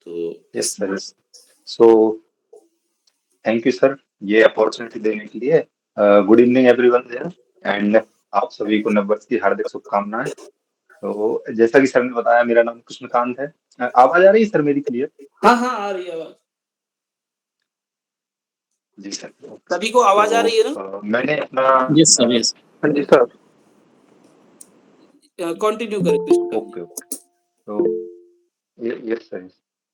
तो yes sir. So thank you sir ये opportunity देने के लिए। Good evening everyone there and आप सभी को नववर्ष की हार्दिक शुभकामनाएं। तो जैसा कि सर ने बताया मेरा नाम कृष्णकांत है। आवाज आ रही है सर मेरी क्लियर? हाँ हाँ आ रही है आवाज। जी सर। सभी को आवाज आ रही है ना? मैंने अपना यस सर यस। हाँ जी सर। कंटिन्यू करें कृष्णकांत जी। Okay okay. तो यस सर।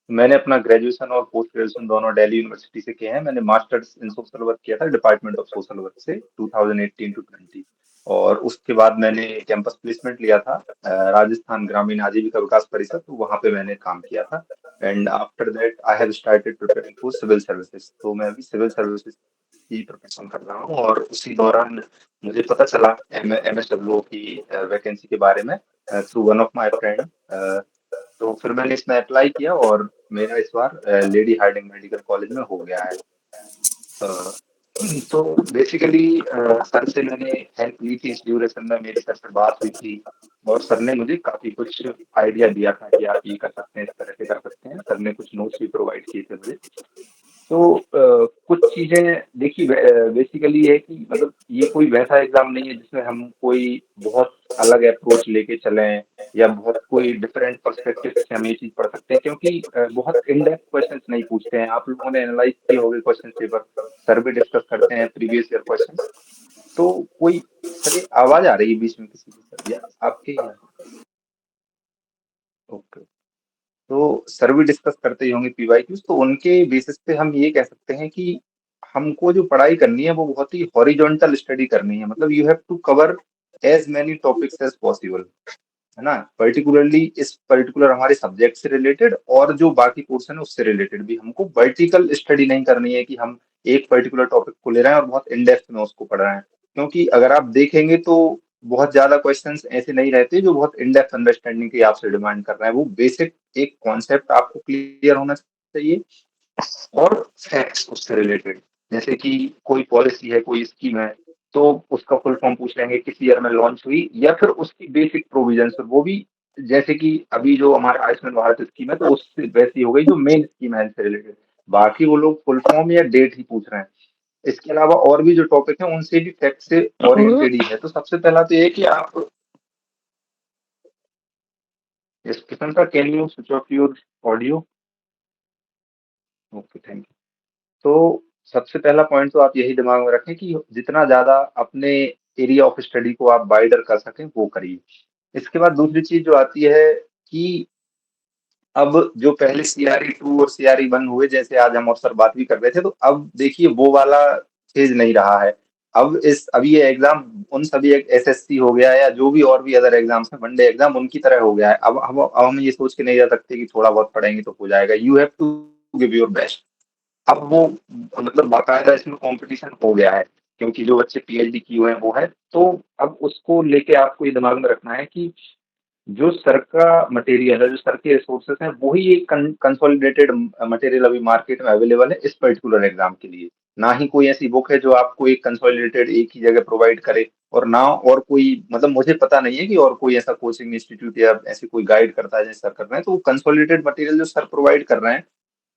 मैंने अपना ग्रेजुएशन और पोस्ट ग्रेजुएशन दोनों दिल्ली यूनिवर्सिटी से किए हैं। मैंने मास्टर्स इन सोशल वर्क किया था डिपार्टमेंट ऑफ सोशल वर्क से 2018 टू 20। और उसके बाद मैंने कैंपस प्लेसमेंट लिया था राजस्थान ग्रामीण आजीविका विकास परिषद, तो वहाँ पे मैंने काम किया था। And after that I have started preparing for civil services. तो मैं अभी सिविल सर्विसेज की प्रिपरेशन कर रहा हूँ और उसी दौरान मुझे पता चला MSW की वैकेंसी के बारे में through one of my friend. तो फिर मैंने इसमें अप्लाई किया और मेरा इस बार लेडी हार्डिंग मेडिकल कॉलेज में हो गया है। अ, तो बेसिकली सर से मैंने हेल्प ली थी इस ड्यूरेशन में, मेरी सर से बात हुई थी और सर ने मुझे काफी कुछ आइडिया दिया था कि आप ये कर सकते हैं, इस तरह से कर सकते हैं। सर ने कुछ नोट्स भी प्रोवाइड किए थे मुझे। तो कुछ चीजें देखिए, बेसिकली है कि मतलब ये कोई वैसा एग्जाम नहीं है जिसमें हम कोई बहुत अलग अप्रोच लेके चलें या बहुत कोई डिफरेंट पर्सपेक्टिव से हम ये चीज पढ़ सकते हैं, क्योंकि बहुत इन डेप्थ क्वेश्चंस नहीं पूछते हैं। आप लोगों ने एनालाइज किए होंगे क्वेश्चन पेपर, सर भी डिस्कस करते हैं प्रीवियस ईयर क्वेश्चंस। तो कोई सर ये आवाज आ रही है बीच में किसी की सर या आपके? ओके। तो सर भी डिस्कस करते ही होंगे PYQs, तो उनके बेसिस पे हम ये कह सकते हैं कि हमको जो पढ़ाई करनी है वो बहुत ही हॉरिजॉन्टल स्टडी करनी है। मतलब you have to cover as many topics as possible, है ना। पर्टिकुलरली इस पर्टिकुलर हमारे सब्जेक्ट से रिलेटेड और जो बाकी पोर्शन है उससे रिलेटेड भी हमको वर्टिकल स्टडी नहीं करनी है कि हम एक पर्टिकुलर टॉपिक को ले रहे हैं और बहुत इन डेप्थ में उसको पढ़ रहे हैं। क्योंकि अगर आप देखेंगे तो बहुत ज्यादा क्वेश्चंस ऐसे नहीं रहते जो बहुत इन डेप्थ अंडरस्टैंडिंग की आपसे डिमांड कर रहे हैं। वो बेसिक एक कॉन्सेप्ट आपको क्लियर होना चाहिए और फैक्ट्स उससे रिलेटेड। जैसे कि कोई पॉलिसी है, कोई स्कीम है, तो उसका फुल फॉर्म पूछ लेंगे, किस ईयर में लॉन्च हुई, या फिर उसकी बेसिक प्रोविजंस, वो भी जैसे कि अभी जो हमारा आयुष्मान भारत स्कीम है तो उससे वैसी हो गई जो मेन स्कीम है से रिलेटेड। बाकी वो लोग फुल फॉर्म या डेट ही पूछ रहे हैं। इसके अलावा और भी जो टॉपिक है उनसे भी फैक्ट से ओरिएंटेड ही है। तो सबसे पहला तो ये है कि आप इस किस्म का, can you switch off your audio? Okay thank you. तो सबसे पहला पॉइंट तो आप यही दिमाग में रखें कि जितना ज्यादा अपने एरिया ऑफ स्टडी को आप वाइडर कर सकें वो करिए। इसके बाद दूसरी चीज जो आती है कि अब जो पहले CRE 2 और CRE 1 हुए, जैसे आज हम अक्सर बात भी कर रहे थे, तो अब देखिए वो वाला फेज नहीं रहा है। अब अभी ये एग्जाम उन सभी SSC हो गया या जो भी और भी अदर एग्जाम्स हैं, वनडे एग्जाम उनकी तरह हो गया है। अब हम ये सोच के नहीं जा सकते कि थोड़ा बहुत पढ़ेंगे तो हो जाएगा। You have to give your best. अब वो मतलब बाकायदा इसमें कंपटीशन हो गया है, क्योंकि जो बच्चे PhD किए हुए हैं वो है। तो अब उसको लेके आपको ये दिमाग में रखना है कि जो सर का मटेरियल है, जो सर के रिसोर्सेस हैं, वही एक कंसोलिडेटेड मटेरियल अभी मार्केट में अवेलेबल है इस पर्टिकुलर एग्जाम के लिए। ना ही कोई ऐसी बुक है जो आपको एक कंसोलिडेटेड एक ही जगह प्रोवाइड करे, और ना और कोई, मतलब मुझे पता नहीं है कि और कोई ऐसा कोचिंग इंस्टीट्यूट या ऐसे कोई गाइड करता है जैसे सर कर रहे हैं। तो वो कंसोलिडेटेड मटेरियल जो सर प्रोवाइड कर रहे हैं,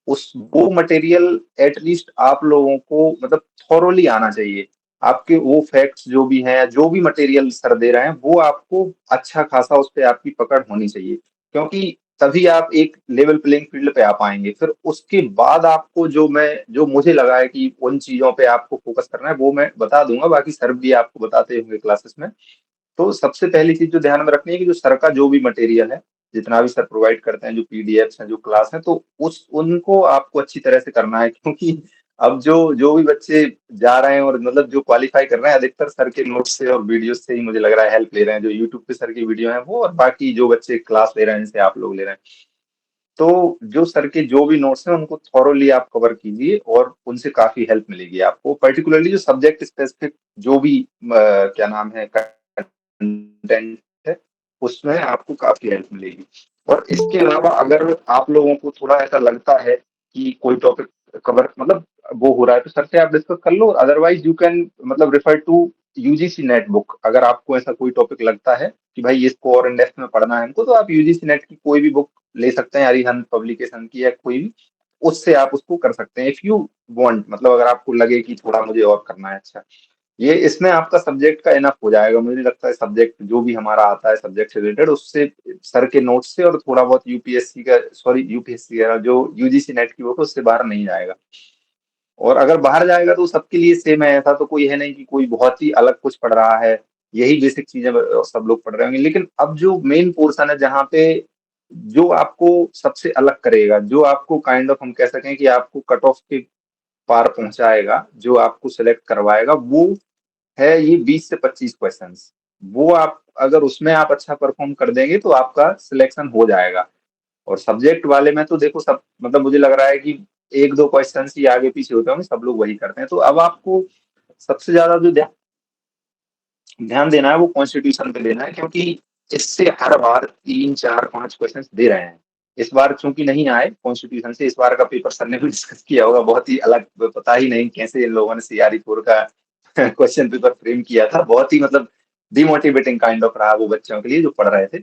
उस वो मटेरियल एटलीस्ट आप लोगों को मतलब थॉरोली आना चाहिए। आपके वो फैक्ट्स जो भी हैं, जो भी मटेरियल सर दे रहे हैं, वो आपको अच्छा खासा उस पे आपकी पकड़ होनी चाहिए। क्योंकि तभी आप एक लेवल प्लेइंग फील्ड पे आ पाएंगे। फिर उसके बाद आपको जो मुझे लगा है कि उन चीजों पे आपको फोकस करना है वो मैं बता दूंगा, बाकी सर भी आपको बताते होंगे क्लासेस में। तो सबसे पहली चीज जो ध्यान में रखनी है कि जो सर का जो भी मटेरियल है, जितना भी सर प्रोवाइड करते हैं, जो PDFs हैं, जो क्लास है, तो उस उनको आपको अच्छी तरह से करना है। क्योंकि अब जो जो भी बच्चे जा रहे हैं और मतलब जो क्वालिफाई कर रहे हैं, अधिकतर सर के नोट्स से और वीडियो से ही मुझे लग रहा है हेल्प ले रहे हैं। जो यूट्यूब पे सर की वीडियो है वो, और बाकी जो बच्चे क्लास ले रहे हैं जिनसे आप लोग ले रहे हैं। तो जो सर के जो भी नोट्स हैं उनको थॉरोली आप कवर कीजिए और उनसे काफी हेल्प मिलेगी आपको। पर्टिकुलरली जो सब्जेक्ट स्पेसिफिक जो भी क्या नाम है कंटेंट है, उसमें आपको काफी हेल्प मिलेगी। और इसके अलावा अगर आप लोगों को थोड़ा ऐसा लगता है कि कोई टॉपिक कवर मतलब वो हो रहा है, तो सर से आप डिस्कस कर लो। अदरवाइज यू कैन मतलब refer to UGC NET book, अगर आपको ऐसा कोई टॉपिक लगता है कि भाई इसको और इन डेप्थ में पढ़ना है हमको, तो आप यूजीसी नेट की कोई भी बुक ले सकते हैं, अरिहंत पब्लिकेशन की या कोई भी, उससे आप उसको कर सकते हैं इफ यू वांट, मतलब अगर आपको लगे कि थोड़ा मुझे और करना है। अच्छा, ये इसमें आपका सब्जेक्ट का इनफ हो जाएगा, मुझे लगता है सब्जेक्ट जो भी हमारा आता है सब्जेक्ट से रिलेटेड, उससे सर के नोट से और थोड़ा बहुत यूपीएससी का, सॉरी यूपीएससी का जो यूजीसी नेट की वो, तो उससे बाहर नहीं जाएगा। और अगर बाहर जाएगा तो सबके लिए सेम है, ऐसा तो कोई है नहीं कि कोई बहुत ही अलग कुछ पढ़ रहा है, यही बेसिक चीजें सब लोग पढ़ रहे होंगे। लेकिन अब जो मेन पोर्शन है जहाँ पे जो आपको सबसे अलग करेगा, जो आपको काइंड ऑफ हम कह सकें कि आपको कट ऑफ के पार पहुंचाएगा, जो आपको सिलेक्ट करवाएगा, वो है ये 20 से 25 क्वेश्चंस। वो आप अगर उसमें आप अच्छा परफॉर्म कर देंगे तो आपका सिलेक्शन हो जाएगा। और सब्जेक्ट वाले में तो देखो सब, मतलब मुझे लग रहा है कि एक दो क्वेश्चन ही आगे पीछे होते होंगे, सब लोग वही करते हैं। तो अब आपको सबसे ज्यादा जो ध्यान देना है वो कॉन्स्टिट्यूशन पे देना है, क्योंकि इससे हर बार 3 4 5 क्वेश्चन दे रहे हैं। इस बार चूंकि नहीं आए कॉन्स्टिट्यूशन से, इस बार का पेपर सर ने भी डिस्कस किया होगा, बहुत ही अलग, पता ही नहीं कैसे इन लोगों ने सीआरई 4 का क्वेश्चन पेपर फ्रेम किया था, बहुत ही मतलब डिमोटिवेटिंग काइंड ऑफ रहा वो बच्चों के लिए जो पढ़ रहे थे।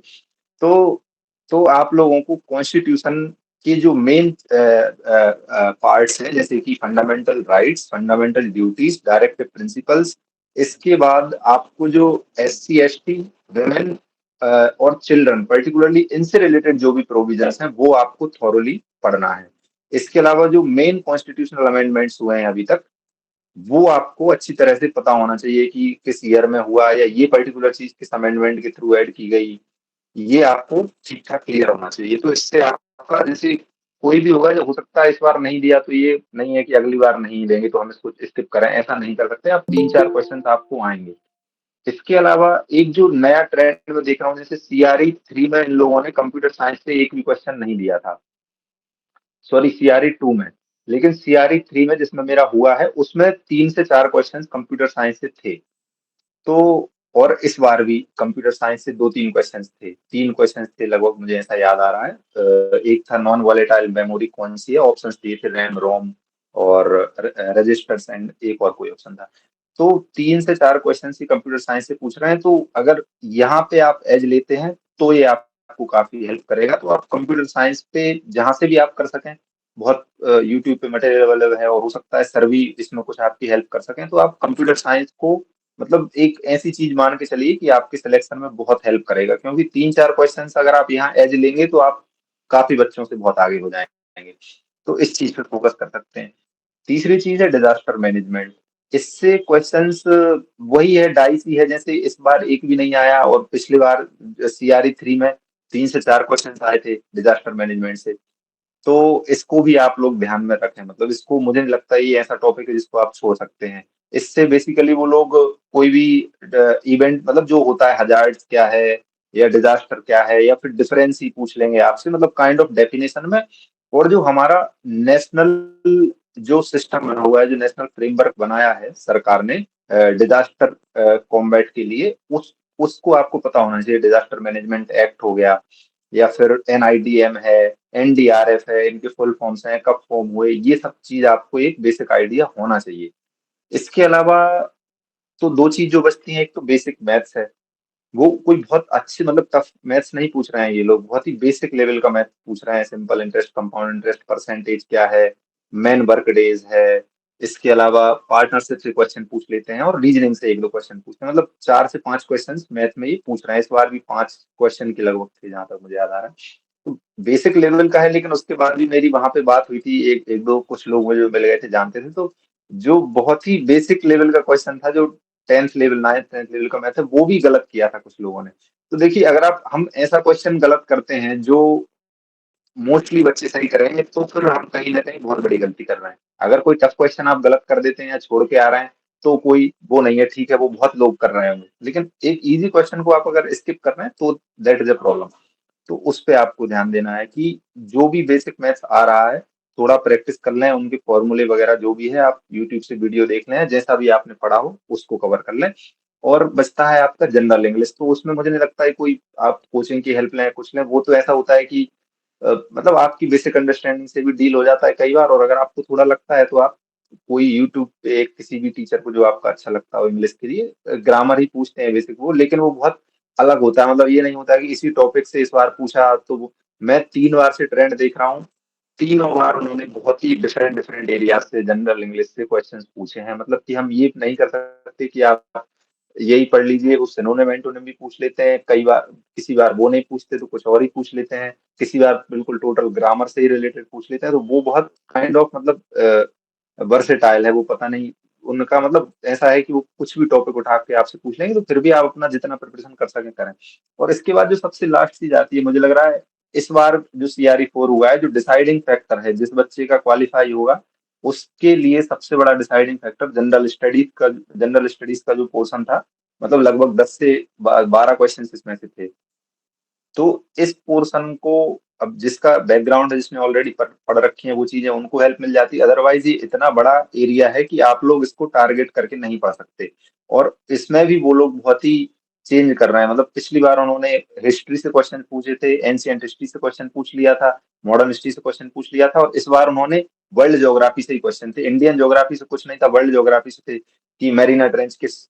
तो आप लोगों को कॉन्स्टिट्यूशन के जो मेन पार्ट्स हैं, जैसे कि fundamental rights, fundamental duties, directive principles, इसके बाद आपको जो SC ST, वुमेन और चिल्ड्रन पर्टिकुलरली, इनसे रिलेटेड जो भी प्रोविजंस हैं वो आपको थॉरोली पढ़ना है। इसके अलावा जो मेन कॉन्स्टिट्यूशनल अमेंडमेंट्स हुए हैं अभी तक, वो आपको अच्छी तरह से पता होना चाहिए कि किस ईयर में हुआ, या ये पर्टिकुलर चीज किस अमेंडमेंट के थ्रू ऐड की गई, ये आपको ठीक ठाक क्लियर होना चाहिए। तो इससे आपका जैसे कोई भी होगा, जो हो सकता है इस बार नहीं दिया तो ये नहीं है कि अगली बार नहीं देंगे तो हम इसको स्किप करें, ऐसा नहीं कर सकते आप। 3 4 क्वेश्चन आपको आएंगे। इसके अलावा एक जो नया ट्रेंड में देख रहा हूँ, जैसे CRE 3 में इन लोगों ने कंप्यूटर साइंस से एक भी क्वेश्चन नहीं दिया था, सॉरी CRE 2 में। लेकिन CRE 3 में जिसमें मेरा हुआ है, उसमें 3 से 4 क्वेश्चन कंप्यूटर साइंस से थे। तो और इस बार भी कंप्यूटर साइंस से 2 3 क्वेश्चंस थे, 3 क्वेश्चंस थे लगभग, मुझे ऐसा याद आ रहा है। एक था नॉन वॉलेटाइल मेमोरी कौन सी है, ऑप्शंस दिए थे रैम रोम और रजिस्टर्स, एंड एक और कोई ऑप्शन था। तो 3 से 4 क्वेश्चन ही कंप्यूटर साइंस से पूछ रहे हैं, तो अगर यहाँ पे आप एज लेते हैं तो ये आपको काफी हेल्प करेगा। तो आप कंप्यूटर साइंस पे जहां से भी आप कर सकें, बहुत यूट्यूब पे मटेरियल अवेलेबल है, और हो सकता है सर भी इसमें कुछ आपकी हेल्प कर सकें, तो आप कंप्यूटर साइंस को मतलब एक ऐसी चीज मान के चलिए कि आपके सिलेक्शन में बहुत हेल्प करेगा, क्योंकि 3 4 क्वेश्चंस अगर आप यहाँ एज लेंगे तो आप काफी बच्चों से बहुत आगे हो जाएंगे। तो इस चीज पे फोकस कर सकते हैं। तीसरी चीज है डिजास्टर मैनेजमेंट। इससे क्वेश्चंस वही है, डाइस ही है, जैसे इस बार एक भी नहीं आया और पिछली बार CRE 3 में 3 से 4 क्वेश्चन आए थे डिजास्टर मैनेजमेंट से। तो इसको भी आप लोग ध्यान में रखें, मतलब इसको मुझे नहीं लगता ये ऐसा टॉपिक है जिसको आप छोड़ सकते हैं। इससे बेसिकली वो लोग कोई भी इवेंट, मतलब जो होता है हजार्ड क्या है या डिजास्टर क्या है, या फिर डिफरेंस ही पूछ लेंगे आपसे, मतलब काइंड ऑफ डेफिनेशन में। और जो हमारा नेशनल जो सिस्टम बना हुआ है, जो नेशनल फ्रेमवर्क बनाया है सरकार ने डिजास्टर कॉम्बैट के लिए, उसको आपको पता होना चाहिए। डिजास्टर मैनेजमेंट एक्ट हो गया, या फिर NIDM है, NDRF है, इनके फुल फॉर्म्स हैं, कब फॉर्म हुए, ये सब चीज आपको एक बेसिक आइडिया होना चाहिए। इसके अलावा तो दो चीज जो बचती हैं, एक तो बेसिक मैथ्स है। वो कोई बहुत अच्छे मतलब टफ मैथ्स नहीं पूछ रहे हैं ये लोग, बहुत ही बेसिक लेवल का मैथ पूछ रहे हैं। Simple interest, compound interest, percentage क्या है, मैन वर्क डेज है। इसके अलावा पार्टनरशिप से क्वेश्चन पूछ लेते हैं, और रीजनिंग से एक दो क्वेश्चन पूछते हैं, मतलब 4 से 5 क्वेश्चन मैथ में ये पूछ रहे हैं। इस बार भी 5 क्वेश्चन के लगभग थे जहां तक मुझे याद आ रहा है। तो बेसिक लेवल का है, लेकिन उसके बाद भी मेरी वहां पे बात हुई थी, एक एक दो कुछ लोग मुझे मिल गए थे जानते थे, तो जो बहुत ही बेसिक लेवल का क्वेश्चन था, जो 10th level 9th 10th level का मैथ है, वो भी गलत किया था कुछ लोगों ने। तो देखिए, अगर आप हम ऐसा क्वेश्चन गलत करते हैं जो मोस्टली बच्चे सही करेंगे, तो फिर हम कहीं ना कहीं बहुत बड़ी गलती कर रहे हैं। अगर कोई टफ क्वेश्चन आप गलत कर देते हैं या छोड़ के आ रहे हैं, तो कोई वो नहीं है, ठीक है, वो बहुत लोग कर रहे होंगे, लेकिन एक इजी क्वेश्चन को आप अगर स्किप कर रहे हैं तो दैट इज अ प्रॉब्लम। तो उस पे आपको ध्यान देना है कि जो भी बेसिक मैथ्स आ रहा है, थोड़ा प्रैक्टिस कर लें, उनके फॉर्मूले वगैरह जो भी है आप यूट्यूब से वीडियो देख लें, जैसा भी आपने पढ़ा हो उसको कवर कर लें। और बचता है आपका जनरल इंग्लिश, तो उसमें मुझे नहीं लगता है कोई आप कोचिंग की हेल्प लें कुछ लें, वो तो ऐसा होता है कि मतलब आपकी बेसिक अंडरस्टैंडिंग से भी डील हो जाता है कई बार, और अगर आपको थोड़ा लगता है तो आप कोई यूट्यूब पे किसी भी टीचर को जो आपका अच्छा लगता हो इंग्लिश के लिए, ग्रामर ही पूछते हैं बेसिक वो, लेकिन वो बहुत अलग होता है। मतलब ये नहीं होता कि इसी टॉपिक से इस बार पूछा तो मैं 3 बार से ट्रेंड देख रहा हूँ, तीनों बार उन्होंने बहुत ही डिफरेंट डिफरेंट एरिया से जनरल इंग्लिश से क्वेश्चंस पूछे हैं। मतलब कि हम ये नहीं कर सकते कि आप यही पढ़ लीजिए, उस सिनोनिम भी पूछ लेते हैं कई बार, किसी बार वो नहीं पूछते तो कुछ और ही पूछ लेते हैं, किसी बार बिल्कुल टोटल ग्रामर से ही रिलेटेड पूछ लेते हैं। तो वो बहुत काइंड ऑफ मतलब वर्सेटाइल है वो, पता नहीं उनका मतलब ऐसा है कि वो कुछ भी टॉपिक उठा के आपसे पूछ लेंगे, तो फिर भी आप अपना जितना प्रिपरेशन कर सकें करें। और इसके बाद जो सबसे लास्ट चीज आती है, मुझे लग रहा है इस बार जो CRE 4 हुआ है, जो डिसाइडिंग फैक्टर है जिस बच्चे का क्वालिफाई होगा, उसके लिए सबसे बड़ा डिसाइडिंग फैक्टर जनरल स्टडीज का जो पोर्शन था। मतलब लगभग 10 से 12 क्वेश्चन इसमें से थे। तो इस पोर्शन को अब जिसका बैकग्राउंड है, जिसने ऑलरेडी पढ़ रखी है वो चीजें, उनको हेल्प मिल जाती है। अदरवाइज ये इतना बड़ा एरिया है कि आप लोग इसको टारगेट करके नहीं पढ़ सकते। और इसमें भी वो लोग बहुत ही चेंज कर रहे हैं। मतलब पिछली बार उन्होंने हिस्ट्री से क्वेश्चन पूछे थे, एंशियंट हिस्ट्री से क्वेश्चन पूछ लिया था, मॉडर्न हिस्ट्री से क्वेश्चन पूछ लिया था, और इस बार उन्होंने वर्ल्ड ज्योग्राफी से ही क्वेश्चन थे। इंडियन ज्योग्राफी से कुछ नहीं था, वर्ल्ड ज्योग्राफी से थे कि मैरीना ट्रेंच किस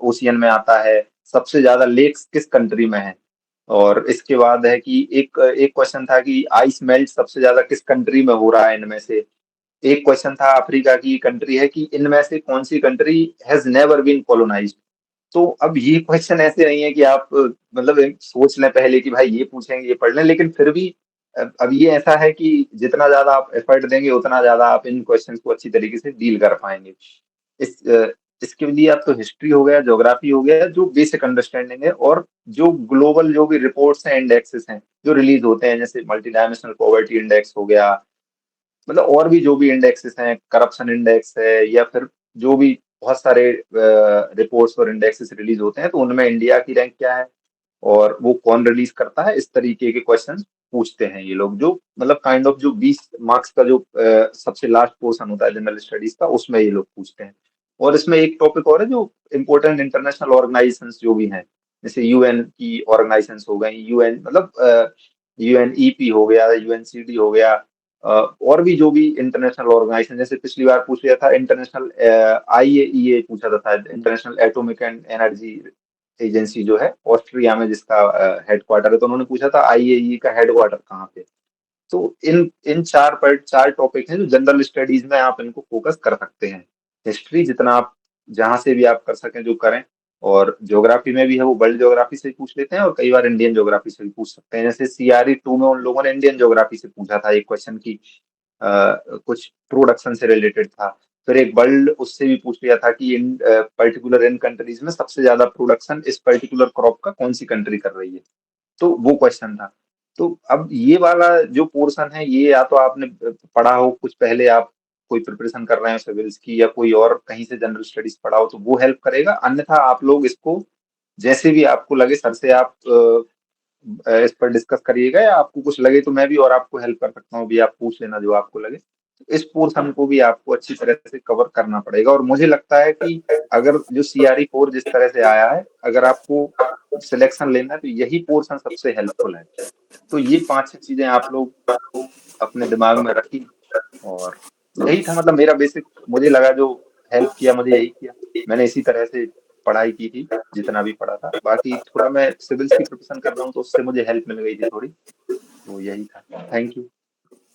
ओशियन में आता है, सबसे ज्यादा लेक्स किस कंट्री में है। और इसके बाद है कि एक एक क्वेश्चन था कि आइस मेल्ट सबसे ज्यादा किस कंट्री में हो रहा है इनमें से। एक क्वेश्चन था अफ्रीका की कंट्री है कि इनमें से कौन सी country has never been colonised. तो अब ये क्वेश्चन ऐसे नहीं है कि आप मतलब एक सोच लें पहले कि भाई ये पूछेंगे ये पढ़ लें, लेकिन फिर भी अब ये ऐसा है कि जितना ज्यादा आप एफर्ट देंगे उतना ज्यादा आप इन क्वेश्चंस को अच्छी तरीके से डील कर पाएंगे। इस इसके लिए आप तो हिस्ट्री हो गया, ज्योग्राफी हो गया, जो बेसिक अंडरस्टैंडिंग है, और जो ग्लोबल जो भी रिपोर्ट्स हैं, इंडेक्सेस हैं जो रिलीज होते हैं, जैसे मल्टी डायमेंशनल पॉवर्टी इंडेक्स हो गया, मतलब और भी जो भी इंडेक्सेस हैं, करप्शन इंडेक्स है, या फिर जो भी बहुत सारे रिपोर्ट्स और इंडेक्सेस रिलीज होते हैं, तो उनमें इंडिया की रैंक क्या है और वो कौन रिलीज करता है, इस तरीके के क्वेश्चन पूछते हैं ये लोग। जो मतलब काइंड ऑफ जो 20 मार्क्स का जो सबसे लास्ट पोर्शन होता है जनरल स्टडीज का, उसमें ये लोग पूछते हैं। और इसमें एक टॉपिक और है जो इम्पोर्टेंट इंटरनेशनल ऑर्गेनाइजेशंस जो भी हैं, जैसे UN की ऑर्गेनाइजेशंस हो गई, UN मतलब UNEP हो गया, UNCD हो गया, और भी जो भी इंटरनेशनल ऑर्गेनाइजेशन, जैसे पिछली बार पूछ लिया था इंटरनेशनल IAEA पूछा था शायद, international atomic and energy agency जो है ऑस्ट्रिया में, जिसका हेडक्वार्टर है, तो उन्होंने पूछा था IAEA का हेडक्वार्टर कहाँ पे। तो इन इन चार टॉपिक हैं जो जनरल स्टडीज में आप इनको फोकस कर सकते हैं। हिस्ट्री जितना आप जहां से भी आप कर सकें जो करें, और ज्योग्राफी में भी है वो वर्ल्ड ज्योग्राफी से भी पूछ लेते हैं, और कई बार इंडियन ज्योग्राफी से भी पूछ सकते हैं। जैसे CRE 2 में उन लोगों ने इंडियन ज्योग्राफी से पूछा था एक क्वेश्चन की, कुछ प्रोडक्शन से रिलेटेड था। फिर एक वर्ल्ड उससे भी पूछ लिया था कि इन पर्टिकुलर इन कंट्रीज में सबसे ज्यादा प्रोडक्शन इस पर्टिकुलर क्रॉप का कौन सी कंट्री कर रही है, तो वो क्वेश्चन था। तो अब ये वाला जो पोर्शन है, ये या तो आपने पढ़ा हो कुछ पहले, आप कोई प्रिपरेशन कर रहे हैं सिविल्स की, या कोई और कहीं से जनरल स्टडीज पढ़ा हो तो वो हेल्प करेगा। अन्यथा आप लोग इसको जैसे भी आपको लगे सर से आप इस पर डिस्कस करिएगा, या आपको कुछ लगे तो मैं भी और आपको हेल्प कर सकता हूँ, भी आप पूछ लेना जो आपको लगे। तो इस पोर्शन को भी आपको अच्छी तरह से कवर करना पड़ेगा। और मुझे लगता है कि अगर जो CRE 4 जिस तरह से आया है, अगर आपको सिलेक्शन लेना है तो यही पोर्शन सबसे हेल्पफुल है। तो ये 5-6 चीजें आप लोग अपने दिमाग में रखी, और यही था मतलब मेरा बेसिक, मुझे लगा जो हेल्प किया मुझे यही किया। मैंने इसी तरह से पढ़ाई की थी जितना भी पढ़ा था। बाकी थोड़ा मैं सिविल्स की प्रिपरेशन कर रहा हूँ तो उससे मुझे हेल्प मिल गई थी थोड़ी, तो यही था। Thank you.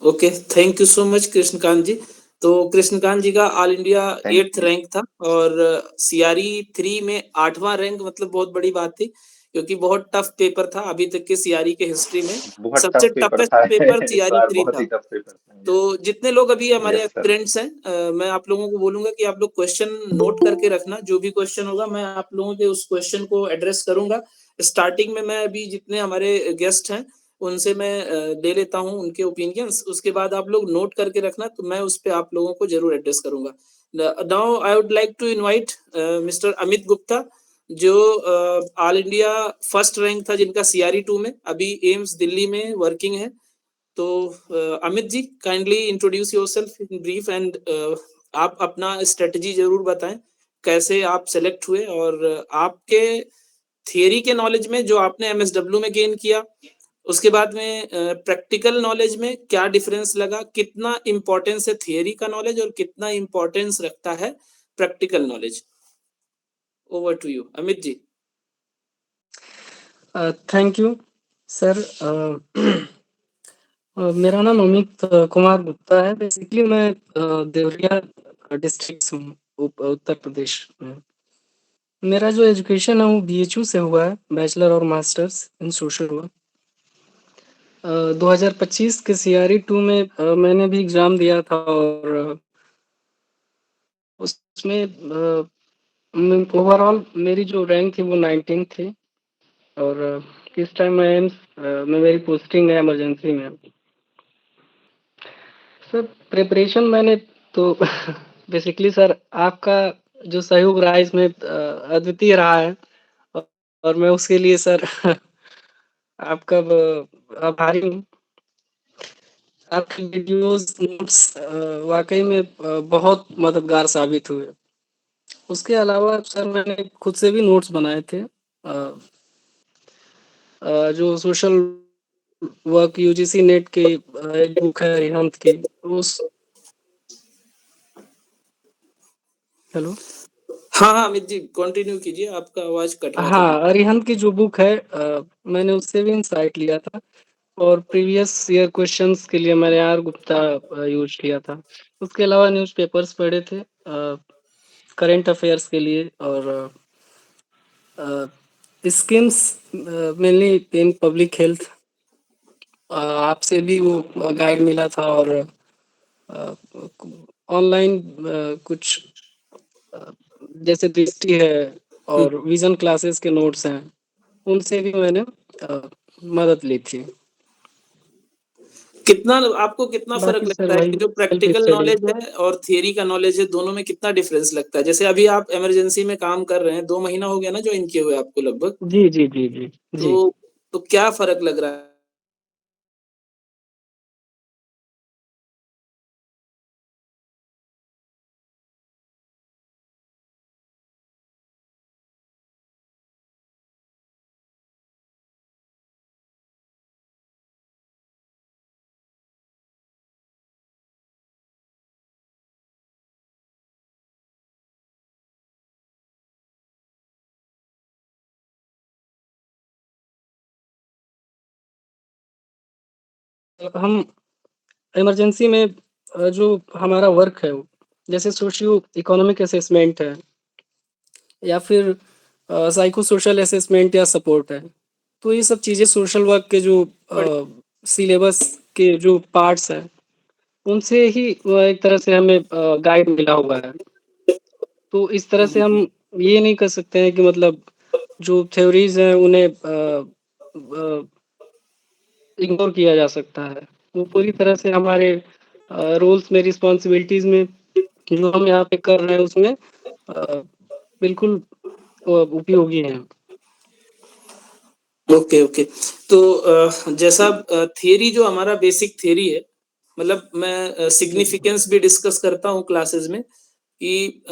Okay, thank you so much Krishnakant ji. तो कृष्णकांत जी का all India thank 8th you. Rank था, और CRE 3 में 8वां रैंक, मतलब बहुत बड़ी बात थी, क्योंकि बहुत टफ पेपर था अभी तक के CRE के हिस्ट्री में। बहुत सबसे टफ पेपर टफेस्ट था पेपर इस बार, CRE 3 बहुत था। ही टफ पेपर था। तो जितने लोग अभी हमारे यस सर। एस्पिरेंट्स हैं, मैं आप लोगों को बोलूंगा कि आप लोग क्वेश्चन नोट करके रखना। जो भी क्वेश्चन होगा मैं आप लोगों के उस क्वेश्चन को एड्रेस करूंगा। स्टार्टिंग में मैं अभी जितने हमारे गेस्ट हैं उनसे मैं ले लेता हूं उनके ओपिनियंस, उसके बाद आप लोग नोट करके रखना, तो मैं उस पे आप लोगों को जरूर एड्रेस करूंगा। Now I would like to invite mister Amit Gupta, जो ऑल इंडिया फर्स्ट रैंक था जिनका CRE 2 में, अभी एम्स दिल्ली में वर्किंग है। तो Amit ji, kindly introduce yourself in brief, and आप अपना स्ट्रेटजी जरूर बताएं, कैसे आप सेलेक्ट हुए, और आपके थियरी के नॉलेज में जो आपने MSW में गेन किया, उसके बाद में प्रैक्टिकल नॉलेज में क्या डिफरेंस लगा, कितना इम्पोर्टेंस है थियरी का नॉलेज और कितना इम्पोर्टेंस रखता है practical knowledge. Over to you Amit ji. Thank you sir. मेरा नाम अमित कुमार गुप्ता है। बेसिकली मैं देवरिया डिस्ट्रिक्ट से हूँ, उत्तर प्रदेश में। मेरा जो एजुकेशन है वो बीएचयू से हुआ है, बैचलर और मास्टर्स इन सोशल वर्क। 2025 के सीआरई 2 में मैंने भी एग्जाम दिया था और उसमें ओवरऑल मेरी जो रैंक थी वो 19 थी और इस टाइम मैं एम्स में मेरी पोस्टिंग है इमरजेंसी में। सर प्रिपरेशन मैंने तो बेसिकली सर आपका जो सहयोग रहा है इसमें अद्वितीय रहा है और मैं उसके लिए सर आपका आभारी हूँ। आपके वीडियोस नोट्स वाकई में बहुत मददगार साबित हुए। उसके अलावा सर मैंने खुद से भी नोट्स बनाए थे। जो सोशल वर्क यूजीसी नेट की एक बुक है अरिहंत की, उस हेलो हाँ हाँ अमित जी कंटिन्यू कीजिए, आपका आवाज कट रहा था। हाँ, अरिहंत की जो बुक है मैंने उससे भी इंसाइट लिया था और प्रीवियस ईयर क्वेश्चंस के लिए मैंने आर गुप्ता यूज किया था। उसके अलावा न्यूज़पेपर्स पढ़े थे करंट अफेयर्स के लिए और schemes mainly in public health. आपसे भी वो गाइड मिला था और ऑनलाइन कुछ जैसे दृष्टि है और विजन क्लासेस के नोट्स हैं, उनसे भी मैंने मदद ली थी। कितना आपको कितना फर्क बाकी सर लगता है वही कि जो सेल्फ प्रैक्टिकल स्टडी। नॉलेज है और थियरी का नॉलेज है, दोनों में कितना डिफरेंस लगता है? जैसे अभी आप इमरजेंसी में काम कर रहे हैं, 2 महीना हो गया ना ज्वाइन किए हुए आपको लगभग, जी, जी, जी, जी, जी। तो क्या फ़र्क लग रहा है? हम इमरजेंसी में जो हमारा वर्क है, जैसे सोशियो इकोनॉमिक असेसमेंट है या फिर साइको सोशल असेसमेंट या सपोर्ट है, तो ये सब चीज़ें सोशल वर्क के जो बड़ी सिलेबस के जो पार्ट्स हैं, उनसे ही एक तरह से हमें गाइड मिला हुआ है। तो इस तरह से हम ये नहीं कर सकते हैं कि मतलब जो थ्योरीज़ हैं उन्हें इग्नोर किया जा सकता है। वो पूरी तरह से हमारे रोल्स में, रिस्पॉन्सिबिलिटीज़ में जो हम यहाँ पे कर रहे हैं उसमें बिल्कुल उपयोगी हैं। Okay, okay. तो जैसा थियरी जो हमारा बेसिक थियरी है, मतलब मैं जी, सिग्निफिकेंस भी डिस्कस करता हूँ क्लासेस में कि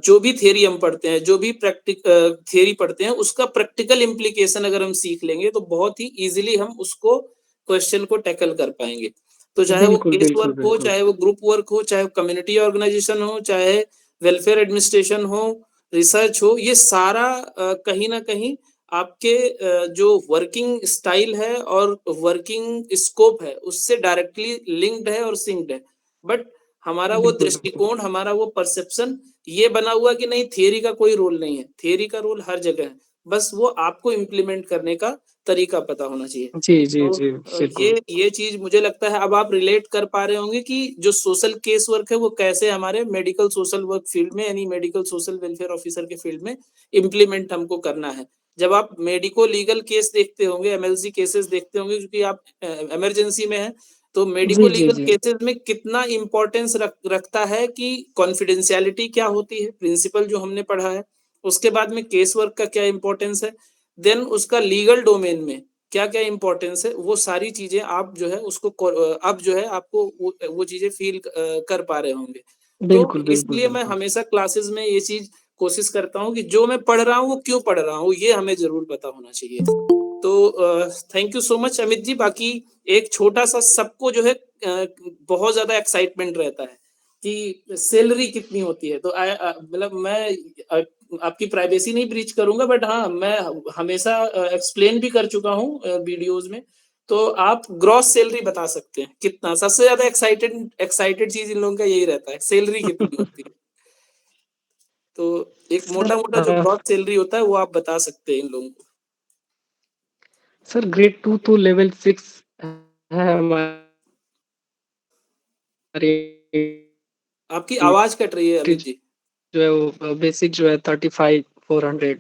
जो भी थियरी हम पढ़ते हैं, जो भी थियरी पढ़ते हैं, उसका प्रैक्टिकल इम्प्लीकेशन अगर हम सीख लेंगे, तो बहुत ही ईज़िली हम उसको क्वेश्चन को टैकल कर पाएँगे। तो चाहे वो बिल्कुल, केस बिल्कुल, वर्क हो, बिल्कुल। चाहे वो ग्रुप वर्क हो, चाहे वो कम्युनिटी ऑर्गेनाइज़ेशन हो, चाहे वेलफेयर एडमिनिस्ट्रेशन हो, रिसर्च हो, ये सारा कहीं न कहीं आपके जो वर्किंग स्टाइल है और वर्किंग स्कोप है, उससे डायरेक्टली लिंक्ड है और सिंक्ड है। बट हमारा वो बिल्कुल, बिल्कुल। दृष्टिकोण, हमारा वो परसेप्शन ये बना हुआ कि नहीं थियरी का कोई रोल नहीं है, थियरी का रोल हर जगह है, बस वो आपको इम्प्लीमेंट करने का तरीका पता होना चाहिए। जी, जी, तो जी, बिल्कुल। ये चीज़ मुझे लगता है अब आप रिलेट कर पा रहे होंगे कि जो सोशल केस वर्क है वो कैसे हमारे मेडिकल सोशल वर्क फील्ड में यानी मेडिकल सोशल वेलफेयर ऑफिसर के फील्ड में इम्प्लीमेंट हमको करना है। जब आप मेडिको लीगल केस देखते होंगे, एमएलसी केसेस देखते होंगे क्योंकि आप इमरजेंसी में हैं, तो मेडिको जी, जी, लीगल जी। केसेस में कितना इम्पोर्टेंस रखता है कि कॉन्फिडेंशियलिटी क्या होती है, प्रिंसिपल जो हमने पढ़ा है। उसके बाद में केस वर्क का क्या इम्पोर्टेंस है, देन उसका लीगल डोमेन में क्या-क्या इम्पोर्टेंस है, वो सारी चीज़ें आप जो है उसको अब जो है आपको वो चीज़ें फ़ील कर पा रहे होंगे। तो बिल्कुल, बिल्कुल, इसलिए मैं बिल्कुल। हमेशा क्लासेस में ये चीज़ कोशिश करता हूँ कि जो मैं पढ़ रहा हूँ, वो क्यों पढ़ रहा हूँ, ये हमें ज़रूर पता होना चाहिए। तो thank you so much Amit ji. बाकी एक छोटा-सा सबको जो है बहुत ज़्यादा एक्साइटमेंट रहता है कि सैलरी कितनी होती है। तो मतलब मैं अ, आपकी प्राइवेसी नहीं ब्रीच करूँगा, बट हाँ, मैं हमेशा एक्सप्लेन भी कर चुका हूँ वीडियोज़ में। तो आप ग्रॉस सैलरी बता सकते हैं, कितना? सबसे ज़्यादा एक्साइटेड एक्साइटेड चीज़ इन लोगों का यही रहता है, सैलरी कितनी होती है? तो एक सर मोटा-मोटा जो ग्रॉस सैलरी होता है, वो आप बता सकते हैं इन लोगों को। सर ग्रेड 2 तो लेवल 6 है हमारी आपकी आवाज़ कट रही है अमित जी। जो है वो बेसिक जो है 35,400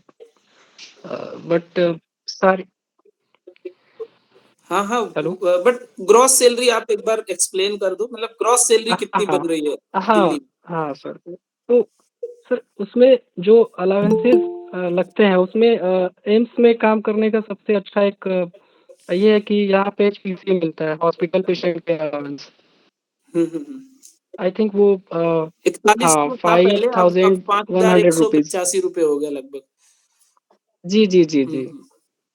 बट सारी हाँ, हाँ, हेलो बट ग्रॉस सैलरी आप एक बार एक्सप्लेन कर दो, मतलब ग्रॉस सैलरी कितनी हाँ बन रही है हाँ दिल्ली में? हाँ सर तो सर उसमें जो अलाउंसेस लगते हैं उसमें एम्स में काम करने का सबसे अच्छा एक ये है कि यहाँ पे एचपीसी मिलता है हॉस्पिटल पेशेंट के allowance hmm, hmm, hmm. I think वो 41 हाँ तो था फाइव पहले, अब थाउजेंड वन हंड्रेड रुपीज 5,185 रुपए हो गया लगभग। जी जी जी हुँ, जी हुँ।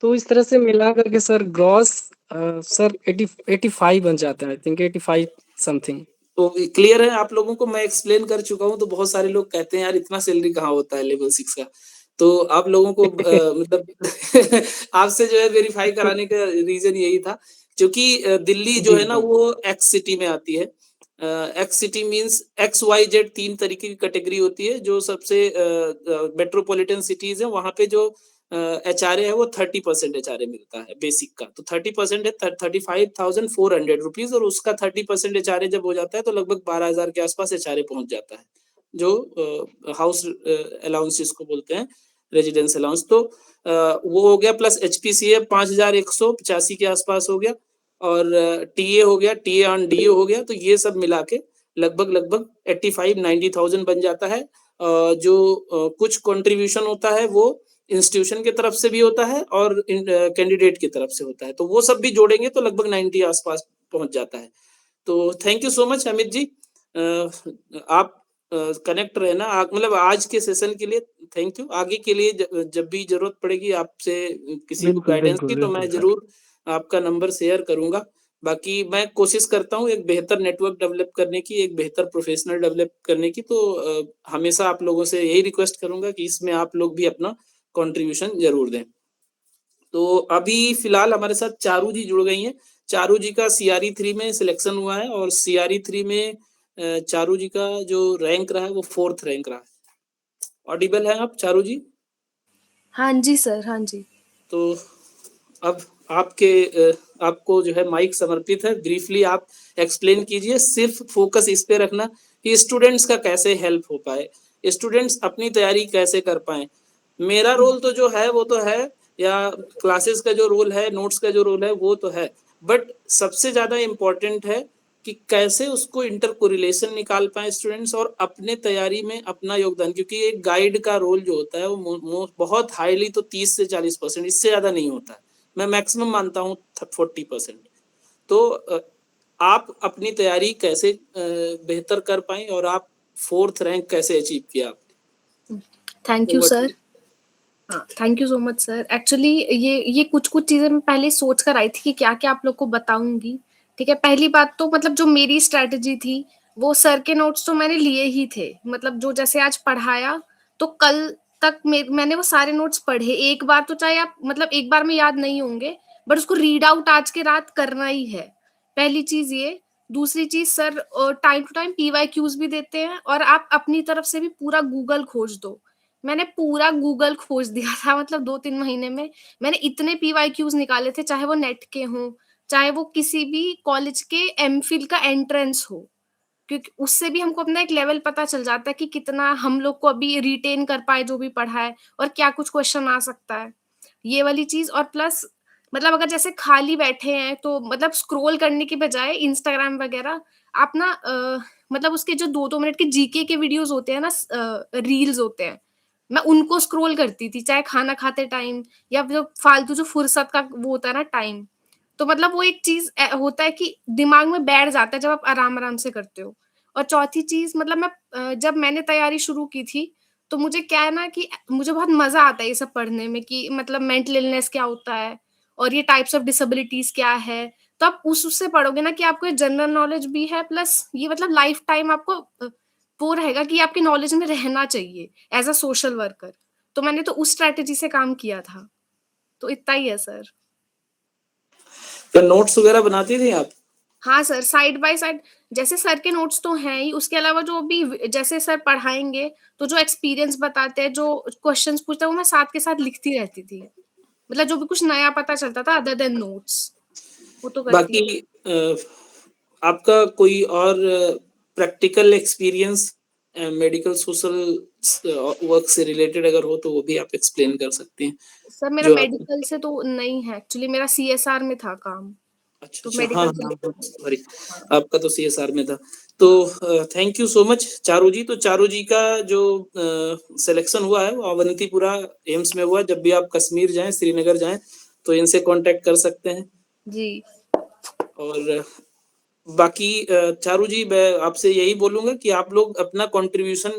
तो इस तरह से मिला करके सर ग्रॉस सर 85 बन जाता है आई थिंक 85 समथिंग तो क्लियर है आप लोगों को, मैं एक्सप्लेन कर चुका हूँ, तो बहुत सारे लोग कहते हैं यार इतना सैलरी कहाँ होता है लेवल 6 का। तो आप लोगों को मतलब आपसे जो है वेरीफाई कराने का रीज़न यही था, क्योंकि दिल्ली जो जी है ना जी वो एक्स सिटी में आती है। X city means X, Y, Z 3 तरीके की कैटेगरी होती है, जो सबसे मेट्रोपॉलिटन सिटीज़ हैं, वहाँ पे जो एचआरए है वो 30% एचआरए मिलता है बेसिक का। तो 30% है 35,400 रुपीज़, और उसका 30% एचआरए जब हो जाता है तो लगभग 12,000 के आस-पास एचआरए पहुँच जाता है, जो हाउस अलाउंस जिसको बोलते हैं, रेजिडेंस अलाउंस। तो वो हो गया, प्लस एचपीसीए 5,185 के आस-पास हो गया, और टीए हो गया, टीए ऑन डीए हो गया, तो ये सब मिला के लगभग 85-90,000 बन जाता है। जो कुछ कंट्रीब्यूशन होता है वो इंस्टीट्यूशन की तरफ से भी होता है और कैंडिडेट की तरफ से होता है, तो वो सब भी जोड़ेंगे तो लगभग 90 आसपास पहुंच जाता है। तो thank you so much Amit ji. आप कनेक्ट रहना, मतलब आज के सेशन के लिए थैंक यू। आगे के लिए जब भी जरूरत पड़ेगी आपसे किसी को बिल्कुल गाइडेंस बिल्कुल की, तो बिल्कुल मैं सर जरूर आपका नंबर शेयर करूंगा। बाकी मैं कोशिश करता हूँ एक बेहतर नेटवर्क डेवलप करने की, एक बेहतर प्रोफेशनल डेवलप करने की। तो हमेशा आप लोगों से यही रिक्वेस्ट करूंगा कि इसमें आप लोग भी अपना कंट्रीब्यूशन जरूर दें। तो अभी फिलहाल हमारे साथ चारू जी जुड़ गई हैं। चारू जी का सीआरई 3 में सिलेक्शन हुआ है, और सीआरई 3 में चारू जी का जो रैंक रहा है वो 4th रैंक रहा है। ऑडिबल हैं आप चारू जी? हाँ जी सर, हाँ जी। तो अब आपको जो है माइक समर्पित है। ब्रीफली आप एक्सप्लेन कीजिए, सिर्फ फोकस इस पे रखना कि स्टूडेंट्स का कैसे हेल्प हो पाए, स्टूडेंट्स अपनी तैयारी कैसे कर पाएँ। मेरा रोल तो जो है वो तो है, या क्लासेस का जो रोल है, नोट्स का जो रोल है वो तो है, बट सबसे ज़्यादा इम्पोर्टेंट है कि कैसे उसको इंटर कोरिलेशन निकाल पाएँ स्टूडेंट्स, और अपने तैयारी में अपना योगदान, क्योंकि एक गाइड का रोल जो होता है वो बहुत हाईली तो 30 से 40%, इससे ज़्यादा नहीं होता है। मैं मैक्सिमम मानता हूँ 40%। तो आप अपनी तैयारी कैसे बेहतर कर पाएँ, और आप 4th रैंक कैसे अचीव किया आपने? Thank you over to sir. You. हाँ, thank you so much sir. Actually ये कुछ-कुछ चीज़ें मैं पहले सोच कर आई थी कि क्या-क्या आप लोग को बताऊँगी, ठीक है? पहली बात तो मतलब जो मेरी स्ट्रैटेजी थी, वो सर के नोट्स तो मैंने लिए ही थे। मतलब जो जैसे आज पढ़ाया, तो कल तक मैंने वो सारे नोट्स पढ़े। एक बार तो चाहे आप मतलब एक बार में याद नहीं होंगे, बट उसको रीड आउट आज के रात करना ही है। पहली चीज़ ये। दूसरी चीज़ sir time to time PYQs भी देते हैं और आप अपनी तरफ से भी पूरा गूगल खोज दो। मैंने पूरा गूगल खोज दिया था मतलब 2-3 महीने में। मैंने इतने पीवाईक्यूज़ निकाले थे, चाहे वो नेट के हों, चाहे वो किसी भी कॉलेज के एमफिल का एंट्रेंस हो, क्योंकि उससे भी हमको अपना एक लेवल पता चल जाता है कि कितना हम लोग को अभी रिटेन कर पाए जो भी पढ़ा है और क्या कुछ क्वेश्चन आ सकता है। ये वाली चीज़ और प्लस मतलब अगर जैसे खाली बैठे हैं तो मतलब स्क्रॉल करने की बजाय इंस्टाग्राम वगैरह आप ना मतलब उसके जो 2-2 मिनट के जीके के वीडियोज़ होते हैं ना रील्स होते हैं, मैं उनको स्क्रॉल करती थी, चाहे खाना खाते टाइम या जो फालतू जो फुर्सत का वो होता है ना टाइम। तो मतलब वो एक चीज़ होता है कि दिमाग में बैठ जाता है जब आप आराम-आराम से करते हो। और चौथी चीज़ मतलब जब मैंने तैयारी शुरू की थी, तो मुझे क्या है ना कि मुझे बहुत मज़ा आता है ये सब पढ़ने में कि मतलब मेंटल इलनेस क्या होता है और ये टाइप्स ऑफ डिसेबिलिटीज क्या है, तो आप उससे पढ़ोगे ना कि आपको जनरल नॉलेज भी है, प्लस ये मतलब लाइफ टाइम आपको वो रहेगा कि आपकी नॉलेज में रहना चाहिए एज अ सोशल वर्कर। तो मैंने तो उस स्ट्रेटेजी से काम किया था। तो इतना ही है सर। तो नोट्स वगैरह बनाती थी आप? हाँ सर, साइड बाय साइड, जैसे सर के नोट्स तो हैं ही, उसके अलावा जो भी जैसे सर पढ़ाएंगे तो जो एक्सपीरियंस बताते हैं, जो क्वेश्चंस पूछते हैं, वो मैं साथ के साथ लिखती रहती थी। मतलब जो भी कुछ नया पता चलता था अदर देन नोट्स, वो तो करती। बाकी आपका कोई और practical experience medical social work से रिलेटेड अगर हो तो वो भी आप एक्सप्लेन कर सकते हैं सर मेरा जो आप। मेडिकल से तो नहीं है, एक्चुअली मेरा सीएसआर में था काम। अच्छा तो अच्छा, हाँ मेडिकल हाँ हाँ, से सॉरी, आपका तो सीएसआर में था। तो thank you so much Charu ji. तो चारू जी का जो सिलेक्शन हुआ है वो अवंतीपुरा एम्स में हुआ। जब भी आप कश्मीर जाएं, श्रीनगर जाएं, तो इनसे कांटेक्ट कर सकते हैं। जी। और बाकी चारू जी, मैं आपसे यही बोलूंगा कि आप लोग अपना कंट्रीब्यूशन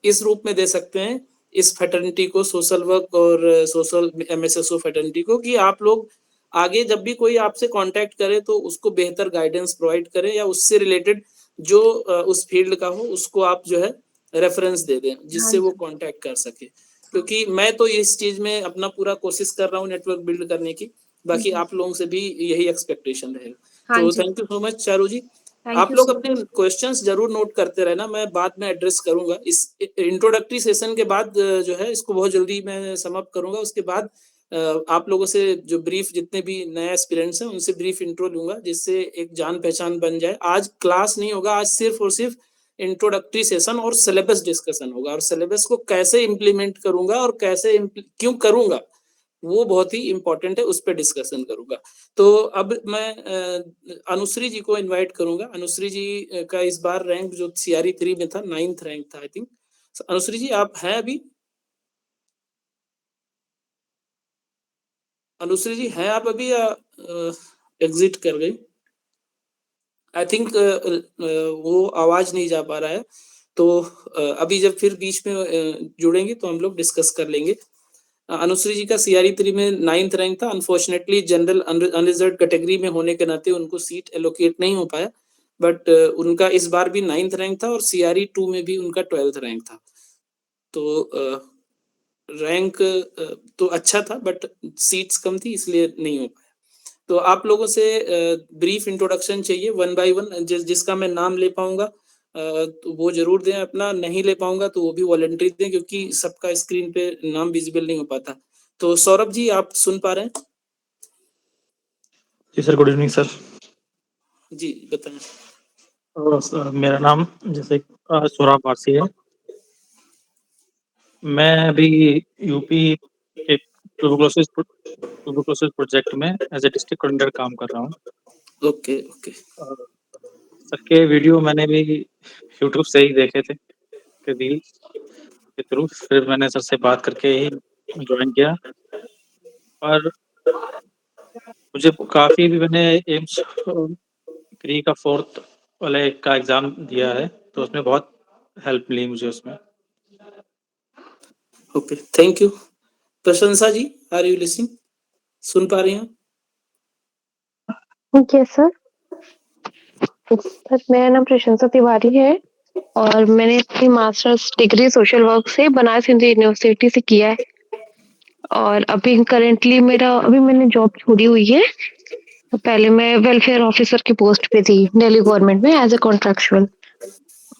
इस रूप में दे सकते हैं इस फैटर्निटी को, सोशल वर्क और सोशल एमएसएसओ फैटर्निटी को, कि आप लोग आगे जब भी कोई आपसे कांटेक्ट करे तो उसको बेहतर गाइडेंस प्रोवाइड करें, या उससे रिलेटेड जो उस फील्ड का हो उसको आप जो है रेफरेंस दे दें, हाँ जिससे वो सर। कांटेक्ट कर सके। क्योंकि मैं तो इस चीज में अपना पूरा कोशिश कर रहा हूँ नेटवर्क बिल्ड करने की, बाकी जी। आप लोगों से भी यही एक्सपेक्टेशन रहेगा। हाँ तो जी। Thank you so much Charu ji. Thank आप यू लोग सो अपने क्वेश्चंस जरूर नोट करते रहना, मैं बाद में एड्रेस करूंगा। इस इंट्रोडक्टरी सेशन के बाद जो है इसको बहुत जल्दी मैं समाप्त करूंगा। उसके बाद आप लोगों से जो ब्रीफ, जितने भी नए एस्पिरेंट्स हैं उनसे ब्रीफ इंट्रो लूंगा, जिससे एक जान पहचान बन जाए। आज क्लास नहीं होगा, आज सिर्फ और सिर्फ इंट्रोडक्टरी सेशन और सिलेबस डिस्कशन होगा, और सिलेबस को कैसे इम्प्लीमेंट करूंगा और कैसे क्यों करूंगा वो बहुत ही इंपॉर्टेंट है, उस पर डिस्कशन करूंगा। तो अब मैं अनुश्री जी को इनवाइट करूंगा। अनुश्री जी का इस बार रैंक जो सीआरई 3 में था 9th रैंक था आई थिंक। अनुश्री जी आप हैं अभी? अनुश्री जी हैं आप अभी या एग्जिट कर गई? आई थिंक वो आवाज नहीं जा पा रहा है। तो अभी जब फिर बीच में जुड़ेंगे तो हम लोग डिस्कस कर लेंगे। अनुश्री जी का सीआरई 3 में 9th रैंक था। अनफॉर्चुनेटली जनरल अनरिजर्व कैटेगरी में होने के नाते उनको सीट एलोकेट नहीं हो पाया, बट उनका इस बार भी 9th रैंक था और सीआरई 2 में भी उनका 12th रैंक था। तो रैंक तो अच्छा था, बट सीट्स कम थी इसलिए नहीं हो पाया। तो आप लोगों से ब्रीफ इंट्रोडक्शन चाहिए, वन बाय वन, जिसका मैं नाम ले पाऊंगा तो वो जरूर दें अपना, नहीं ले पाऊंगा तो वो भी वॉलंटरी दें, क्योंकि सबका स्क्रीन पे नाम विजिबल नहीं हो पाता। तो सौरभ जी आप सुन पा रहे हैं? जी सर, गुड इवनिंग सर। जी बताएं। मेरा नाम जैसे सौरभ वासी है। मैं अभी यूपी के ट्यूबरकुलोसिस प्रोजेक्ट में एज ए डिस्ट्रिक्ट कोऑर्डिनेटर काम कर रहा हूँ। Okay okay. सर के वीडियो मैंने भी यूट्यूब से ही देखे थे, के रील के थ्रू, फिर मैंने सर से बात करके ही ज्वाइन किया। और मुझे काफ़ी भी, मैंने एम्स प्री का 4th वाले का एग्ज़ाम दिया है, तो उसमें बहुत हेल्प मिली मुझे उसमें। Okay, thank you. प्रशंसा जी, आर यू लिसनिंग? सुन पा रही हैं? Yes sir. सर मेरा नाम प्रशंसा तिवारी है और मैंने अपनी मास्टर्स डिग्री सोशल वर्क से बनारस हिंदू यूनिवर्सिटी से किया है। और अभी करेंटली मैंने जॉब छोड़ी हुई है। पहले मैं वेलफेयर ऑफिसर की पोस्ट पे थी दिल्ली गवर्नमेंट में एज ए कॉन्ट्रैक्चुअल।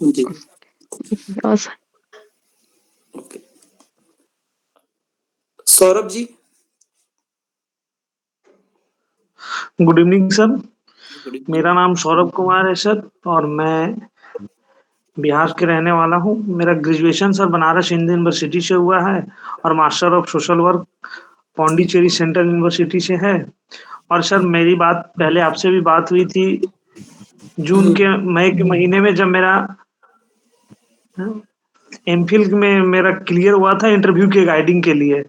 जी okay. Saurabh ji. Good evening sir. Good evening. मेरा नाम सौरभ कुमार है सर और मैं बिहार के रहने वाला हूँ। मेरा graduation sir Banaras Hindu university से हुआ है और master of social work Pondicherry central university से है। और सर मेरी बात पहले आपसे भी बात हुई थी मई के महीने में, जब मेरा एमफिल में मेरा क्लियर हुआ था इंटरव्यू के गाइडिंग के लिए।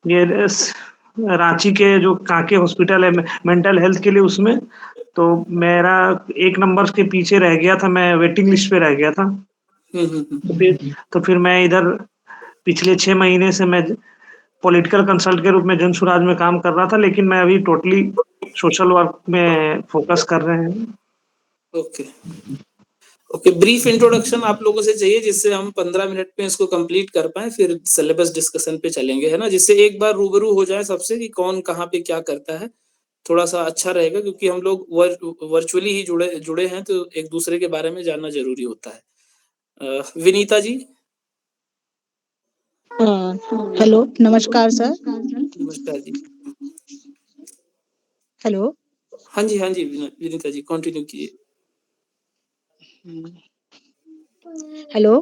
ये रांची के जो कांके हॉस्पिटल है मेंटल हेल्थ के लिए, उसमें तो मेरा 1 नंबर के पीछे रह गया था, मैं वेटिंग लिस्ट पे रह गया था। तो फिर मैं इधर पिछले 6 महीने से मैं पॉलिटिकल कंसल्ट के रूप में जन सुराज में काम कर रहा था, लेकिन मैं अभी टोटली सोशल वर्क में फोकस कर रहे हैं। ओके ओके, ब्रीफ इंट्रोडक्शन आप लोगों से चाहिए जिससे हम 15 मिनट में इसको कंप्लीट कर पाए, फिर सिलेबस डिस्कशन पे चलेंगे, है ना, जिससे एक बार रूबरू हो जाए सबसे कि कौन कहाँ पे क्या करता है, थोड़ा सा अच्छा रहेगा, क्योंकि हम लोग वर्चुअली ही जुड़े हैं, तो एक दूसरे के बारे में जानना जरूरी होता है। विनीता जी। हेलो, नमस्कार सर। नमस्कार जी। हेलो। हाँ जी विनीता जी कंटिन्यू कीजिए। हेलो।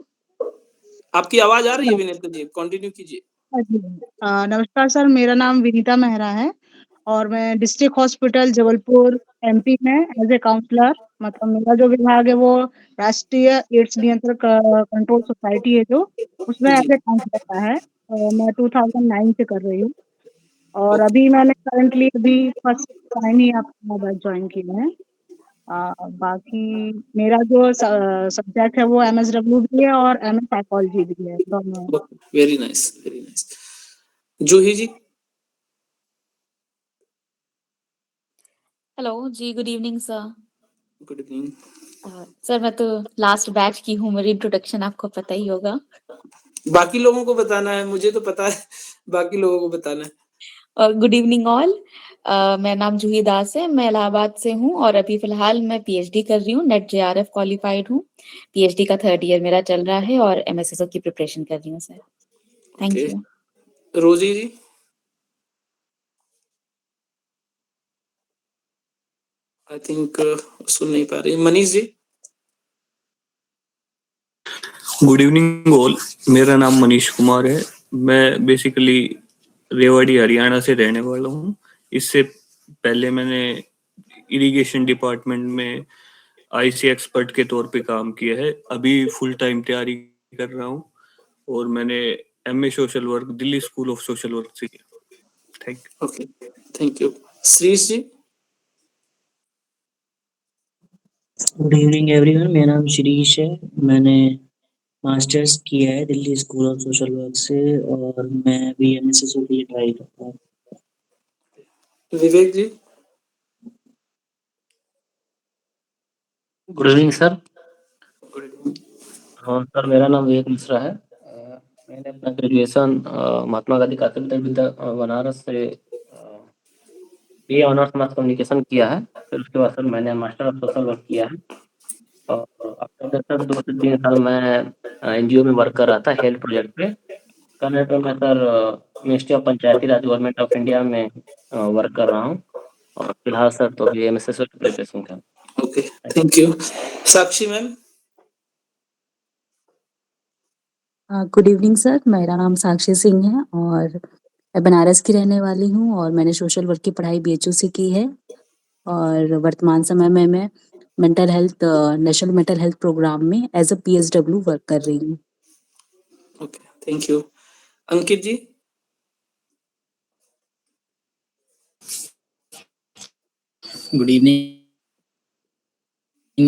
आपकी आवाज आ रही है विनीता जी, कंटिन्यू कीजिए। नमस्कार सर, मेरा नाम विनीता मेहरा है और मैं डिस्ट्रिक्ट हॉस्पिटल जबलपुर एमपी में एज ए काउंसलर, मतलब मेरा जो विभाग है वो राष्ट्रीय एड्स नियंत्रण कंट्रोल सोसाइटी है जो, उसमें जी एज ए काउंसलर का है। मैं 2009 से कर रही हूँ और ओके अभी मैंने करंटली फर्स्ट टाइम ही आपका ज्वाइन किया है। बाकी मेरा जो सब्जेक्ट है वो एमएसडब्ल्यू भी है और एमएस साइकोलॉजी भी है दोनों। Very nice. Juhi ji. Hello जी, good evening sir. Good evening. Sir मैं तो लास्ट बैच की हूँ, मेरी इंट्रोडक्शन आपको पता ही होगा। बाकी लोगों को बताना है, मुझे तो पता है, बाकी लोगों को बताना है। Good evening all. मेरा नाम जूही दास है, मैं इलाहाबाद से हूँ और अभी फिलहाल मैं पीएचडी कर रही हूँ, नेट जेआरएफ क्वालिफाइड हूँ। पीएचडी का 3rd ईयर मेरा चल रहा है और एमएसएसओ की प्रिपरेशन कर रही हूँ सर। Thank you. रोजी जी। आई थिंक सुन नहीं पा रही। Manish ji. Good evening all, मेरा नाम मनीष कुमार है। मैं बेसिकली रेवाड़ी हरियाणा से रहने वाला हूँ। इससे पहले मैंने इरिगेशन डिपार्टमेंट में आईसी एक्सपर्ट के तौर पे काम किया है। अभी फुल टाइम तैयारी कर रहा हूँ और मैंने MA social work Delhi school of social work से किया। Thank you. Okay thank you. Shrish ji. Good evening everyone, मेरा नाम शिरीष है। मैंने मास्टर्स किया है Delhi school of social work से और मैं अभी एमएसएसओ के लिए ट्राई करता हूँ। Vivek ji. Good evening sir. Good evening. हाँ सर, मेरा नाम विवेक मिश्रा है। मैंने अपना ग्रेजुएशन महात्मा गांधी कातिल विद्या बनारस से बीए ऑनर्स मास कम्युनिकेशन किया है। फिर उसके बाद सर मैंने मास्टर ऑफ सोशल वर्क किया है और आफ्टर दैट सर 2 से 3 साल मैं एनजीओ में वर्क कर रहा था हेल्थ प्रोजेक्ट पे। कर्नाटक में sir ministry of Panchayati Raj government of India में वर्क कर रहा हूँ और फिलहाल सर तो अभी एमएसएसओ की प्रिपरेशन कर। Okay thank you. Sakshi ma'am. Good evening sir, मेरा नाम साक्षी सिंह है और मैं बनारस की रहने वाली हूँ और मैंने सोशल वर्क की पढ़ाई बीएचयू से की है और वर्तमान समय में मैं mental health national mental health programme में एज अ पीएसडब्ल्यू वर्क कर रही हूँ। Okay thank you. Ankit ji. Good evening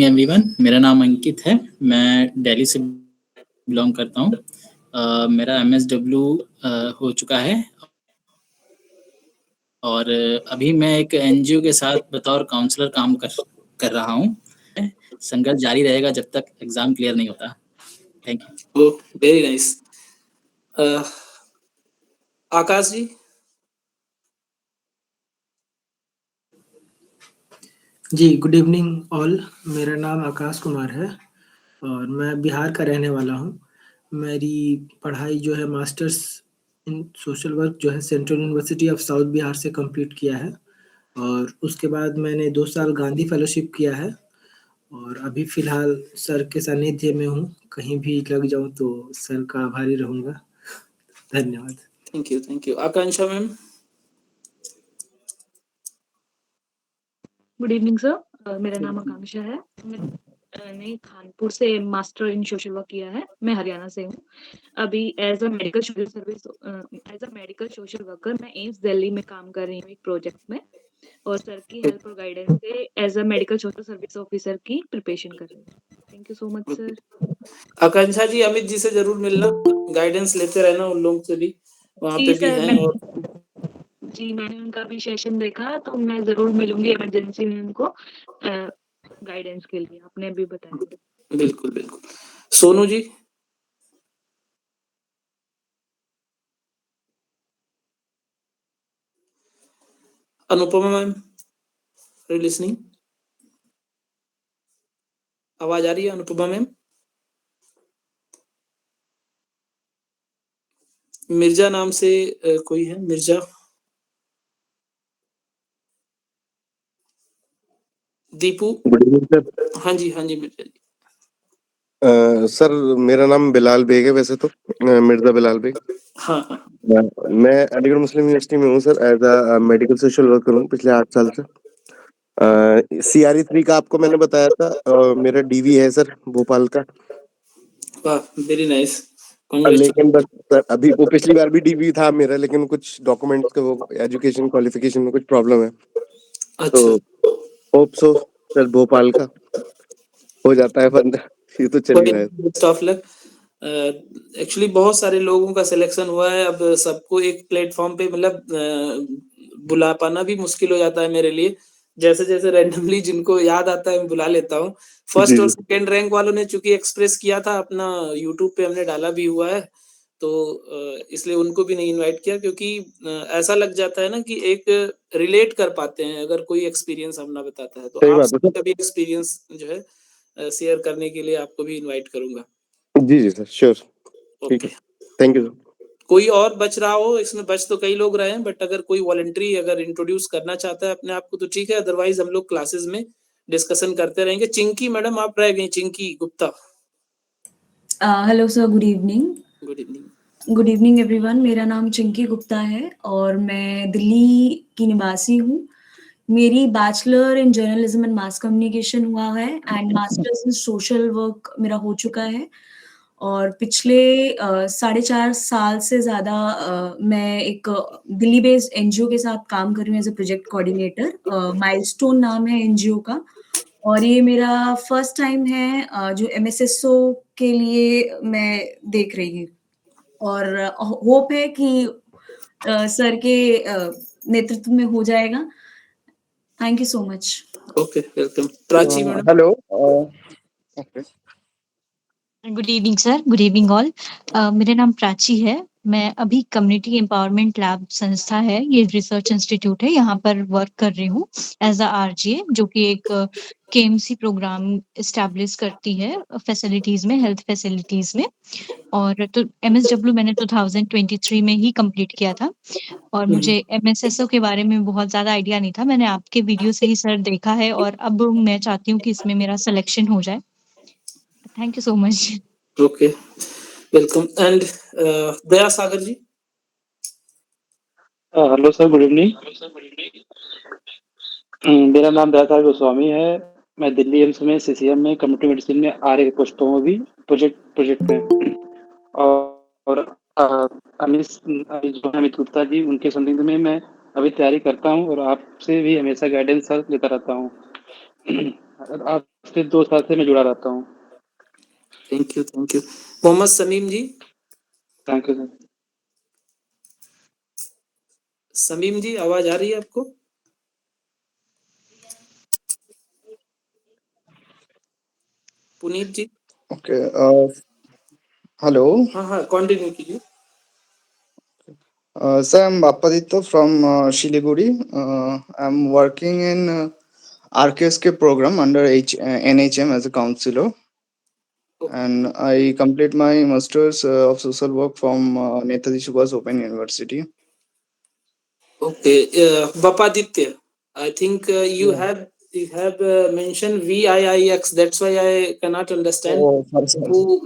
everyone, मेरा नाम अंकित है, मैं दिल्ली से बिलोंग करता हूँ। मेरा एमएसडब्ल्यू हो चुका है और अभी मैं एक एनजीओ के साथ बतौर काउंसलर काम कर रहा हूँ। संघर्ष जारी रहेगा जब तक एग्जाम क्लियर नहीं होता। Thank you. Very nice. Akash ji. जी गुड इवनिंग ऑल, मेरा नाम आकाश कुमार है और मैं बिहार का रहने वाला हूँ। मेरी पढ़ाई जो है मास्टर्स इन सोशल वर्क जो है central university of south Bihar से कंप्लीट किया है और उसके बाद मैंने 2 साल गांधी फेलोशिप किया है और अभी फिलहाल सर के सानिध्य में हूँ। कहीं भी लग जाऊँ तो सर का आभारी रहूँगा। धन्यवाद। Thank you. Akanksha ma'am. Good evening sir, मेरा नाम आकांक्षा है। मैंने कानपुर से मास्टर इन सोशल वर्क किया है। मैं हरियाणा से हूँ। अभी as a medical social worker मैं एम्स दिल्ली में काम कर रही हूँ एक प्रोजेक्ट में और सर की हेल्प और गाइडेंस से as a medical social service officer की प्रिपरेशन कर रही हूँ। Thank you so much sir. Akanksha ji, Amit ji से जरूर मिलना, गाइडेंस लेते रहना उन लोगों से भी, वहाँ जी पे भी सर, हैं। और मैंने उनका भी सेशन देखा, तो मैं ज़रूर मिलूँगी इमरजेंसी में उनको गाइडेंस के लिए, आपने अभी बताया। बिल्कुल, बिल्कुल। Sonu ji? Anupama ma'am, are you listening? आवाज आ रही है अनुपमा मैम? मिर्जा नाम से कोई है, Mirza? Deepu? Good evening sir. हाँ जी, हाँ जी मिर्जा जी। सर मेरा नाम बिलाल बेग है वैसे तो, मिर्जा बिलाल बेग। हाँ, हाँ। मैं अलीगढ़ मुस्लिम यूनिवर्सिटी में हूँ sir, as a medical social worker हूँ पिछले 8 साल से। CRE 3 का आपको मैंने बताया था, मेरा DV है सर भोपाल का। वाह, वेरी नाइस, लेकिन बस सर अभी वो पिछली बार भी DV था मेरा, लेकिन कुछ डॉक्यूमेंट्स के वो एजुकेशन क्वालिफिकेशन में कुछ प्रॉब्लम है। तो होप सो सर भोपाल का हो जाता है बंदा, ये तो चल ही रहा है। Best of luck. एक्चुअली बहुत सारे लोगों का सिलेक्शन हुआ है, अब सबको एक प्लेटफॉर्म पे मतलब बुला पाना भी मुश्किल हो जाता है मेरे लिए। जैसे-जैसे रैंडमली जिनको याद आता है मैं बुला लेता हूँ। फर्स्ट और सेकंड रैंक वालों ने चूँकि एक्सप्रेस किया था अपना, यूट्यूब पे हमने डाला भी हुआ है, तो इसलिए उनको भी नहीं इनवाइट किया, क्योंकि ऐसा लग जाता है ना कि एक रिलेट कर पाते हैं अगर कोई एक्सपीरियंस अपना बताता है। तो सही बात है आपसे सर। कभी एक्सपीरियंस जो है शेयर करने के लिए आपको भी इनवाइट करूँगा। जी सर, श्योर। ठीक है, थैंक यू सर। कोई और बच रहा हो इसमें? बच तो कई लोग रहे हैं, बट अगर कोई वॉलंटरी अगर इंट्रोड्यूस करना चाहता है अपने आप को तो ठीक है, अदरवाइज हम लोग क्लासेस में डिस्कशन करते रहेंगे। चिंकी मैडम आप रह गई, Chinki Gupta. Hello sir, good evening. Good evening. Good evening everyone, मेरा नाम चिंकी गुप्ता है और मैं दिल्ली की निवासी हूँ। मेरी bachelor in journalism and mass communication हुआ है and masters in social work मेरा हो चुका है। और पिछले 4.5 साल से ज़्यादा मैं एक दिल्ली बेस्ड NGO के साथ काम कर रही हूँ as a project coordinator. Milestone नाम है NGO का, और ये मेरा फर्स्ट टाइम है जो MSSO के लिए मैं देख रही हूँ। और होप है कि सर के नेतृत्व में हो जाएगा। Thank you so much. Okay, welcome. Prachi madam. Hello. Okay. Good evening sir, good evening all. मेरा नाम प्राची है। मैं अभी कम्युनिटी एम्पावरमेंट लैब संस्था है, ये रिसर्च इंस्टीट्यूट है, यहाँ पर वर्क कर रही हूँ एज अ RGA, जो कि एक KMC प्रोग्राम एस्टैब्लिश करती है फैसिलिटीज में, हेल्थ फैसिलिटीज में। और तो MSW मैंने 2023 में ही कंप्लीट किया था, और मुझे MSSO के बारे में बहुत ज़्यादा आइडिया नहीं था। मैंने आपके वीडियो से ही सर देखा है, और अब मैं चाहती हूँ कि इसमें मेरा सिलेक्शन हो जाए। Thank you so much. Okay, welcome. And Daya Sagar ji. Hello sir, good evening. मेरा नाम दयासागर गोस्वामी है। मैं दिल्ली एम्स में CCM में कम्युनिटी मेडिसिन में RA पोस्ट पर हूँ अभी, प्रोजेक्ट में। और अमित गुप्ता जी, उनके संदिग्ध में मैं अभी तैयारी करता हूँ, और आपसे भी हमेशा गाइडेंस सर लेता रहता हूँ। आपसे 2 साल से मैं जुड़ा रहता हूँ। Thank you, thank you. Mohammad Samim ji. Thank you sir. Samim ji, आवाज आ रही है आपको? पुनीत जी। Okay, hello. हाँ, हाँ, कंटिन्यू कीजिए। Sir, I'm Bapaditya from Shiliguri. I'm working in RKSK program under NHM as a counselor. And I complete my Masters of Social Work from Netaji Subhas Open University. Okay, Bapaditya, I think you have mentioned VIIX. That's why I cannot understand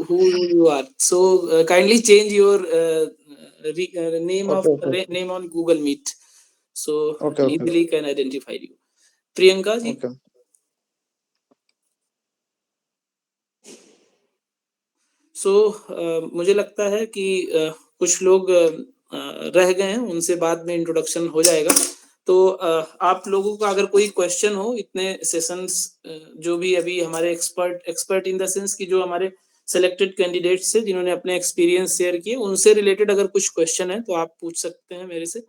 who you are. So kindly change your name name on Google Meet, so easily can identify you. Priyanka ji. So मुझे लगता है कि कुछ लोग रह गए हैं, उनसे बाद में इंट्रोडक्शन हो जाएगा। तो आप लोगों का अगर कोई क्वेश्चन हो इतने सेशंस जो भी अभी हमारे एक्सपर्ट इन द सेंस कि जो हमारे सिलेक्टेड कैंडिडेट्स थे जिन्होंने अपने एक्सपीरियंस शेयर किए, उनसे रिलेटेड अगर कुछ क्वेश्चन है तो आप पूछ सकते हैं मेरे से,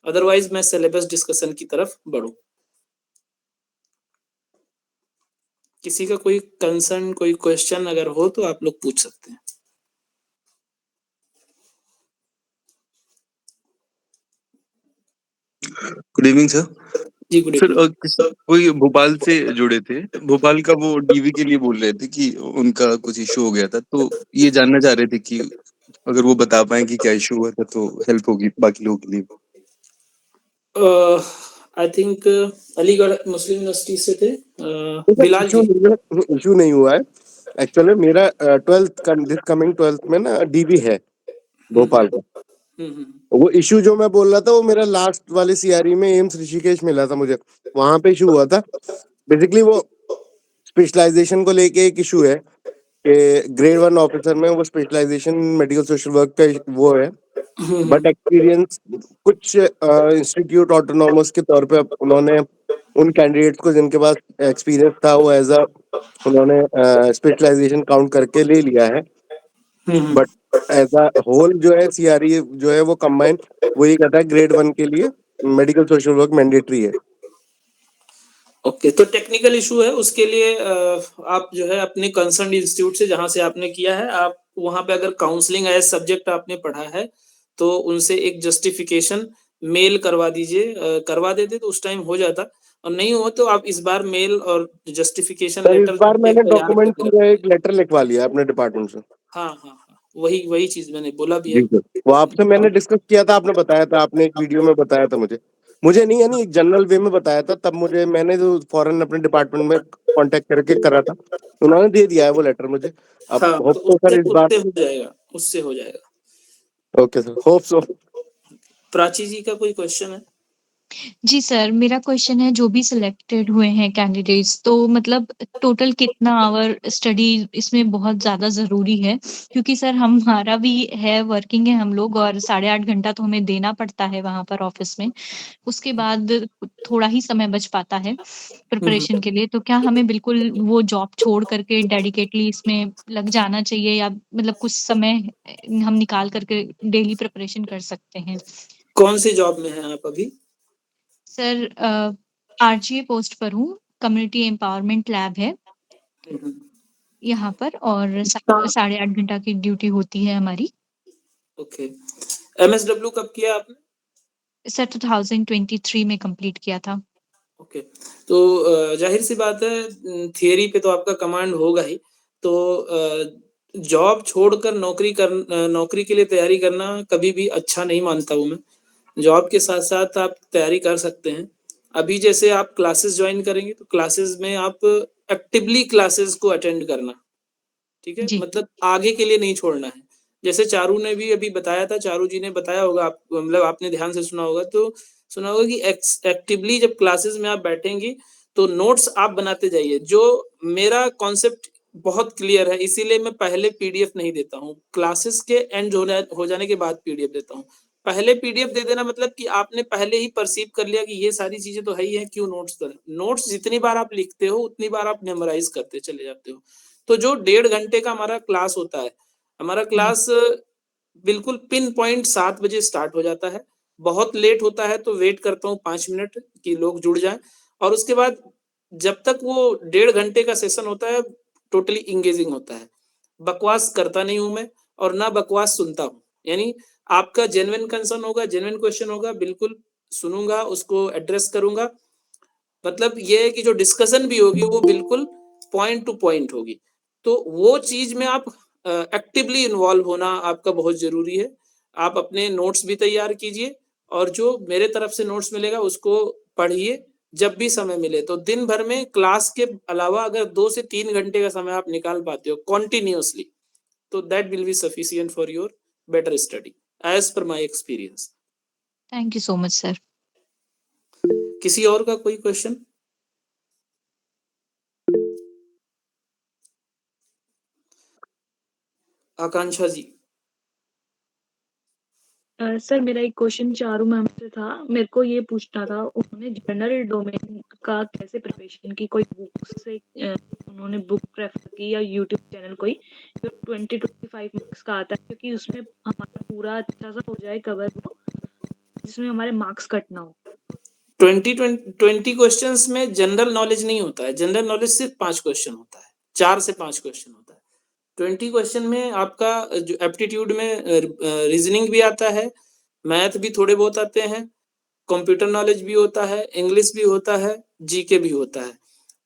अदरवाइज मैं सिलेबस डिस्कशन की तरफ बढ़ूं। किसी का कोई कंसर्न, कोई क्वेश्चन अगर हो तो आप लोग पूछ सकते हैं। Good evening sir. जी गुड सर इवनिंग। कोई भोपाल से जुड़े थे, भोपाल का वो डीवी के लिए बोल रहे थे कि उनका कुछ इशू हो गया था, तो ये जानना चाह रहे थे कि अगर वो बता पाए कि क्या इशू हुआ था तो हेल्प होगी बाकी लोगों के लिए। I think Aligarh Muslim university से थे बिलाल जी। इशू नहीं हुआ है एक्चुअली। मेरा 12th में ना डीवी है भोपाल का। वो इशू जो मैं बोल रहा था वो मेरा लास्ट वाले सीआरई में एम्स ऋषिकेश मिला था मुझे, वहां पे इशू हुआ था। बेसिकली वो स्पेशलाइजेशन को लेके एक इशू है कि ग्रेड 1 ऑफिसर में वो स्पेशलाइजेशन मेडिकल सोशल वर्क का वो है, बट एक्सपीरियंस कुछ इंस्टीट्यूट ऑटोनॉमस के तौर पे उन्होंने उन कैंडिडेट्स को जिनके पास एक्सपीरियंस था वो एज अ उन्होंने स्पेशलाइजेशन काउंट करके ले लिया है। बट एज अ होल जो है सीआरई जो है वो कंबाइन वही कहता है ग्रेड 1 के लिए मेडिकल सोशल वर्क मैंडेटरी है। ओके तो टेक्निकल इशू है, उसके लिए आप जो है अपने कंसर्न इंस्टीट्यूट से जहां से आपने किया है, आप वहां पे अगर काउंसलिंग एज सब्जेक्ट आपने पढ़ा है तो उनसे एक जस्टिफिकेशन मेल करवा दीजिए, करवा देते तो उस टाइम हो जाता, और नहीं हो तो आप इस बार मेल और जस्टिफिकेशन इस लेटर बार मैंने तैयार डॉक्यूमेंट करके पूरा रखना। एक लेटर लिखवा लिया अपने डिपार्टमेंट से। हाँ, वही चीज मैंने बोला भी है। जी सर, वो आपसे मैंने डिस्कस किया था, आपने बताया था, आपने एक वीडियो में बताया था मुझे नहीं यानी एक जनरल वे में बताया था, तब मैंने जो फॉरेन अपने डिपार्टमेंट में कांटेक्ट करके करा था, उन्होंने दे दिया है वो लेटर मुझे। अब हाँ होप तो तो सर इस बार उससे हो जाएगा। Okay sir, hope so. Prachi ji का कोई क्वेश्चन है? जी सर, मेरा क्वेश्चन है जो भी सिलेक्टेड हुए हैं कैंडिडेट्स तो मतलब टोटल कितना आवर स्टडी इसमें बहुत ज़्यादा ज़रूरी है? क्योंकि सर हमारा भी है, वर्किंग है हम लोग और 8.5 घंटा तो हमें देना पड़ता है वहाँ पर ऑफ़िस में। उसके बाद थोड़ा ही समय बच पाता है प्रिपरेशन के लिए, तो क्या हमें बिल्कुल वो जॉब छोड़ कर के डेडिकेटली इसमें लग जाना चाहिए या मतलब कुछ समय हम निकाल कर के डेली प्रिपरेशन कर सकते हैं? कौन सी जॉब में हैं आप अभी? सर आरजीए पोस्ट पर हूँ, कम्युनिटी एम्पावरमेंट लैब है यहाँ पर और 8.5 घंटा की ड्यूटी होती है हमारी। ओके, एमएसडब्ल्यू कब किया आपने? सर 2023 में कंप्लीट किया था। ओके, तो जाहिर सी बात है थियरी पे तो आपका कमांड होगा ही, तो जॉब छोड़कर नौकरी के लिए तैयारी करना कभी भी अच्छा नहीं मानता हूँ मैं। जॉब के साथ-साथ आप तैयारी कर सकते हैं। अभी जैसे आप क्लासेस जॉइन करेंगे तो क्लासेस में आप एक्टिवली क्लासेस को अटेंड करना, ठीक है? मतलब आगे के लिए नहीं छोड़ना है। जैसे चारू ने भी अभी बताया था, चारू जी ने बताया होगा आप मतलब आपने ध्यान से सुना होगा कि एक्टिवली जब क्लासेस में आप बैठेंगी तो नोट्स आप बनाते जाइए। जो मेरा कॉन्सेप्ट बहुत क्लियर है, इसीलिए मैं पहले पीडीएफ नहीं देता हूँ। क्लासेस के एंड हो जाने के बाद पीडीएफ देता हूँ। पहले पीडीएफ दे देना मतलब कि आपने पहले ही परसीव कर लिया कि ये सारी चीजें तो है ही है, क्यों नोट्स देना? नोट्स जितनी बार आप लिखते हो उतनी बार आप मेमोराइज करते चले जाते हो। तो जो 1.5 घंटे का हमारा क्लास होता है, हमारा क्लास बिल्कुल पिन पॉइंट 7 बजे स्टार्ट हो जाता है। बहुत लेट होता है तो वेट करता हूँ 5 मिनट कि लोग जुड़ जाएँ, और उसके बाद जब तक वो 1.5 घंटे का सेशन होता है, टोटली एंगेजिंग होता है। बकवास करता नहीं हूँ मैं और ना बकवास सुनता हूँ। यानी आपका जेन्युइन कंसर्न होगा, जेन्युइन क्वेश्चन होगा, बिल्कुल सुनूँगा, उसको एड्रेस करूँगा। मतलब ये है कि जो डिस्कशन भी होगी वो बिल्कुल पॉइंट टू पॉइंट होगी। तो वो चीज़ में आप एक्टिवली इन्वॉल्व होना आपका बहुत ज़रूरी है। आप अपने नोट्स भी तैयार कीजिए और जो मेरे तरफ से नोट्स मिलेगा उसको पढ़िए जब भी समय मिले। तो दिन भर में क्लास के अलावा अगर 2 से 3 घंटे का समय आप निकाल पाते हो कंटीन्यूअसली, तो that will be sufficient for your better study as per my experience. Thank you so much sir. किसी और का कोई क्वेश्चन? आकांक्षा जी। सर मेरा एक क्वेश्चन चारू मैम से था। मेरे को ये पूछना था, उन्होंने जनरल डोमेन का कैसे प्रिपरेशन की? कोई बुक से उन्होंने बुक रेफर की या यूट्यूब चैनल कोई जो 20-25 मार्क्स का आता है, क्योंकि उसमें हमारा पूरा अच्छा सा हो जाए कवर वो, जिसमें हमारे मार्क्स कट ना हो। 20 क्वेश्चंस में जनरल नॉलेज नहीं होता है। जनरल नॉलेज सिर्फ 5 क्वेश्चन होता है, 4 से 5 क्वेश्चन होता है। 20 क्वेश्चन में आपका जो एप्टीट्यूड में रीजनिंग भी आता है, मैथ भी थोड़े बहुत आते हैं, कंप्यूटर नॉलेज भी होता है, इंग्लिश भी होता है, जीके भी होता है।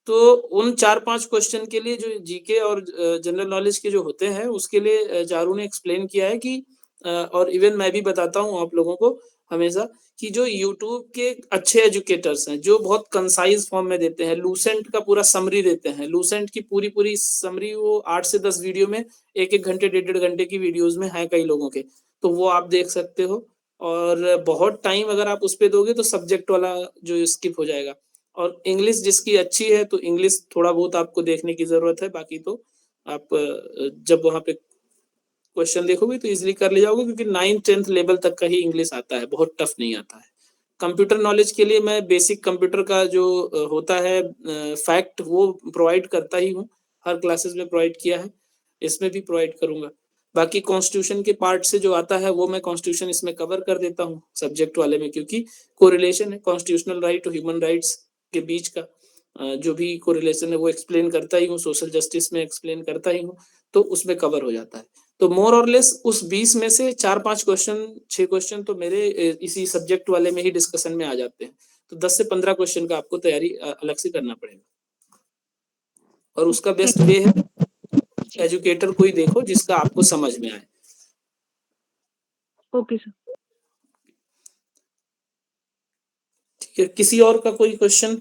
तो उन 4-5 क्वेश्चन के लिए जो जीके और जनरल नॉलेज के जो होते हैं, उसके लिए चारू ने एक्सप्लेन किया है कि और इवन मैं भी बताता हूँ आप लोगों को हमेशा कि जो यूट्यूब के अच्छे एजुकेटर्स हैं, जो बहुत कंसाइज फॉर्म में देते हैं, लूसेंट का पूरा समरी देते हैं, लूसेंट की पूरी समरी वो 8 से 10 वीडियो में 1-1 घंटे 1.5 घंटे की वीडियोस में है कई लोगों के, तो वो आप देख सकते हो। और बहुत टाइम अगर आप उस पे दोगे तो सब्जेक्ट वाला जो स्किप हो जाएगा। और इंग्लिश जिसकी अच्छी है तो इंग्लिश थोड़ा बहुत आपको देखने की जरूरत है, बाकी तो आप जब वहां पे क्वेश्चन देखोगे तो इजीली कर ले जाओगे, क्योंकि 9th-10th लेवल तक का ही इंग्लिश आता है, बहुत टफ नहीं आता है। कंप्यूटर नॉलेज के लिए मैं बेसिक कंप्यूटर का जो होता है फैक्ट वो प्रोवाइड करता ही हूँ, हर क्लासेस में प्रोवाइड किया है, इसमें भी प्रोवाइड करूंगा। बाकी कॉन्स्टिट्यूशन के पार्ट से जो आता है वो मैं कॉन्स्टिट्यूशन इसमें कवर कर देता हूँ सब्जेक्ट वाले में, क्योंकि कोरिलेशन है कॉन्स्टिट्यूशनल राइट और ह्यूमन राइट्स के बीच का, जो भी कोरिलेशन है वो एक्सप्लेन करता ही हूँ, सोशल जस्टिस में एक्सप्लेन करता ही हूँ, तो उसमें कवर हो जाता है। तो मोर और लेस उस 20 में से 4-5 क्वेश्चन 6 क्वेश्चन तो मेरे इसी सब्जेक्ट वाले में ही डिस्कशन में आ जाते हैं। तो 10 से 15 क्वेश्चन का आपको तैयारी अलग से करना पड़ेगा। और उसका बेस्ट वे है एजुकेटर कोई देखो जिसका आपको समझ में आए। Okay sir. ठीक है, किसी और का कोई क्वेश्चन?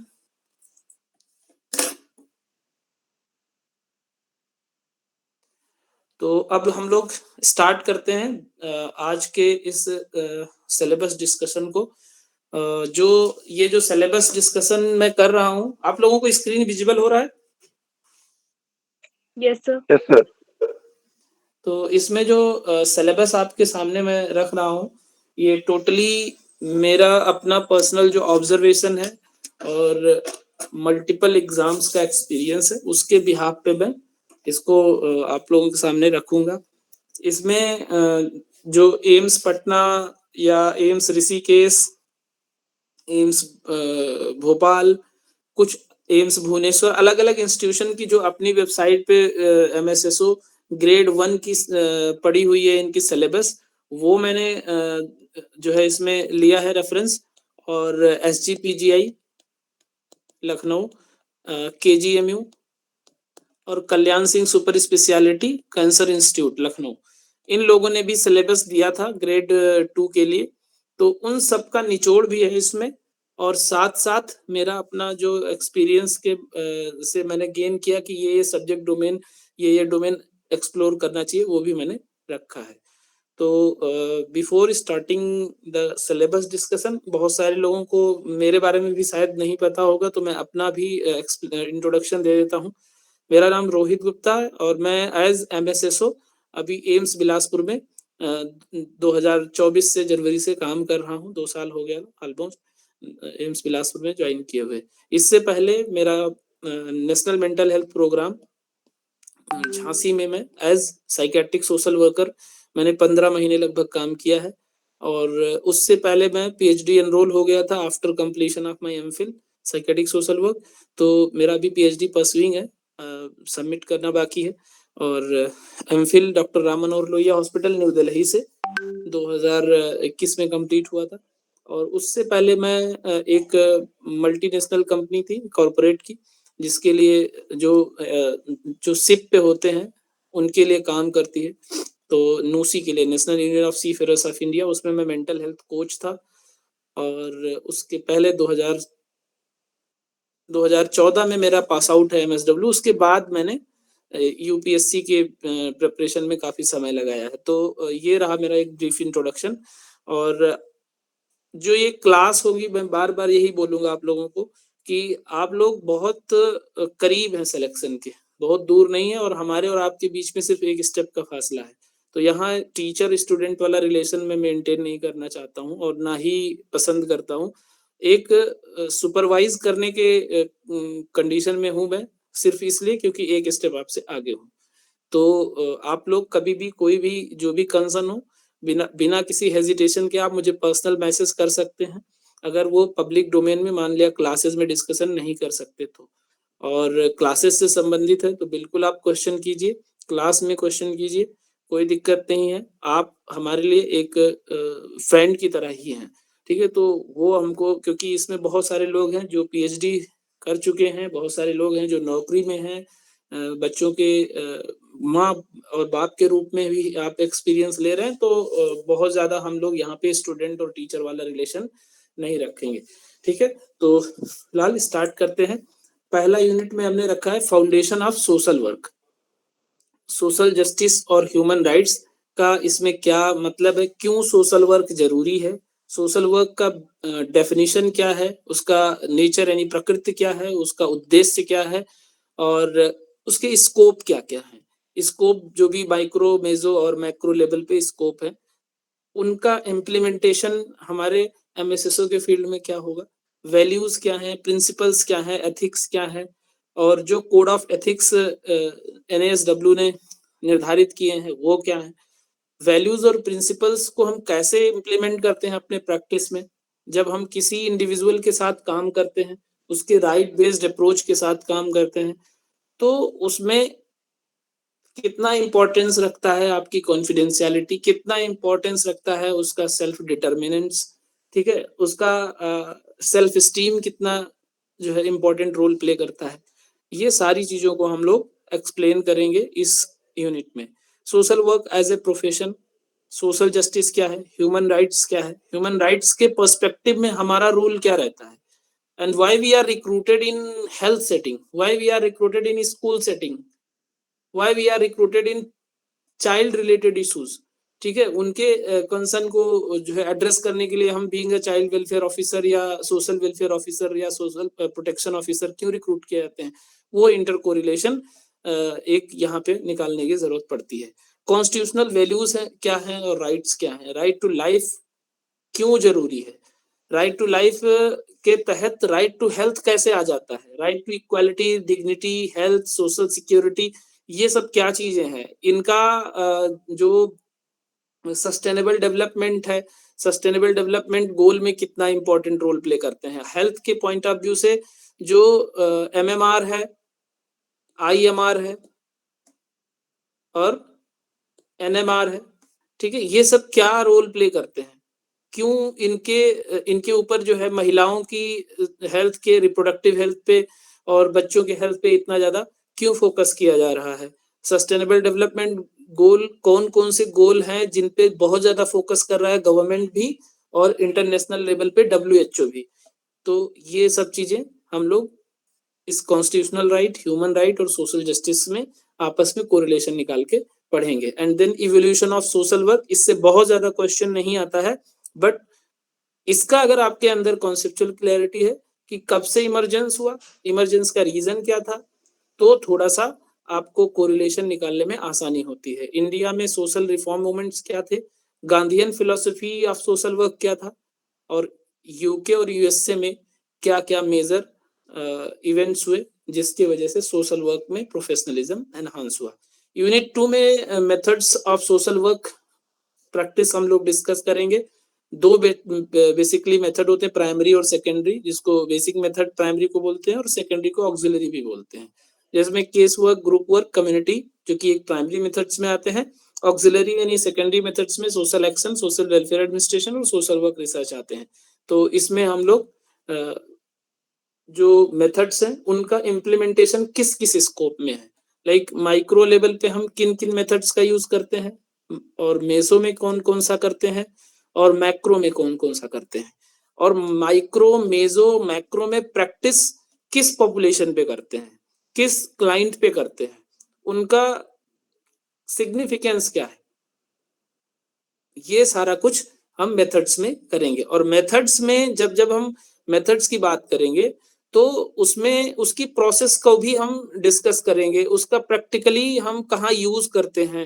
तो अब हम लोग स्टार्ट करते हैं आज के इस सिलेबस डिस्कशन को। जो ये जो सिलेबस डिस्कशन मैं कर रहा हूँ, आप लोगों को स्क्रीन विजिबल हो रहा है? Yes sir. Yes sir. तो इसमें जो सिलेबस आपके सामने मैं रख रहा हूँ, ये टोटली मेरा अपना पर्सनल जो ऑब्जर्वेशन है और मल्टीपल एग्जाम्स का एक्सपीरियंस है, उसके बिहाफ पे मैं इसको आप लोगों के सामने रखूंगा। इसमें जो एम्स पटना या एम्स ऋषिकेश, एम्स भोपाल, कुछ एम्स भुवनेश्वर, अलग अलग इंस्टीट्यूशन की जो अपनी वेबसाइट पे MSSO ग्रेड 1 की पड़ी हुई है इनकी सिलेबस, वो मैंने जो है इसमें लिया है रेफरेंस। और SGPGI लखनऊ, KGMU और Kalyan Singh super speciality cancer institute Lucknow, इन लोगों ने भी सिलेबस दिया था ग्रेड 2 के लिए, तो उन सब का निचोड़ भी है इसमें। और साथ साथ मेरा अपना जो एक्सपीरियंस के से मैंने गेन किया कि ये सब्जेक्ट डोमेन, ये डोमेन एक्सप्लोर करना चाहिए, वो भी मैंने रखा है। तो before starting the syllabus discussion, बहुत सारे लोगों को मेरे बारे में भी शायद नहीं पता होगा, तो मैं अपना भी इंट्रोडक्शन दे देता हूँ। मेरा नाम रोहित गुप्ता है और मैं एज MSSO अभी एम्स बिलासपुर में 2024 से जनवरी से काम कर रहा हूँ। 2 साल हो गया ऑलमोस्ट एम्स बिलासपुर में ज्वाइन किए हुए। इससे पहले मेरा national mental health programme Jhansi में मैं एज साइकेट्रिक सोशल वर्कर मैंने 15 महीने लगभग काम किया है। और उससे पहले मैं PhD एनरोल हो गया था after completion of my MPhil psychiatric social work. तो मेरा भी PhD परसुइंग है, सबमिट करना बाकी है। और MPhil doctor Ram Manohar Lohia hospital new Delhi से 2021 में कंप्लीट हुआ था। और उससे पहले मैं एक मल्टीनेशनल कंपनी थी कॉर्पोरेट की, जिसके लिए जो शिप पे होते हैं उनके लिए काम करती है, तो नूसी के लिए national union of seafarers of India, उसमें मैं मेंटल हेल्थ कोच था। और उसके पहले 2014 में मेरा पास आउट है MSW। उसके बाद मैंने UPSC के प्रिपरेशन में काफी समय लगाया है। तो ये रहा मेरा एक ब्रीफ इंट्रोडक्शन। और जो ये क्लास होगी, मैं बार बार यही बोलूंगा आप लोगों को कि आप लोग बहुत करीब हैं सिलेक्शन के, बहुत दूर नहीं है, और हमारे और आपके बीच में सिर्फ एक स्टेप का फासला है। तो यहाँ टीचर स्टूडेंट वाला रिलेशन मैं मेंटेन नहीं करना चाहता हूँ और ना ही पसंद करता हूँ। एक सुपरवाइज करने के कंडीशन में हूँ मैं, सिर्फ इसलिए क्योंकि एक स्टेप आपसे आगे हूँ। तो आप लोग कभी भी कोई भी जो भी कंसर्न हो, बिना किसी हेजिटेशन के आप मुझे पर्सनल मैसेज कर सकते हैं। अगर वो पब्लिक डोमेन में मान लिया क्लासेस में डिस्कशन नहीं कर सकते तो, और क्लासेस से संबंधित है तो बिल्कुल आप क्वेश्चन कीजिए, क्लास में क्वेश्चन कीजिए, कोई दिक्कत नहीं है। आप हमारे लिए एक फ्रेंड की तरह ही हैं, ठीक है? तो वो हमको, क्योंकि इसमें बहुत सारे लोग हैं जो पीएचडी कर चुके हैं, बहुत सारे लोग हैं जो नौकरी में हैं, बच्चों के माँ और बाप के रूप में भी आप एक्सपीरियंस ले रहे हैं, तो बहुत ज़्यादा हम लोग यहाँ पे स्टूडेंट और टीचर वाला रिलेशन नहीं रखेंगे, ठीक है? तो फिलहाल स्टार्ट करते हैं। पहला यूनिट में हमने रखा है foundation of social work. Social justice और ह्यूमन राइट्स का इसमें क्या मतलब है, क्यों सोशल वर्क जरूरी है, सोशल वर्क का डेफिनेशन क्या है, उसका नेचर यानी प्रकृति क्या है, उसका उद्देश्य क्या है, और उसके स्कोप क्या क्या है। स्कोप जो भी माइक्रो, मेजो और मैक्रो लेवल पे स्कोप है, उनका इम्प्लीमेंटेशन हमारे एमएसएसओ के फील्ड में क्या होगा, वैल्यूज क्या है, प्रिंसिपल्स क्या है, एथिक्स क्या है, और जो कोड ऑफ एथिक्स एनएएसडब्ल्यू ने निर्धारित किए हैं वो क्या है। वैल्यूज और प्रिंसिपल्स को हम कैसे इम्प्लीमेंट करते हैं अपने प्रैक्टिस में, जब हम किसी इंडिविजुअल के साथ काम करते हैं, उसके राइट बेस्ड अप्रोच के साथ काम करते हैं, तो उसमें कितना इंपॉर्टेंस रखता है आपकी कॉन्फिडेंशियलिटी, कितना इंपॉर्टेंस रखता है उसका सेल्फ डिटर्मिनेंस, ठीक है, उसका सेल्फ स्टीम कितना जो है इंपॉर्टेंट रोल प्ले करता है। ये सारी चीजों को हम लोग एक्सप्लेन करेंगे इस यूनिट में। Social work as a profession, social justice क्या है, ह्यूमन राइट्स क्या है, ह्यूमन राइट्स के पर्सपेक्टिव में हमारा रोल क्या रहता है, and why we are recruited in health setting, why we are recruited in school setting, why we are recruited in child related issues, ठीक है, उनके कंसर्न को जो है एड्रेस करने के लिए हम being a child welfare officer या सोशल वेलफेयर ऑफिसर या सोशल प्रोटेक्शन ऑफिसर क्यों रिक्रूट किए जाते हैं, वो इंटर कोरिलेशन एक यहाँ पे निकालने की जरूरत पड़ती है। कॉन्स्टिट्यूशनल वैल्यूज है क्या है और राइट्स क्या है, राइट टू लाइफ क्यों जरूरी है, राइट टू लाइफ के तहत राइट टू हेल्थ कैसे आ जाता है, right to equality, dignity, health, social security, ये सब क्या चीजें हैं, इनका जो सस्टेनेबल डेवलपमेंट है, सस्टेनेबल डेवलपमेंट गोल में कितना इंपॉर्टेंट रोल प्ले करते हैं। हेल्थ के पॉइंट ऑफ व्यू से जो एमएमआर है, आईएमआर है और एनएमआर है, ठीक है, ये सब क्या रोल प्ले करते हैं, क्यों इनके ऊपर जो है महिलाओं की हेल्थ के, रिप्रोडक्टिव हेल्थ पे और बच्चों के हेल्थ पे इतना ज्यादा क्यों फोकस किया जा रहा है। सस्टेनेबल डेवलपमेंट गोल कौन कौन से गोल हैं जिन पे बहुत ज्यादा फोकस कर रहा है गवर्नमेंट भी और इंटरनेशनल लेवल पे डब्ल्यूएचओ भी। तो ये सब चीजें हम लोग इस कॉन्स्टिट्यूशनल राइट, ह्यूमन राइट और सोशल जस्टिस में आपस में कोरिलेशन निकाल के पढ़ेंगे। And then evolution of social work, इससे बहुत ज्यादा क्वेश्चन नहीं आता है, बट इसका अगर आपके अंदर कॉन्सेप्चुअल क्लैरिटी है कि कब से इमरजेंस हुआ, इमरजेंस का रीजन क्या था, तो थोड़ा सा आपको कोरिलेशन निकालने में आसानी होती है। इंडिया में सोशल रिफॉर्म मूवमेंट्स क्या थे, Gandhian philosophy of social work क्या था, और यूके और यूएसए में क्या क्या मेजर इवेंट्स हुए जिसकी वजह से सोशल वर्क में प्रोफेशनलिज्म एनहांस हुआ। यूनिट 2 में methods of social work practice हम लोग डिस्कस करेंगे। दो बेसिकली मेथड होते हैं, प्राइमरी और सेकेंडरी, जिसको बेसिक मेथड प्राइमरी को बोलते हैं और सेकेंडरी को ऑक्सिलरी भी बोलते हैं, जिसमें case work, group work, community जो कि एक प्राइमरी मेथड्स में आते हैं, ऑक्सिलरी यानी सेकेंडरी मेथड्स में social action, social welfare administration और सोशल वर्क रिसर्च आते हैं। तो इसमें हम लोग जो मेथड्स हैं उनका इम्प्लीमेंटेशन किस किस स्कोप में है, लाइक माइक्रो लेवल पे हम किन किन मेथड्स का यूज करते हैं, और मेसो में कौन कौन सा करते हैं, और मैक्रो में कौन कौन सा करते हैं, और माइक्रो, मेसो, मैक्रो में प्रैक्टिस किस पॉपुलेशन पे करते हैं, किस क्लाइंट पे करते हैं, उनका सिग्निफिकेंस क्या है, ये सारा कुछ हम मेथड्स में करेंगे। और मेथड्स में जब हम मेथड्स की बात करेंगे तो उसमें उसकी प्रोसेस को भी हम डिस्कस करेंगे, उसका प्रैक्टिकली हम कहाँ यूज करते हैं,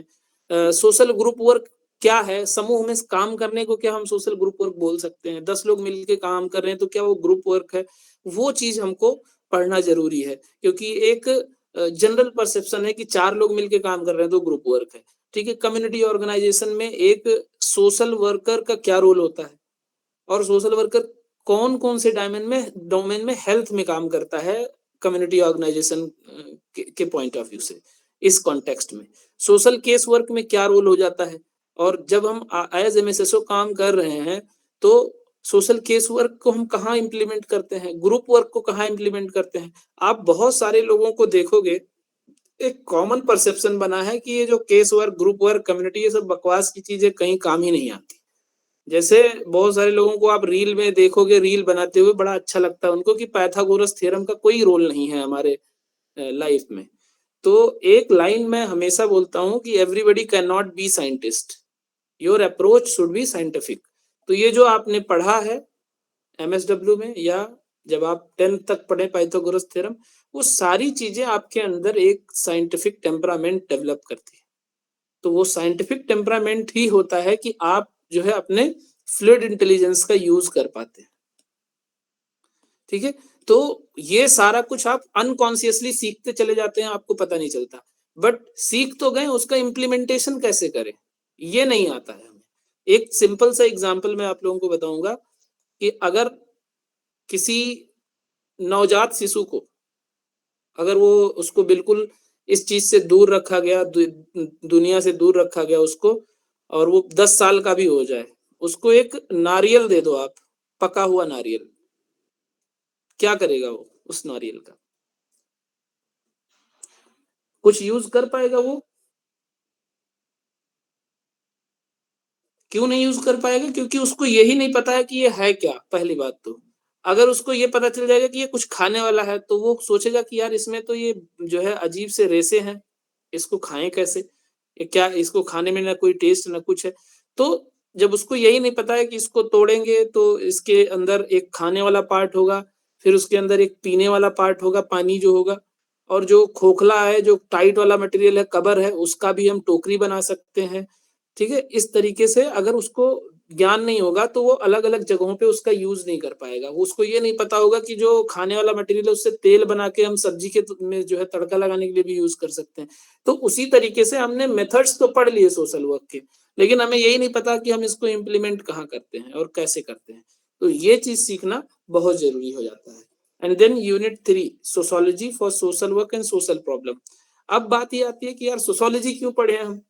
सोशल ग्रुप वर्क क्या है, समूह में काम करने को क्या हम सोशल ग्रुप वर्क बोल सकते हैं, 10 लोग मिलके काम कर रहे हैं तो क्या वो ग्रुप वर्क है, वो चीज हमको पढ़ना जरूरी है। क्योंकि एक जनरल परसेप्शन है कि 4 लोग मिलके काम कर रहे हैं तो ग्रुप वर्क है, ठीक है। कम्युनिटी ऑर्गेनाइजेशन में एक सोशल वर्कर का क्या रोल होता है, और सोशल वर्कर कौन कौन से डोमेन में हेल्थ में काम करता है कम्युनिटी ऑर्गेनाइजेशन के पॉइंट ऑफ व्यू से, इस कॉन्टेक्स्ट में सोशल केस वर्क में क्या रोल हो जाता है। और जब हम एज एमएसएसओ काम कर रहे हैं तो सोशल केस वर्क को हम कहाँ इम्प्लीमेंट करते हैं, ग्रुप वर्क को कहाँ इम्प्लीमेंट करते हैं। आप बहुत सारे लोगों को देखोगे, एक कॉमन परसेप्शन बना है कि ये जो case work, group work, community, ये सब बकवास की चीजें कहीं काम ही नहीं आती। जैसे बहुत सारे लोगों को आप रील में देखोगे, रील बनाते हुए बड़ा अच्छा लगता है उनको कि पाइथागोरस थ्योरम का कोई रोल नहीं है हमारे लाइफ में। तो एक लाइन मैं हमेशा बोलता हूं कि everybody can not be scientist, your approach should be scientific. तो ये जो आपने पढ़ा है एमएसडब्ल्यू में, या जब आप 10th तक पढ़े पाइथागोरस थ्योरम, वो सारी चीजें आपके अंदर एक साइंटिफिक टेम्परामेंट डेवलप करती है। तो वो साइंटिफिक टेम्परामेंट ही होता है कि आप जो है अपने फ्लूइड इंटेलिजेंस का यूज कर पाते हैं, ठीक है। तो ये सारा कुछ आप अनकॉन्शियसली सीखते चले जाते हैं, आपको पता नहीं चलता, बट सीख तो गए, उसका इम्प्लीमेंटेशन कैसे करें ये नहीं आता है हमें। एक सिंपल सा एग्जांपल मैं आप लोगों को बताऊंगा कि अगर किसी नवजात शिशु को, अगर वो उसको बिल्कुल इस चीज से दूर रखा गया, दुनिया से दूर रखा गया उसको, और वो 10 साल का भी हो जाए, उसको एक नारियल दे दो आप, पका हुआ नारियल, क्या करेगा वो उस नारियल का? कुछ यूज कर पाएगा वो? क्यों नहीं यूज कर पाएगा? क्योंकि उसको यही नहीं पता है कि ये है क्या। पहली बात तो अगर उसको ये पता चल जाएगा कि ये कुछ खाने वाला है तो वो सोचेगा कि यार इसमें तो ये जो है अजीब से रेसे हैं, इसको खाएं कैसे, ये क्या, इसको खाने में ना कोई टेस्ट ना कुछ है। तो जब उसको यही नहीं पता है कि इसको तोड़ेंगे तो इसके अंदर एक खाने वाला पार्ट होगा, फिर उसके अंदर एक पीने वाला पार्ट होगा, पानी जो होगा, और जो खोखला है, जो टाइट वाला मटेरियल है, कबर है, उसका भी हम टोकरी बना सकते हैं, ठीक है। इस तरीके से अगर उसको ज्ञान नहीं होगा तो वो अलग अलग जगहों पे उसका यूज नहीं कर पाएगा। उसको ये नहीं पता होगा कि जो खाने वाला मटेरियल है उससे तेल बना के हम सब्जी के में जो है तड़का लगाने के लिए भी यूज कर सकते हैं। तो उसी तरीके से हमने मेथड्स तो पढ़ लिए सोशल वर्क के, लेकिन हमें यही नहीं पता कि हम इसको इम्प्लीमेंट कहाँ करते हैं और कैसे करते हैं। तो ये चीज सीखना बहुत जरूरी हो जाता है। And then unit 3 sociology for social work and social problem. अब बात ये आती है कि यार सोशोलॉजी क्यों पढ़े हम?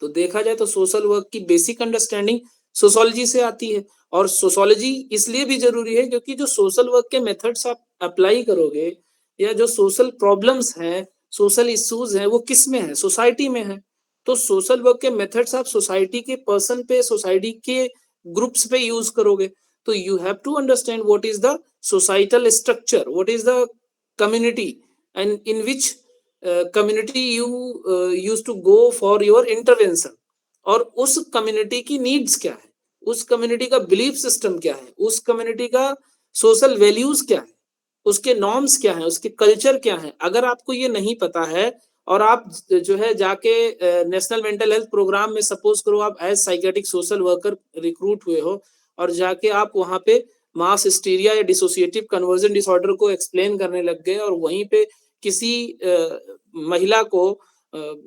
तो देखा जाए तो सोशल वर्क की बेसिक अंडरस्टैंडिंग सोशोलॉजी से आती है, और सोशोलॉजी इसलिए भी जरूरी है क्योंकि जो सोशल वर्क के मेथड्स आप अप्लाई करोगे, या जो सोशल प्रॉब्लम्स हैं, सोशल इश्यूज हैं, वो किस में है? सोसाइटी में है। तो सोशल वर्क के मेथड्स आप सोसाइटी के पर्सन पे, सोसाइटी के ग्रुप्स पे यूज करोगे। तो you have to understand what is the societal structure, what is the community, and in which community you use to go for your intervention, और उस कम्युनिटी की नीड्स क्या है, उस कम्युनिटी का बिलीफ सिस्टम क्या है, उस कम्युनिटी का सोशल वैल्यूज क्या है, उसके नॉर्म्स क्या है, उसके कल्चर क्या है। अगर आपको ये नहीं पता है और आप जो है जाके नेशनल मेंटल हेल्थ प्रोग्राम में, सपोज करो आप as psychiatric social worker recruit हुए हो, और जाके आप वहां पे मास हिस्टीरिया या डिसोसिएटिव कन्वर्जन डिसऑर्डर को एक्सप्लेन करने लग गए, और वहीं पे किसी महिला को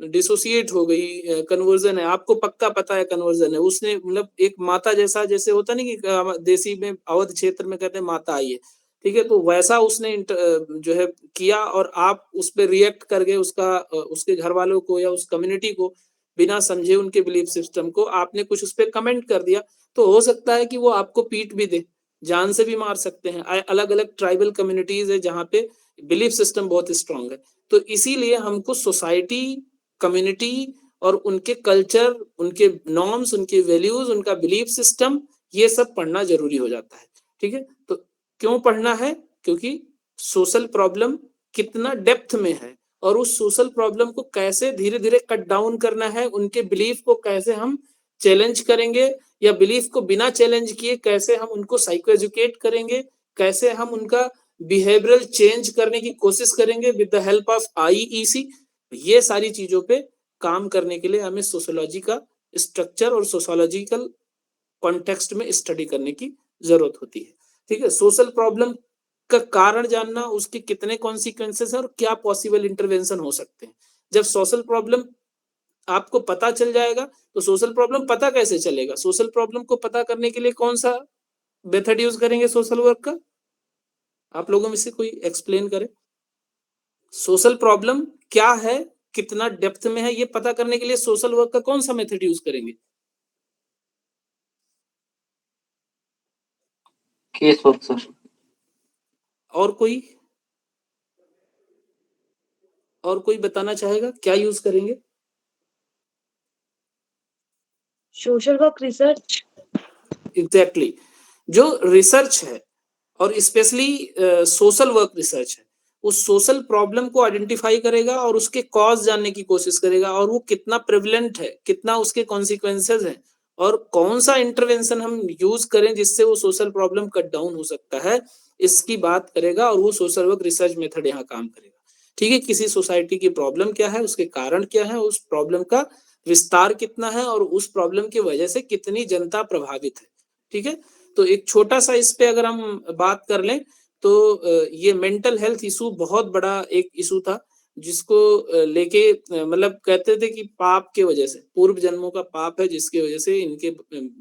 डिसोसिएट हो गई, कन्वर्जन है, आपको पक्का पता है कन्वर्जन है, उसने मतलब एक माता जैसा, जैसे होता नहीं कि देसी में अवध क्षेत्र में कहते हैं माता आई है, ठीक है, तो वैसा उसने जो है किया, और आप उस पर रिएक्ट कर गए, उसके घर वालों को या उस कम्युनिटी को बिना समझे, उनके बिलीफ सिस्टम को आपने कुछ उस पर कमेंट कर दिया, तो हो सकता है कि वो आपको पीट भी दे, जान से भी मार सकते हैं। अलग अलग ट्राइबल कम्युनिटीज है जहाँ पे बिलीफ सिस्टम बहुत स्ट्रांग है। तो इसीलिए हमको सोसाइटी, कम्युनिटी और उनके कल्चर, उनके नॉर्म्स, उनके वैल्यूज, उनका बिलीफ सिस्टम, ये सब पढ़ना जरूरी हो जाता है, ठीक है। तो क्यों पढ़ना है? क्योंकि सोशल प्रॉब्लम कितना डेप्थ में है, और उस सोशल प्रॉब्लम को कैसे धीरे धीरे कट डाउन करना है, उनके बिलीफ को कैसे हम चैलेंज करेंगे, या बिलीफ को बिना चैलेंज किए कैसे हम उनको साइको एजुकेट करेंगे, कैसे हम उनका बिहेवियरल चेंज करने की कोशिश करेंगे with the help of IEC। ये सारी चीजों पे काम करने के लिए हमें सोशियोलॉजी का स्ट्रक्चर और सोशियोलॉजिकल कॉन्टेक्स्ट में स्टडी करने की जरूरत होती है। ठीक है, सोशल प्रॉब्लम का कारण जानना, उसके कितने कॉन्सिक्वेंसेस हैं और क्या पॉसिबल इंटरवेंशन हो सकते हैं। जब सोशल प्रॉब्लम आपको पता चल जाएगा तो सोशल प्रॉब्लम पता कैसे चलेगा? सोशल प्रॉब्लम को पता करने के लिए कौन सा मेथड यूज करेंगे सोशल वर्क का? आप लोगों में से कोई एक्सप्लेन करे। सोशल प्रॉब्लम क्या है, कितना डेप्थ में है, ये पता करने के लिए सोशल वर्क का कौन सा मेथड यूज करेंगे? Case work sir. और कोई बताना चाहेगा क्या यूज करेंगे? Social work research. एग्जैक्टली, जो रिसर्च है और स्पेशली सोशल वर्क रिसर्च है, उस सोशल प्रॉब्लम को आइडेंटिफाई करेगा और उसके कॉज जानने की कोशिश करेगा और वो कितना प्रेवलेंट है, कितना उसके कॉन्सिक्वेंसेस हैं और कौन सा इंटरवेंशन हम यूज करें जिससे वो सोशल प्रॉब्लम कट डाउन हो सकता है, इसकी बात करेगा और वो सोशल वर्क रिसर्च मेथड यहाँ काम करेगा। ठीक है, किसी सोसाइटी की प्रॉब्लम क्या है, उसके कारण क्या है, उस प्रॉब्लम का विस्तार कितना है और उस प्रॉब्लम की वजह से कितनी जनता प्रभावित है। ठीक है, तो एक छोटा सा इस पे अगर हम बात कर लें तो ये मेंटल हेल्थ इशू बहुत बड़ा एक इशू था जिसको लेके मतलब कहते थे कि पाप के वजह से, पूर्व जन्मों का पाप है जिसकी वजह से इनके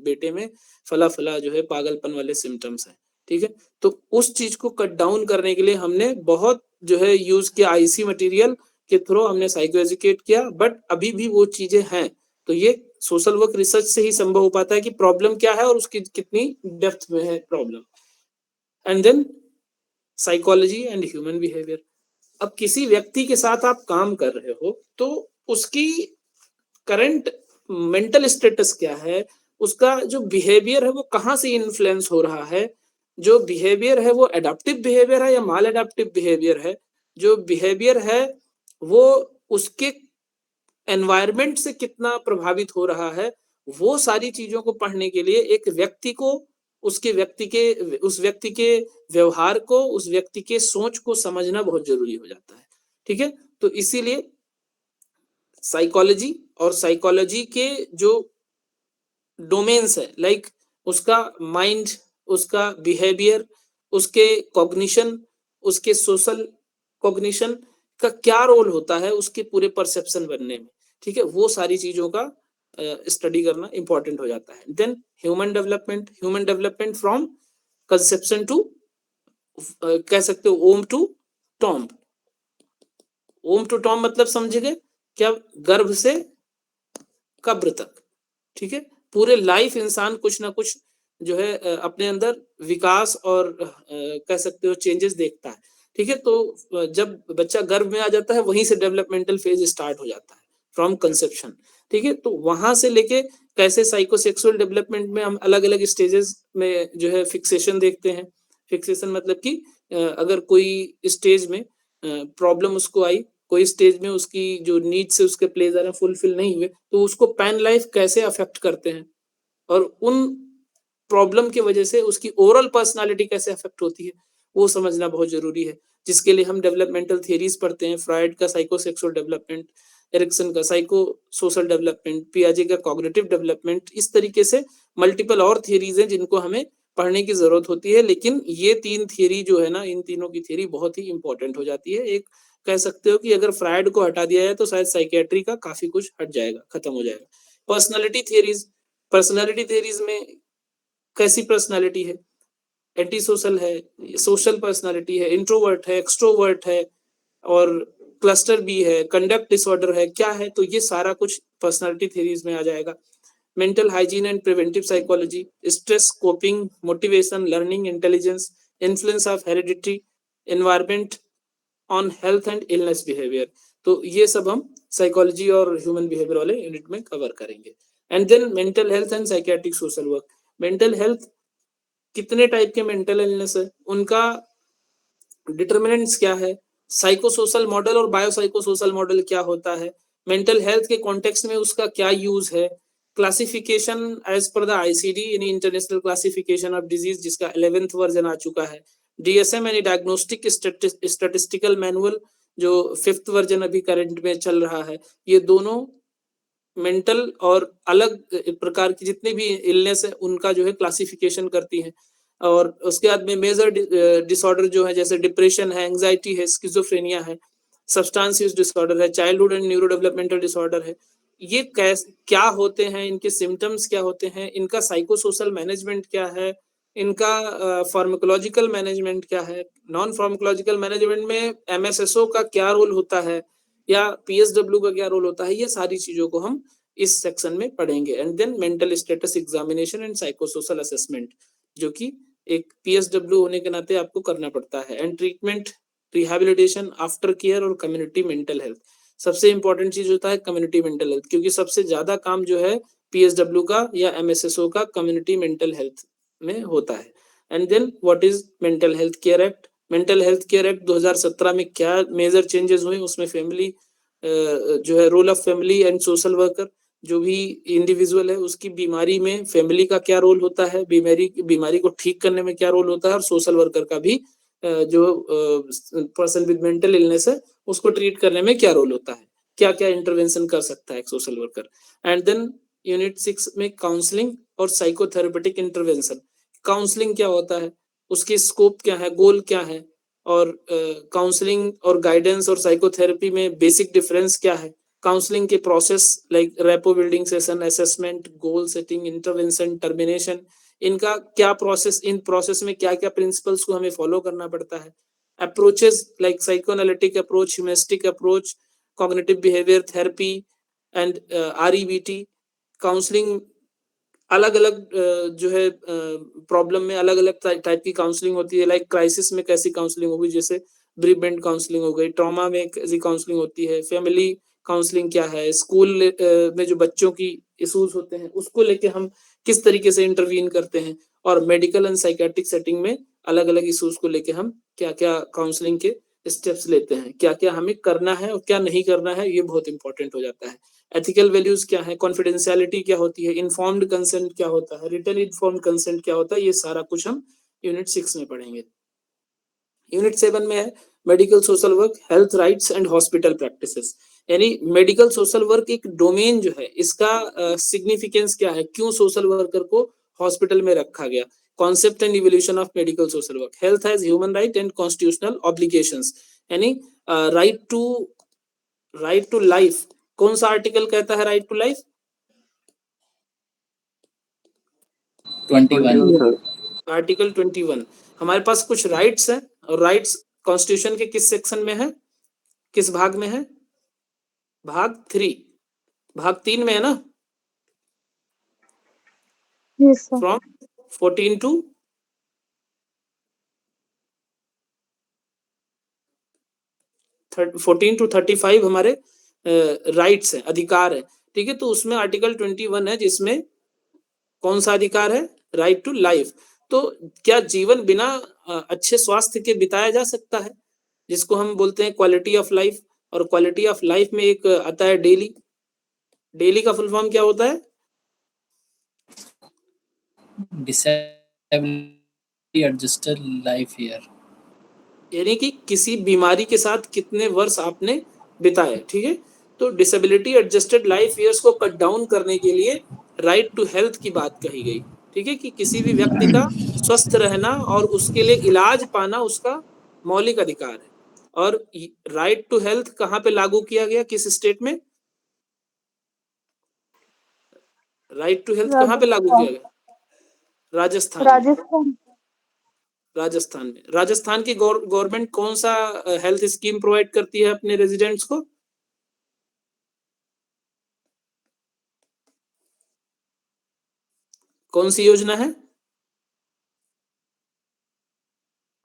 बेटे में फला जो है पागलपन वाले सिम्टम्स हैं। ठीक है, तो उस चीज को कट डाउन करने के लिए हमने बहुत जो है यूज किया, आईसी मटेरियल के थ्रू हमने साइको एजुकेट किया, बट अभी भी वो चीजें हैं। तो ये सोशल वर्क रिसर्च से ही संभव हो पाता है कि प्रॉब्लम क्या है और उसकी कितनी डेप्थ में है problem. And then psychology and human behaviour. अब किसी व्यक्ति के साथ आप काम कर रहे हो तो उसकी करंट मेंटल स्टेटस क्या है, उसका जो बिहेवियर है वो कहाँ से इन्फ्लुएंस हो रहा है, जो बिहेवियर है वो एडाप्टिव बिहेवियर है या माल एडाप्टिव बिहेवियर है, जो बिहेवियर है वो उसके एनवायरनमेंट से कितना प्रभावित हो रहा है, वो सारी चीजों को पढ़ने के लिए एक व्यक्ति को उस व्यक्ति के व्यवहार को, उस व्यक्ति के सोच को समझना बहुत जरूरी हो जाता है। ठीक है, तो इसीलिए साइकोलॉजी और साइकोलॉजी के जो डोमेन्स है, लाइक उसका माइंड, उसका बिहेवियर, उसके कॉग्निशन, उसके सोशल कॉग्निशन का क्या रोल होता है उसके पूरे परसेप्शन बनने में। ठीक है, वो सारी चीजों का स्टडी करना इंपॉर्टेंट हो जाता है। Then human development from conception to कह सकते हो womb to tomb. Womb to tomb मतलब समझिए क्या, गर्भ से कब्र तक। ठीक है, पूरे लाइफ इंसान कुछ ना कुछ जो है अपने अंदर विकास और कह सकते हो चेंजेस देखता है। ठीक है, तो जब बच्चा गर्भ में आ जाता है वहीं से डेवलपमेंटल फेज स्टार्ट हो जाता है फ्रॉम कंसेप्शन। ठीक है, तो वहां से लेके कैसे साइकोसेक्सुअल डेवलपमेंट में हम अलग अलग स्टेजेस में जो है फिक्सेशन देखते हैं। फिक्सेशन मतलब कि अगर कोई स्टेज में प्रॉब्लम उसको आई, कोई स्टेज में उसकी जो नीड्स है उसके प्लेजर है फुलफिल नहीं हुए, तो उसको पैन लाइफ कैसे अफेक्ट करते हैं और उन प्रॉब्लम की वजह से उसकी ओवरऑल पर्सनालिटी कैसे अफेक्ट होती है वो समझना बहुत जरूरी है, जिसके लिए हम डेवलपमेंटल थियरीज पढ़ते हैं। फ्राइड का साइकोसेक्सुअल डेवलपमेंट, एरिक्सन का साइको सोशल डेवलपमेंट, पियाजे का कॉग्निटिव डेवलपमेंट, इस तरीके से मल्टीपल और थियरीज हैं जिनको हमें पढ़ने की जरूरत होती है। लेकिन ये तीन थियरी जो है ना, इन तीनों की थियरी बहुत ही इंपॉर्टेंट हो जाती है। एक कह सकते हो कि अगर फ्राइड को हटा दिया जाए तो शायद साइकेट्री का काफी कुछ हट जाएगा, खत्म हो जाएगा। पर्सनालिटी थियरीज में कैसी पर्सनालिटी है, एंटी सोशल है, सोशल पर्सनालिटी है, इंट्रोवर्ट है, एक्सट्रोवर्ट है और क्लस्टर बी है, कंडक्ट डिसऑर्डर है, क्या है, तो ये सारा कुछ पर्सनालिटी थ्योरीज में आ जाएगा। Mental hygiene and preventive psychology, stress, coping, motivation, learning, intelligence, influence of heredity, environment on health and illness behaviour. तो ये सब हम साइकोलॉजी और ह्यूमन बिहेवियर वाले यूनिट में कवर करेंगे। And then mental health and psychiatric social work. Mental health, कितने type के मेंटल इलनेस है, उनका डिटर्मिनेंट्स क्या है, साइकोसोशल मॉडल और बायोसाइकोसोशल मॉडल क्या होता है, मेंटल हेल्थ के कॉन्टेक्स्ट में उसका क्या यूज है, classification as per the ICD यानी इंटरनेशनल क्लासिफिकेशन ऑफ डिजीज जिसका 11th वर्जन आ चुका है, डीएसएम यानी डायग्नोस्टिक स्टैटिस्टिकल मैनुअल जो 5th वर्जन अभी करंट में चल रहा है। ये दोनों मेंटल और अलग प्रकार की जितनी भी इलनेस है उनका जो है क्लासिफिकेशन करती है। और उसके बाद में मेजर डिसऑर्डर जो है जैसे डिप्रेशन है, एंजाइटी है, स्किज़ोफ्रेनिया है, सब्सटेंस यूज डिसऑर्डर है, childhood and neuro developmental disorder है। ये क्या होते हैं, इनके सिम्टम्स क्या होते हैं, इनका साइकोसोशल मैनेजमेंट क्या है, इनका फार्माकोलॉजिकल मैनेजमेंट क्या है, नॉन फार्माकोलॉजिकल मैनेजमेंट में एमएसएसओ का क्या रोल होता है या पीएसडब्ल्यू का क्या रोल होता है, ये सारी चीजों को हम इस सेक्शन में पढ़ेंगे। And then mental status examination and psychosocial assessment, जो कि एक पीएसडब्ल्यू होने के नाते आपको करना पड़ता है। And treatment, rehabilitation, after care और कम्युनिटी मेंटल हेल्थ। सबसे इंपॉर्टेंट चीज होता है कम्युनिटी मेंटल हेल्थ, क्योंकि सबसे ज्यादा काम जो है पीएसडब्ल्यू का या एमएसएसओ का कम्युनिटी मेंटल हेल्थ में होता है। And then what is mental health care act. Mental health care act 2017 में क्या मेजर चेंजेस हुए, उसमें फैमिली जो है role of family and social worker, जो भी इंडिविजुअल है उसकी बीमारी में फैमिली का क्या रोल होता है, बीमारी को ठीक करने में क्या रोल होता है, और सोशल वर्कर का भी जो पर्सन विद मेंटल इलनेस है उसको ट्रीट करने में क्या रोल होता है, क्या क्या इंटरवेंशन कर सकता है एक social worker. And then unit 6 में काउंसलिंग और साइकोथेरेपेटिक इंटरवेंशन। काउंसलिंग क्या होता है, उसकी स्कोप क्या है, गोल क्या है, और काउंसलिंग और गाइडेंस और साइकोथेरेपी में बेसिक डिफरेंस क्या है। काउंसलिंग के process like rapport building session, assessment, goal setting, intervention, termination, इनका क्या प्रोसेस, इन प्रोसेस में क्या क्या प्रिंसिपल्स को हमें फॉलो करना पड़ता है। Approaches like psychoanalytic approach, humanistic approach, cognitive behaviour therapy and REBT. Counselling अलग अलग जो है प्रॉब्लम में अलग अलग टाइप की काउंसलिंग होती है। लाइक क्राइसिस में कैसी काउंसलिंग होगी, जैसे ब्रीबमेंट काउंसलिंग हो गई, ट्रॉमा में कैसी काउंसलिंग होती है, फैमिली काउंसलिंग क्या है, स्कूल में जो बच्चों की इश्यूज होते हैं उसको लेके हम किस तरीके से इंटरवीन करते हैं, और मेडिकल एंड साइकेट्रिक सेटिंग में अलग अलग इश्यूज को लेके हम क्या क्या काउंसलिंग के स्टेप्स लेते हैं, क्या क्या हमें करना है और क्या नहीं करना है, ये बहुत इंपॉर्टेंट हो जाता है। एथिकल वैल्यूज क्या है, कॉन्फिडेंशियलिटी क्या होती है, इन्फॉर्म्ड कंसेंट क्या होता है, रिटन इन्फॉर्म्ड कंसेंट क्या होता है, ये सारा कुछ हम यूनिट 6 में पढ़ेंगे। यूनिट 7 में है medical social work, health rights and hospital practices. यानी मेडिकल सोशल वर्क एक डोमेन जो है, इसका सिग्निफिकेंस क्या है, क्यों सोशल वर्कर को हॉस्पिटल में रखा गया, concept and evolution of medical social work. Health has human right and constitutional obligations, यानी राइट टू लाइफ। कौन सा आर्टिकल कहता है राइट टू लाइफ? 21 आर्टिकल 21। हमारे पास कुछ राइट्स हैं, और राइट्स कॉन्स्टिट्यूशन के किस सेक्शन में है, किस भाग में है? भाग 3, भाग 3 में है ना। Yes sir. फ्रॉम 14 टू 35 हमारे राइट्स हैं, अधिकार है, ठीक है। तो उसमें आर्टिकल 21 है जिसमें कौन सा अधिकार है? Right to life. तो क्या जीवन बिना अच्छे स्वास्थ्य के बिताया जा सकता है, जिसको हम बोलते हैं क्वालिटी ऑफ लाइफ। और क्वालिटी ऑफ लाइफ में एक आता है डेली। डेली का फुल फॉर्म क्या होता है? डिसेबिलिटी एडजस्टेड लाइफ ईयर, यानी कि किसी बीमारी के साथ कितने वर्ष आपने बिताए, ठीक है। तो डिसेबिलिटी एडजस्टेड लाइफ ईयर्स को कट डाउन करने के लिए राइट टू हेल्थ की बात कही गई, ठीक है, कि किसी भी व्यक्ति का स्वस्थ रहना और उसके लिए इलाज पाना उसका मौलिक अधिकार है। और राइट टू हेल्थ कहाँ पे लागू किया गया, किस स्टेट में? राइट टू हेल्थ कहाँ पे लागू किया गया? राजस्थान में। राजस्थान में। राजस्थान की गवर्नमेंट कौन सा हेल्थ स्कीम प्रोवाइड करती है अपने रेजिडेंट्स को? कौन सी योजना है?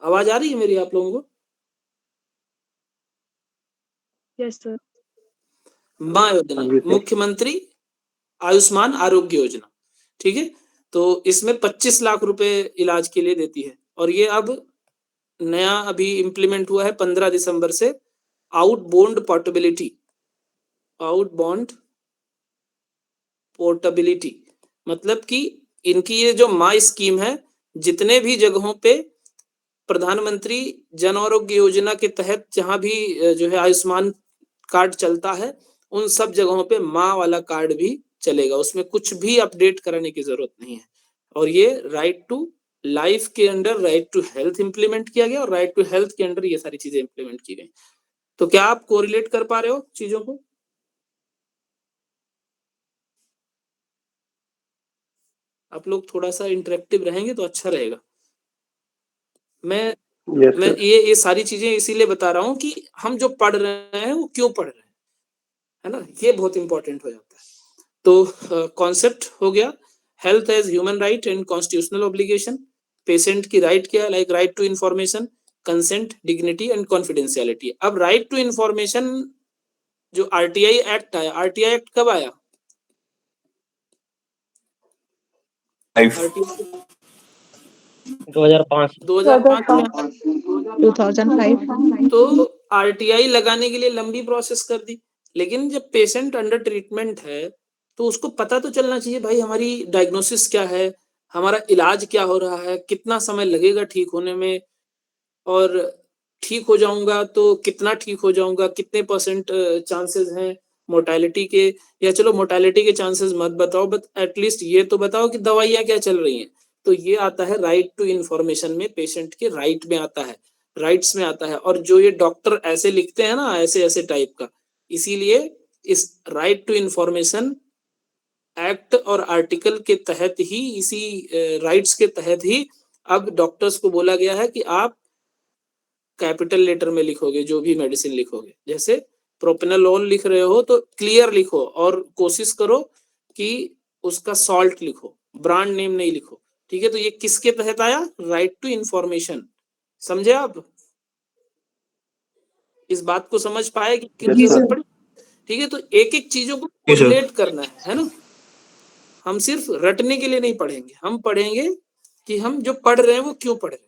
आवाज आ रही है मेरी आप लोगों को? Yes sir. माँ योजना, मुख्यमंत्री आयुष्मान आरोग्य योजना, ठीक है। तो इसमें 25 लाख रुपए इलाज के लिए देती है, और ये अब नया अभी इम्प्लीमेंट हुआ है 15 दिसंबर से। आउटबाउंड पोर्टेबिलिटी, मतलब कि इनकी ये जो माँ स्कीम है, जितने भी जगहों पे प्रधानमंत्री जन आरोग्य योजना के तहत जहां भी जो है आयुष्मान कार्ड चलता है, उन सब जगहों पे माँ वाला कार्ड भी चलेगा, उसमें कुछ भी अपडेट कराने की जरूरत नहीं है। और ये राइट टू लाइफ के under right to health implement किया गया और राइट टू हेल्थ के अंडर ये सारी चीजें इंप्लीमेंट की गई। तो क्या आप कोरिलेट कर पा रहे हो चीजों को? आप लोग थोड़ा सा इंटरेक्टिव रहेंगे तो अच्छा रहेगा। मैं ये सारी चीजें इसीलिए बता रहा हूँ कि हम जो पढ़ रहे हैं वो क्यों पढ़ रहे हैं, है ना, ये बहुत इंपॉर्टेंट हो जाता है। तो कॉन्सेप्ट हो गया health as human right and constitutional obligation. Patient की राइट क्या है, like right to information, consent, dignity and confidentiality. अब राइट टू इंफॉर्मेशन जो आरटीआई एक्ट आया, आरटीआई एक्ट कब आया? 2005 2005 तो आरटीआई लगाने के लिए लंबी प्रोसेस कर दी, लेकिन जब पेशेंट अंडर ट्रीटमेंट है तो उसको पता तो चलना चाहिए भाई हमारी डायग्नोसिस क्या है, हमारा इलाज क्या हो रहा है, कितना समय लगेगा ठीक होने में, और ठीक हो जाऊंगा तो कितना ठीक हो जाऊंगा, कितने परसेंट चांसेस हैं मोर्टेलिटी के, या चलो मोर्टेलिटी के चांसेस मत बताओ, बट एटलीस्ट ये तो बताओ कि दवाइयाँ क्या चल रही हैं। तो ये आता है राइट टू इंफॉर्मेशन में, पेशेंट के राइट में आता है, राइट्स में आता है। और जो ये डॉक्टर ऐसे लिखते हैं ना, ऐसे ऐसे टाइप का, इसीलिए इस राइट टू इंफॉर्मेशन एक्ट और आर्टिकल के तहत ही, इसी राइट्स के तहत ही अब डॉक्टर्स को बोला गया है कि आप कैपिटल लेटर में लिखोगे जो भी मेडिसिन लिखोगे, जैसे प्रोपेनोलोल लिख रहे हो तो क्लियर लिखो और कोशिश करो कि उसका सॉल्ट लिखो, ब्रांड नेम नहीं लिखो, ठीक है। तो ये किसके तहत आया? Right to information. समझे आप? इस बात को समझ पाए कि कितनी जरूरत पड़ी? ठीक है, तो एक एक चीजों को कोरिलेट करना है ना। हम सिर्फ रटने के लिए नहीं पढ़ेंगे, हम पढ़ेंगे कि हम जो पढ़ रहे हैं वो क्यों पढ़ रहे हैं।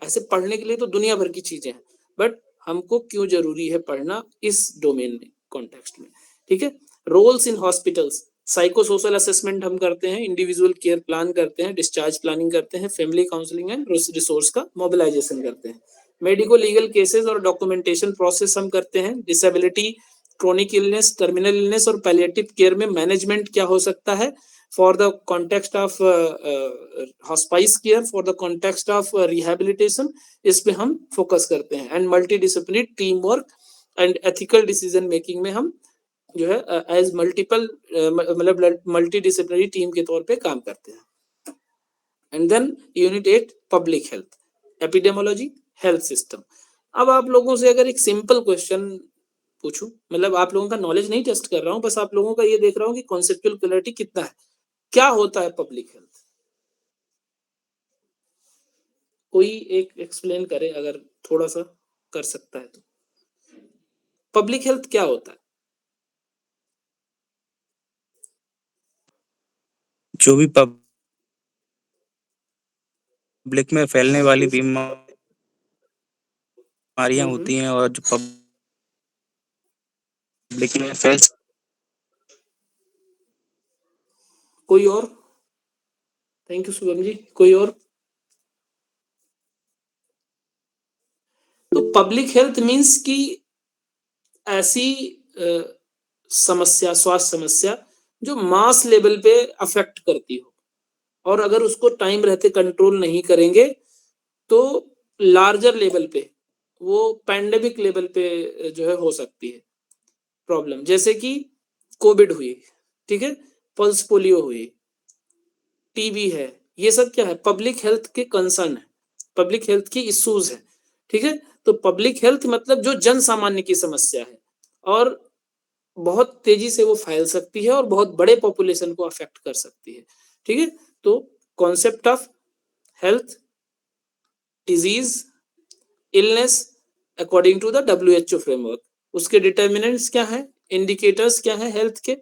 ऐसे पढ़ने के लिए तो दुनिया भर की चीजें हैं, बट हमको क्यों जरूरी है पढ़ना इस डोमेन में, कॉन्टेक्स्ट में, ठीक है। Roles in hospitals, psycho social assessment हम करते हैं, इंडिविजुअल केयर प्लान करते हैं, डिस्चार्ज प्लानिंग करते हैं, फैमिली काउंसलिंग एंड रिसोर्स का मोबिलाइजेशन करते हैं, मेडिको लीगल केसेस और डॉक्यूमेंटेशन प्रोसेस हम करते हैं, disability, chronic illness, terminal illness और पैलिएटिव केयर में मैनेजमेंट क्या हो सकता है for the context of hospice care, for the context of rehabilitation, इस पे हम फोकस करते हैं। And multi disciplinary team work and ethical decision making में हम जो है एज मल्टीपल मतलब मल्टी डिसिप्लिनरी टीम के तौर पे काम करते हैं। And then unit 8 public health, epidemiology, health system. अब आप लोगों से अगर एक सिंपल क्वेश्चन पूछूं, मतलब आप लोगों का नॉलेज नहीं टेस्ट कर रहा हूं, बस आप लोगों का ये देख रहा हूं कि कॉन्सेप्चुअल क्लैरिटी कितना है, क्या होता है पब्लिक हेल्थ? कोई एक एक्सप्लेन करे अगर थोड़ा सा कर सकता है तो। पब्लिक हेल्थ क्या होता है? जो भी पब्लिक में फैलने वाली बीमारियां होती हैं और जो पब्लिक में फैल। कोई और? Thank you Shubham ji. कोई और? तो पब्लिक हेल्थ मींस कि ऐसी समस्या, स्वास्थ्य समस्या जो मास लेवल पे अफेक्ट करती हो, और अगर उसको टाइम रहते कंट्रोल नहीं करेंगे तो लार्जर लेवल पे, वो पैंडेमिक लेवल पे जो है हो सकती है प्रॉब्लम। जैसे कि कोविड हुई, ठीक है, पल्स पोलियो हुई, टीबी है, ये सब क्या है? पब्लिक हेल्थ के कंसर्न है, पब्लिक हेल्थ की इश्यूज है, ठीक है। तो पब्लिक हेल्थ मतलब जो जन सामान्य की समस्या है और बहुत तेजी से वो फैल सकती है और बहुत बड़े पॉपुलेशन को अफेक्ट कर सकती है, ठीक है। तो concept of health, disease, illness according to the WHO framework, उसके डिटर्मिनेंट्स क्या है, इंडिकेटर्स क्या है हेल्थ के,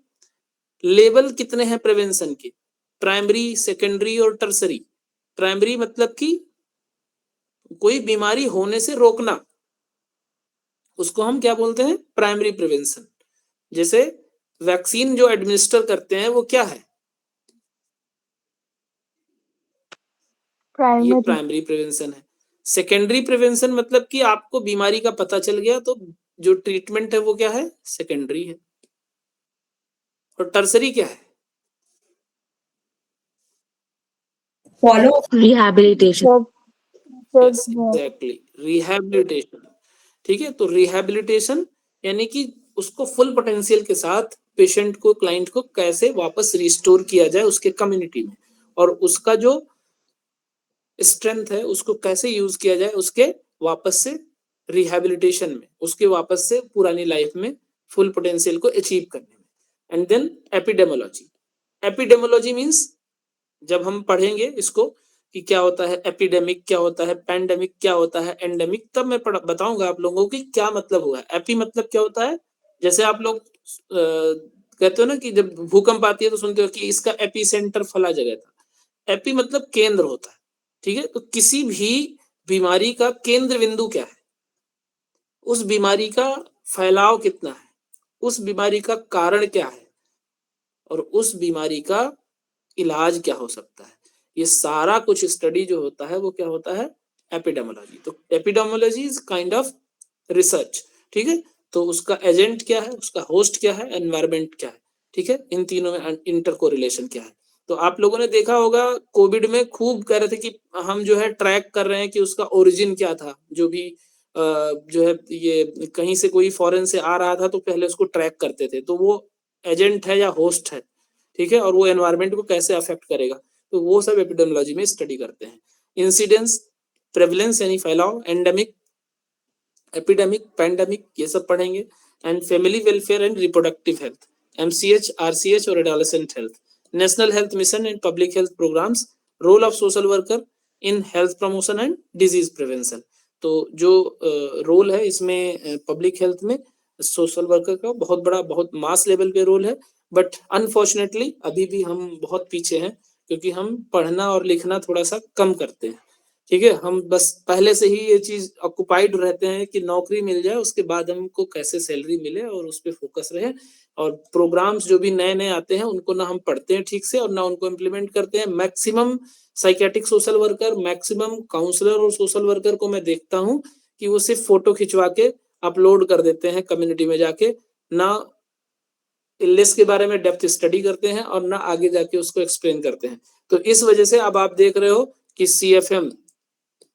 लेवल कितने हैं प्रिवेंशन के, प्राइमरी, सेकेंडरी और टर्सरी। प्राइमरी मतलब कि कोई बीमारी होने से रोकना, उसको हम क्या बोलते हैं? Primary prevention. जैसे वैक्सीन जो एडमिनिस्टर करते हैं वो क्या है? ये प्राइमरी प्रिवेंशन है। सेकेंडरी प्रिवेंशन मतलब कि आपको बीमारी का पता चल गया तो जो ट्रीटमेंट है वो क्या है? सेकेंडरी है। और टर्सरी क्या है? Follow rehabilitation. Yes exactly, rehabilitation. ठीक है, तो रिहैबिलिटेशन यानी कि उसको फुल पोटेंशियल के साथ पेशेंट को, क्लाइंट को कैसे वापस रिस्टोर किया जाए उसके कम्युनिटी में, और उसका जो स्ट्रेंथ है उसको कैसे यूज किया जाए उसके वापस से रिहैबिलिटेशन में, उसके वापस से पुरानी लाइफ में फुल पोटेंशियल को अचीव करने में। And then epidemiology. Epidemiology means जब हम पढ़ेंगे इसको कि क्या होता है एपिडेमिक, क्या होता है पैंडेमिक, क्या होता है एंडेमिक, तब मैं बताऊंगा आप लोगों को कि क्या मतलब हुआ। एपी मतलब क्या होता है, जैसे आप लोग कहते हो ना कि जब भूकंप आती है तो सुनते हो कि इसका एपी सेंटर फला जगह था। एपी मतलब केंद्र होता है। ठीक है, तो किसी भी बीमारी का केंद्र बिंदु क्या है, उस बीमारी का फैलाव कितना है, उस बीमारी का कारण क्या है, और उस बीमारी का इलाज क्या हो सकता है, ये सारा कुछ स्टडी जो होता है वो क्या होता है, एपिडेमोलॉजी। तो epidemiology is kind of research. ठीक है, तो उसका एजेंट क्या है, उसका होस्ट क्या है, एनवायरमेंट क्या है। ठीक है, इन तीनों में इंटर कोरिलेशन क्या है। तो आप लोगों ने देखा होगा कोविड में खूब कह रहे थे कि हम जो है ट्रैक कर रहे हैं कि उसका ओरिजिन क्या था, जो भी जो है ये कहीं से कोई फॉरेन से आ रहा था तो पहले उसको ट्रैक करते थे, तो वो एजेंट है या होस्ट है। ठीक है, और वो एनवायरमेंट को कैसे अफेक्ट करेगा, तो वो सब एपिडेमोलॉजी में स्टडी करते हैं। इंसिडेंस, प्रेवलेंस यानी फैलाव, एंडेमिक, एपिडेमिक, पैंडेमिक, ये सब पढ़ेंगे। And family welfare and reproductive health, MCH, RCH और adolescent health, national health mission and public health programmes, role of social worker in health promotion and disease prevention. तो जो role है इसमें public health में social worker का बहुत बड़ा, बहुत मास लेवल पे रोल है। बट अनफॉर्चुनेटली अभी भी हम बहुत पीछे हैं, क्योंकि हम पढ़ना और लिखना थोड़ा सा कम करते हैं। ठीक है, हम बस पहले से ही ये चीज ऑक्युपाइड रहते हैं कि नौकरी मिल जाए, उसके बाद हमको कैसे सैलरी मिले और उस पर फोकस रहे। और प्रोग्राम्स जो भी नए नए आते हैं उनको ना हम पढ़ते हैं ठीक से और ना उनको इम्प्लीमेंट करते हैं। Maximum psychiatric social worker, maximum counsellor और सोशल वर्कर को मैं देखता हूँ कि वो सिर्फ फोटो खिंचवा के अपलोड कर देते हैं कम्युनिटी में जाके, ना इलनेस के बारे में डेप्थ स्टडी करते हैं और ना आगे जाके उसको एक्सप्लेन करते हैं। तो इस वजह से अब आप देख रहे हो कि CFM,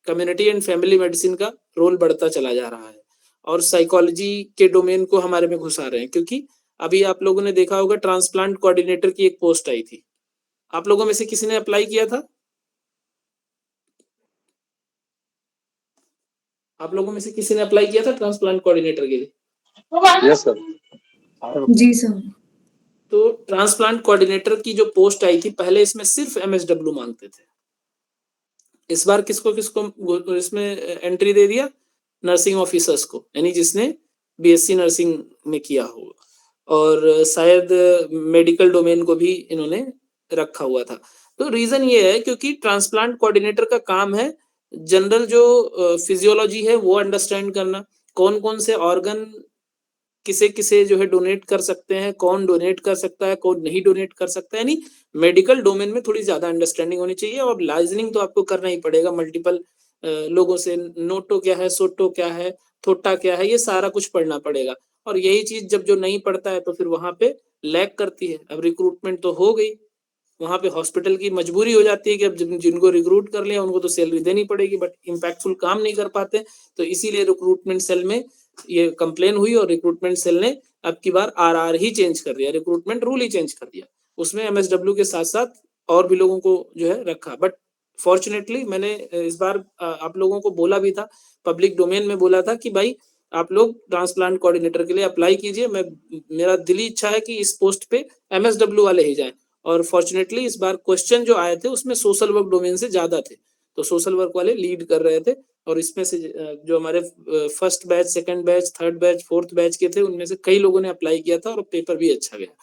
community and family medicine का रोल बढ़ता चला जा रहा है, और साइकोलॉजी के डोमेन को हमारे में घुसा रहे हैं। क्योंकि अभी आप लोगों ने देखा होगा ट्रांसप्लांट कोऑर्डिनेटर की एक पोस्ट आई थी, आप लोगों में से किसी ने अप्लाई किया था? आप लोगों में से किसी ने अप्लाई किया था ट्रांसप्लांट कोऑर्डिनेटर के लिए? Yes sir. जी सर। तो ट्रांसप्लांट कोऑर्डिनेटर की जो पोस्ट आई थी, पहले इसमें सिर्फ MSW मांगते थे। इस बार किसको किसको इसमें एंट्री दे दिया? नर्सिंग ऑफिसर्स को, यानी जिसने BSc नर्सिंग में किया हो, और शायद मेडिकल डोमेन को भी इन्होंने रखा हुआ था। तो रीजन ये है क्योंकि ट्रांसप्लांट कोऑर्डिनेटर का काम है जनरल जो फिजियोलॉजी है वो अंडरस्टैंड करना, कौन कौन से ऑर्गन किसे किसे जो है डोनेट कर सकते हैं, कौन डोनेट कर सकता है, कौन नहीं डोनेट कर सकता है। यानी मेडिकल डोमेन में थोड़ी ज्यादा अंडरस्टैंडिंग होनी चाहिए, और लाइजनिंग तो आपको करना ही पड़ेगा मल्टीपल लोगों से। नोटो क्या है, सोटो क्या है, थोटा क्या है, ये सारा कुछ पढ़ना पड़ेगा। और यही चीज जब जो नहीं पढ़ता है तो फिर वहां पे लैग करती है। अब रिक्रूटमेंट तो हो गई, वहां पे हॉस्पिटल की मजबूरी हो जाती है कि अब जिनको रिक्रूट कर लिया उनको तो सैलरी देनी पड़ेगी, बट इम्पैक्टफुल काम नहीं कर पाते। तो इसीलिए रिक्रूटमेंट सेल में ये कंप्लेन हुई और रिक्रूटमेंट सेल ने अब की बार RR ही चेंज कर दिया, रिक्रूटमेंट रूल ही चेंज कर दिया। उसमें MSW के साथ साथ और भी लोगों को जो है रखा। बट फॉर्चुनेटली मैंने इस बार आप लोगों को बोला भी था, पब्लिक डोमेन में बोला था कि भाई आप लोग ट्रांसप्लांट कोऑर्डिनेटर के लिए अप्लाई कीजिए। मेरा दिली इच्छा है कि इस पोस्ट पे MSW वाले ही जाएं। और फॉर्चुनेटली इस बार क्वेश्चन जो आए थे उसमें सोशल वर्क डोमेन से ज्यादा थे, तो सोशल वर्क वाले लीड कर रहे थे। और इसमें से जो हमारे first batch, second batch, third batch, fourth batch के थे, उनमें से कई लोगों ने अप्लाई किया था और पेपर भी अच्छा गया।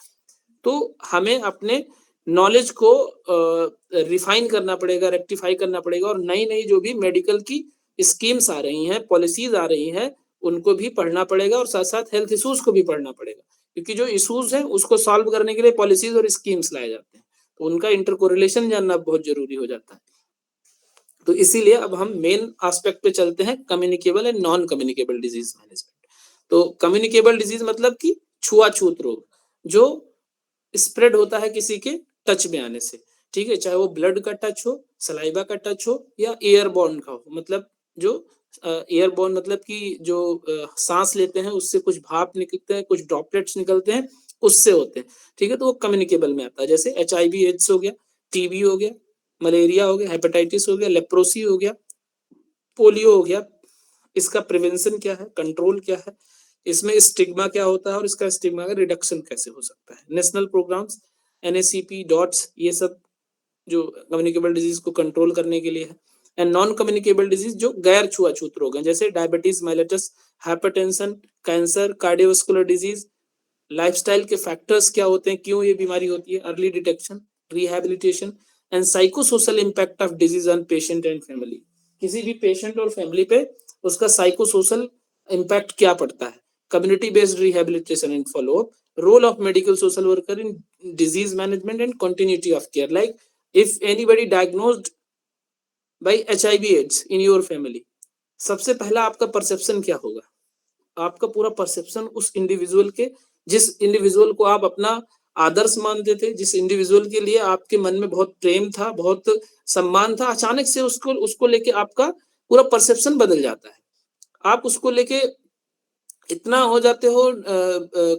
तो हमें अपने नॉलेज को रिफाइन करना पड़ेगा, रेक्टिफाई करना पड़ेगा, और नई नई जो भी मेडिकल की स्कीम्स आ रही हैं, पॉलिसीज आ रही हैं, उनको भी पढ़ना पड़ेगा, और साथ साथ हेल्थ इश्यूज को भी पढ़ना पड़ेगा। क्योंकि जो इश्यूज हैं उसको सॉल्व करने के लिए पॉलिसीज और स्कीम्स लाए जाते हैं, तो उनका इंटरकोरिलेशन जानना बहुत जरूरी हो जाता है। तो इसीलिए अब हम मेन एस्पेक्ट पे चलते हैं, communicable and non communicable disease management. तो कम्युनिकेबल डिजीज मतलब कि छुआछूत रोग, जो स्प्रेड होता है किसी के टच में आने से, ठीक है, चाहे वो ब्लड का टच हो, सलाइवा का टच हो या एयरबॉर्न का हो, मतलब जो एयरबॉर्न मतलब कि जो सांस लेते हैं उससे कुछ भाप निकलते हैं, कुछ ड्रॉपलेट्स निकलते हैं, उससे होते हैं, ठीक है, तो वो कम्युनिकेबल में आता है। जैसे HIV एड्स हो गया, टीबी हो गया, मलेरिया हो गया, हेपेटाइटिस हो गया, लेप्रोसी हो गया, पोलियो हो गया। इसका प्रिवेंशन क्या है, कंट्रोल क्या है, इसमें स्टिग्मा क्या होता है और इसका स्टिग्मा का रिडक्शन कैसे हो सकता है। नेशनल प्रोग्राम्स NACP डॉट्स ये सब जो कम्युनिकेबल डिजीज को कंट्रोल करने के लिए है। एंड नॉन कम्युनिकेबल डिजीज जो गैर छुआछूत रोग हैं, जैसे diabetes mellitus, hypertension, cancer, cardiovascular disease. Lifestyle के फैक्टर्स क्या होते हैं, क्यों ये बीमारी होती है, early detection, rehabilitation and psychosocial impact of disease on patient and family. किसी भी पेशेंट और फैमिली पे उसका साइकोसोशल इम्पैक्ट क्या पड़ता है। Community based rehabilitation and follow up, role of medical social worker in disease management and continuity of care. Like if anybody diagnosed by HIV AIDS in your family, सबसे पहला आपका perception क्या होगा, आपका पूरा परसेप्शन उस इंडिविजुअल के, जिस इंडिविजुअल को आप अपना आदर्श मानते थे, जिस इंडिविजुअल के लिए आपके मन में बहुत प्रेम था, बहुत सम्मान था, अचानक से उसको लेके आपका पूरा परसेप्शन बदल जाता है। आप उसको लेके इतना हो जाते हो,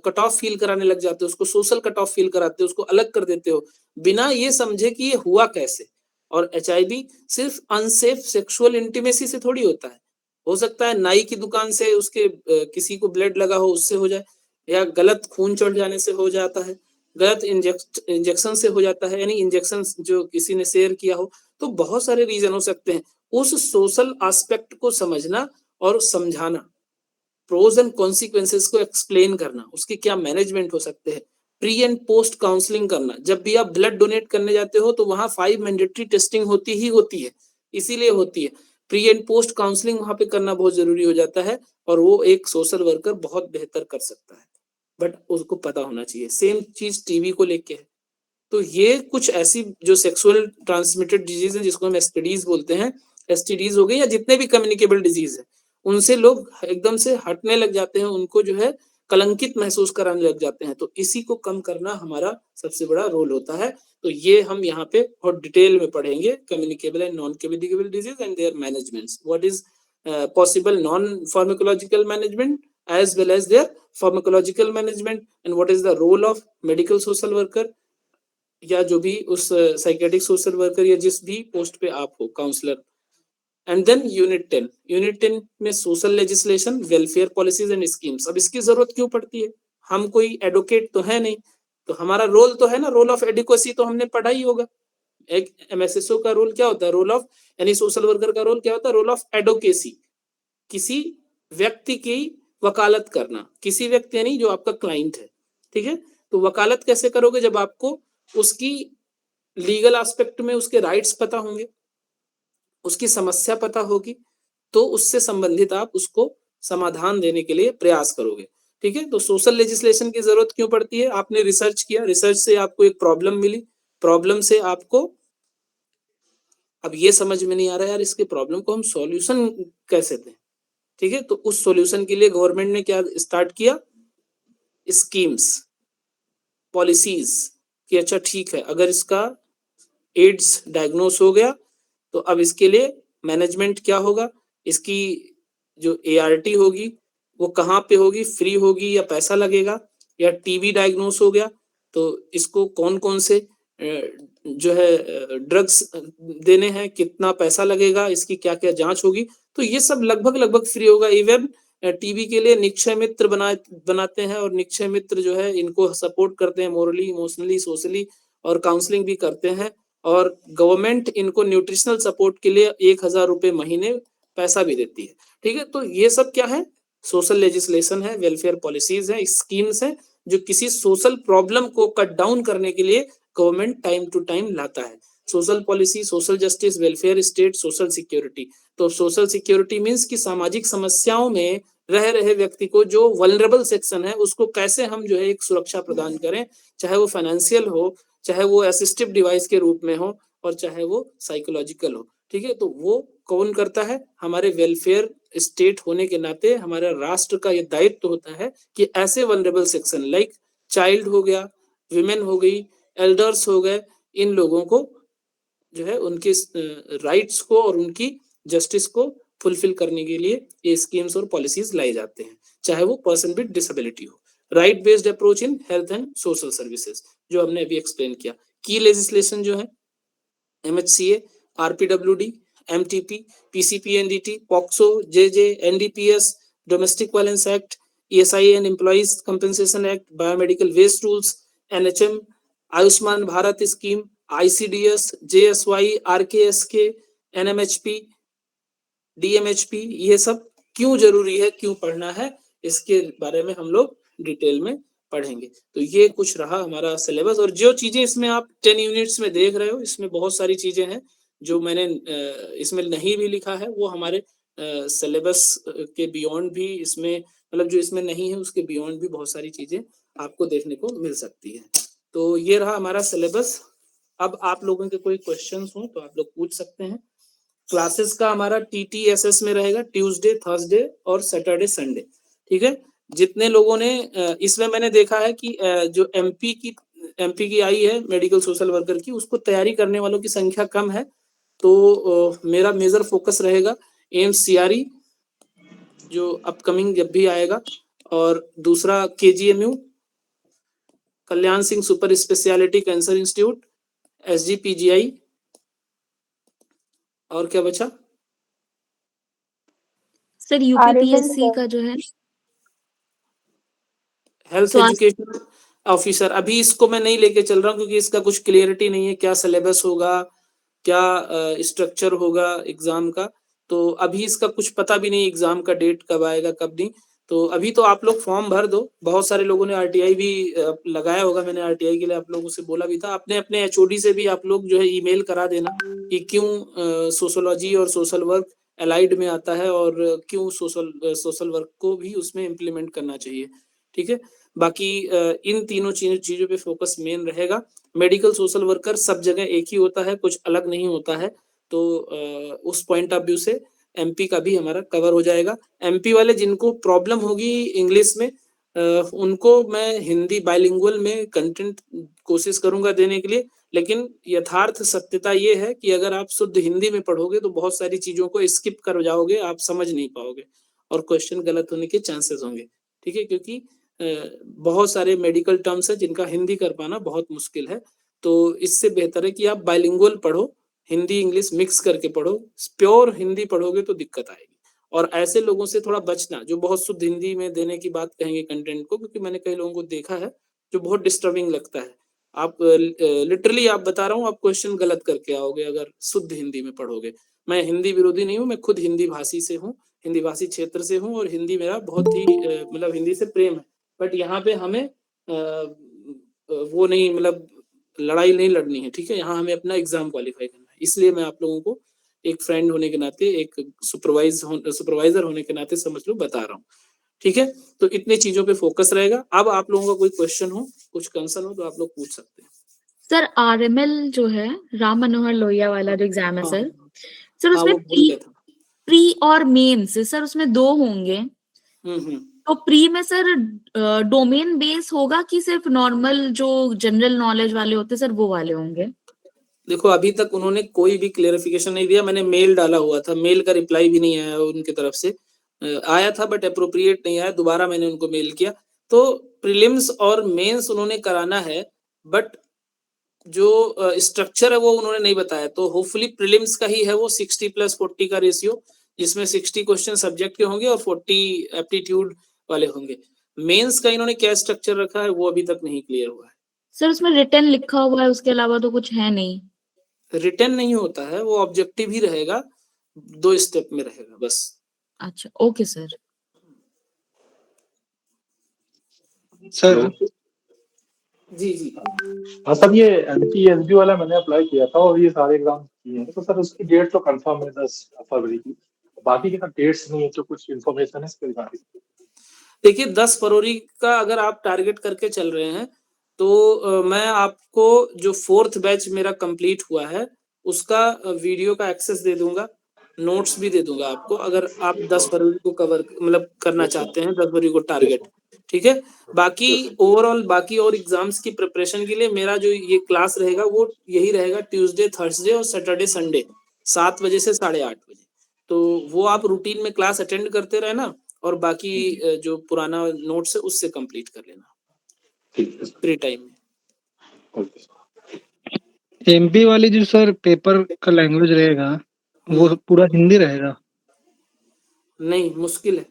कट ऑफ फील कराने लग जाते हो, उसको सोशल कट ऑफ फील कराते हो, उसको अलग कर देते हो बिना ये समझे कि ये हुआ कैसे। और HIV सिर्फ अनसेफ सेक्सुअल इंटीमेसी से थोड़ी होता है, हो सकता है नाई की दुकान से उसके किसी को ब्लड लगा हो उससे हो जाए, या गलत खून चढ़ जाने से हो जाता है, गलत इंजेक्शन से हो जाता है, यानी इंजेक्शन जो किसी ने शेयर किया हो, तो बहुत सारे रीजन हो सकते हैं। उस सोशल एस्पेक्ट को समझना और समझाना, प्रोज एंड कॉन्सिक्वेंसेस को एक्सप्लेन करना, उसके क्या मैनेजमेंट हो सकते हैं, प्री एंड पोस्ट काउंसलिंग करना। जब भी आप ब्लड डोनेट करने जाते हो तो वहां 5 मैंडेटरी टेस्टिंग होती है, इसीलिए होती है। प्री एंड पोस्ट काउंसलिंग वहां पे करना बहुत जरूरी हो जाता है, और वो एक सोशल वर्कर बहुत बेहतर कर सकता है, बट उसको पता होना चाहिए। सेम चीज टीबी को लेके है। तो ये कुछ ऐसी जो सेक्सुअल ट्रांसमिटेड डिजीज है जिसको हम एसटीडीज बोलते हैं, एसटीडीज हो गए या जितने भी कम्युनिकेबल डिजीज है, उनसे लोग एकदम से हटने लग जाते हैं, उनको जो है कलंकित महसूस कराने लग जाते हैं। तो इसी को कम करना हमारा सबसे बड़ा रोल होता है। तो ये हम यहाँ पे बहुत डिटेल में पढ़ेंगे, communicable and non communicable disease and their managements, what is possible non pharmacological management as well as their pharmacological management, and what is the role of medical social worker या जो भी उस साइकेट्रिक सोशल वर्कर या जिस भी post पे आप हो, काउंसलर। एंड देन यूनिट 10 में social legislation, welfare policies and schemes. अब इसकी जरूरत क्यों पड़ती है, हम कोई एडवोकेट तो है नहीं, तो हमारा रोल तो है ना, रोल ऑफ एडिक्वेसी तो हमने पढ़ा ही होगा। एक MSSO का रोल क्या होता है, रोल ऑफ यानी सोशल वर्कर का रोल क्या होता है, रोल ऑफ एडवोकेसी, किसी व्यक्ति की वकालत करना, किसी व्यक्ति यानी जो आपका क्लाइंट है, ठीक है। तो वकालत कैसे करोगे, जब आपको उसकी लीगल एस्पेक्ट में उसके राइट्स पता होंगे, उसकी समस्या पता होगी, तो उससे संबंधित आप उसको समाधान देने के लिए प्रयास करोगे, ठीक है। तो सोशल लेजिस्लेशन की जरूरत क्यों पड़ती है, आपने रिसर्च किया, रिसर्च से आपको एक प्रॉब्लम मिली, प्रॉब्लम से आपको अब ये समझ में नहीं आ रहा यार इसके प्रॉब्लम को हम सॉल्यूशन कैसे दें, ठीक है। तो उस सॉल्यूशन के लिए गवर्नमेंट ने क्या स्टार्ट किया, स्कीम्स, पॉलिसीज, कि अच्छा ठीक है, अगर इसका एड्स डायग्नोस हो गया तो अब इसके लिए मैनेजमेंट क्या होगा, इसकी जो ART होगी वो कहाँ पे होगी, फ्री होगी या पैसा लगेगा, या टीबी डायग्नोस हो गया तो इसको कौन कौन से जो है ड्रग्स देने हैं, कितना पैसा लगेगा, इसकी क्या क्या जांच होगी, तो ये सब लगभग फ्री होगा। इवन टीबी के लिए निक्षय मित्र बनाते हैं, और निक्षय मित्र जो है इनको सपोर्ट करते हैं मोरली, इमोशनली, सोशली, और काउंसलिंग भी करते हैं, और गवर्नमेंट इनको न्यूट्रिशनल सपोर्ट के लिए 1000 रुपए महीने पैसा भी देती है, ठीक है। तो ये सब क्या है, सोशल लेजिस्लेशन है, वेलफेयर पॉलिसीज है, स्कीम्स है, जो किसी सोशल प्रॉब्लम को कट डाउन करने के लिए गवर्नमेंट टाइम टू टाइम लाता है। Social policy, social justice, welfare state, social security. तो सोशल सिक्योरिटी मीन्स कि सामाजिक समस्याओं में रह रहे व्यक्ति को, जो वल्नरेबल सेक्शन है, उसको कैसे हम जो है एक सुरक्षा प्रदान करें, चाहे वो फाइनेंशियल हो, चाहे वो असिस्टिव डिवाइस के रूप में हो, और चाहे वो साइकोलॉजिकल हो, ठीक है। तो वो कौन करता है, हमारे वेलफेयर स्टेट होने के नाते हमारा राष्ट्र का ये दायित्व होता है कि ऐसे वल्नरेबल सेक्शन लाइक चाइल्ड हो गया, विमेन हो गई, एल्डर्स हो गए, इन लोगों को जो है उनके राइट्स को और उनकी जस्टिस को फुलफिल करने के लिए ये स्कीम्स और पॉलिसीज लाई जाते हैं, चाहे वो पर्सन विद डिसेबिलिटी हो। Right based approach in health and social services, जो हमने अभी एक्सप्लेन किया। की लेजिस्लेशन जो है MHCA, RPWD, MTP, PCPNDT, POCSO, JJ, NDPS, Domestic Violence Act, ESI and Employees Compensation Act, Biomedical Waste Rules, NHM, Ayushman Bharat Scheme, ICDS, JSY, RKSK, NMHP, DMHP, ये सब क्यों जरूरी है, क्यों पढ़ना है, इसके बारे में हम लोग डिटेल में पढ़ेंगे। तो ये कुछ रहा हमारा सिलेबस, और जो चीजें इसमें आप 10 यूनिट्स में देख रहे हो, इसमें बहुत सारी चीजें हैं जो मैंने इसमें नहीं भी लिखा है, वो हमारे सिलेबस के बियॉन्ड भी इसमें, मतलब जो इसमें नहीं है उसके बियॉन्ड भी बहुत सारी चीजें आपको देखने को मिल सकती है। तो ये रहा हमारा सिलेबस। अब आप लोगों के कोई क्वेश्चंस हो तो आप लोग पूछ सकते हैं। क्लासेस का हमारा TTSS में रहेगा ट्यूसडे, थर्सडे और सैटरडे, संडे, ठीक है। जितने लोगों ने इसमें मैंने देखा है कि जो MP की आई है मेडिकल सोशल वर्कर की, उसको तैयारी करने वालों की संख्या कम है, तो मेरा मेजर फोकस रहेगा एम्स CRE जो अपकमिंग जब भी आएगा, और दूसरा KGMU Kalyan Singh super speciality cancer institute, SGPGI, और क्या बचा सर? UPPSC का जो है हेल्थ एजुकेशन ऑफिसर, अभी इसको मैं नहीं लेके चल रहा हूँ क्योंकि इसका कुछ क्लियरिटी नहीं है, क्या सिलेबस होगा, क्या स्ट्रक्चर होगा एग्जाम का, तो अभी इसका कुछ पता भी नहीं एग्जाम का डेट कब आएगा कब नहीं। तो अभी तो आप लोग फॉर्म भर दो, बहुत सारे लोगों ने RTI भी लगाया होगा, मैंने RTI के लिए आप लोगों से बोला भी था, अपने अपने HOD से भी आप लोग जो है ईमेल करा देना कि क्यों सोशोलॉजी और सोशल वर्क अलाइड में आता है और क्यों सोशल वर्क को भी उसमें इम्प्लीमेंट करना चाहिए, ठीक है। बाकी इन तीनों चीजों पे फोकस मेन रहेगा। मेडिकल सोशल वर्कर सब जगह एक ही होता है, कुछ अलग नहीं होता है, तो उस पॉइंट ऑफ व्यू से MP का भी हमारा कवर हो जाएगा। MP वाले जिनको प्रॉब्लम होगी इंग्लिश में, उनको मैं हिंदी बाइलिंगुअल में कंटेंट कोशिश करूंगा देने के लिए, लेकिन यथार्थ सत्यता ये है कि अगर आप शुद्ध हिंदी में पढ़ोगे तो बहुत सारी चीजों को स्किप कर जाओगे, आप समझ नहीं पाओगे और क्वेश्चन गलत होने के चांसेस होंगे, ठीक है, क्योंकि बहुत सारे मेडिकल टर्म्स है जिनका हिंदी कर पाना बहुत मुश्किल है। तो इससे बेहतर है कि आप बाइलिंगुअल पढ़ो, हिंदी इंग्लिश मिक्स करके पढ़ो, प्योर हिंदी पढ़ोगे तो दिक्कत आएगी। और ऐसे लोगों से थोड़ा बचना जो बहुत शुद्ध हिंदी में देने की बात कहेंगे कंटेंट को, क्योंकि मैंने कई लोगों को देखा है जो बहुत डिस्टर्बिंग लगता है। आप लिटरली आप बता रहा हूँ, आप क्वेश्चन गलत करके आओगे अगर शुद्ध हिंदी में पढ़ोगे। मैं हिंदी विरोधी नहीं हूँ, मैं खुद हिंदी भाषी से हूँ, हिंदी भाषी क्षेत्र से हूँ, और हिंदी मेरा बहुत ही मतलब हिंदी से प्रेम है। बट यहाँ पे हमें वो नहीं, मतलब लड़ाई नहीं लड़नी है, ठीक है। यहाँ हमें अपना एग्जाम क्वालिफाई करना है, इसलिए मैं आप लोगों को एक फ्रेंड होने के नाते, एक सुपरवाइजर होने के नाते समझ लो बता रहा हूँ, ठीक है। तो इतनी चीजों पे फोकस रहेगा। अब आप लोगों का कोई क्वेश्चन हो, कुछ कंसर्न हो तो आप लोग पूछ सकते हैं। सर RML जो है, राम मनोहर लोहिया वाला जो एग्जाम है सर, सर उसमें प्री और मेंस सर उसमें 2 होंगे, तो प्री में सर डोमेन बेस होगा कि सिर्फ नॉर्मल जो जनरल नॉलेज वाले होते सर वो वाले होंगे? देखो अभी तक उन्होंने कोई भी क्लेरिफिकेशन नहीं दिया, मैंने मेल डाला हुआ था, मेल का रिप्लाई भी नहीं आया उनकी तरफ से, आया था बट अप्रोप्रिएट नहीं आया, दोबारा मैंने उनको मेल किया। तो प्रीलिम्स और मेंस उन्होंने कराना है, बट जो स्ट्रक्चर है वो उन्होंने नहीं बताया, तो होपफुली प्रीलिम्स का ही है वो 60+40 का रेशियो, जिसमें 60 क्वेश्चन सब्जेक्ट के होंगे और 40 एप्टीट्यूड वाले होंगे। मेंस का इन्होंने क्या स्ट्रक्चर रखा है वो अभी तक नहीं क्लियर हुआ है। सर उसमें रिटन लिखा हुआ है, उसके अलावा तो कुछ है नहीं? रिटन नहीं होता है, वो ऑब्जेक्टिव ही रहेगा, 2 स्टेप में रहेगा बस। अच्छा, ओके सर। सर जी हाँ सर, ये MPSB वाला मैंने अप्लाई किया था और ये सारे एग्जाम किए हैं, तो सर उसकी डेट तो कंफर्म है 10 फरवरी की, बाकी के सर डेट्स नहीं है, तो कुछ इन्फॉर्मेशन है इसके रिगार्डिंग? देखिए 10 फरवरी का अगर आप टारगेट करके चल रहे हैं तो मैं आपको जो 4th बैच मेरा कंप्लीट हुआ है उसका वीडियो का एक्सेस दे दूंगा, नोट्स भी दे दूंगा आपको, अगर आप 10 फरवरी को कवर मतलब करना चाहते हैं, 10 फरवरी को टारगेट। ठीक है। बाकी ओवरऑल बाकी और एग्जाम्स की प्रिपरेशन के लिए मेरा जो ये क्लास रहेगा वो यही रहेगा, ट्यूसडे, थर्सडे और सैटरडे संडे 7 बजे से 8:30 बजे। तो वो आप रूटीन में क्लास अटेंड करते रहना और बाकी जो पुराना नोट्स है उससे कंप्लीट कर लेना फ्री टाइम में। एमपी वाली जो सर पेपर का लैंग्वेज रहेगा वो पूरा हिंदी रहेगा? नहीं, मुश्किल है।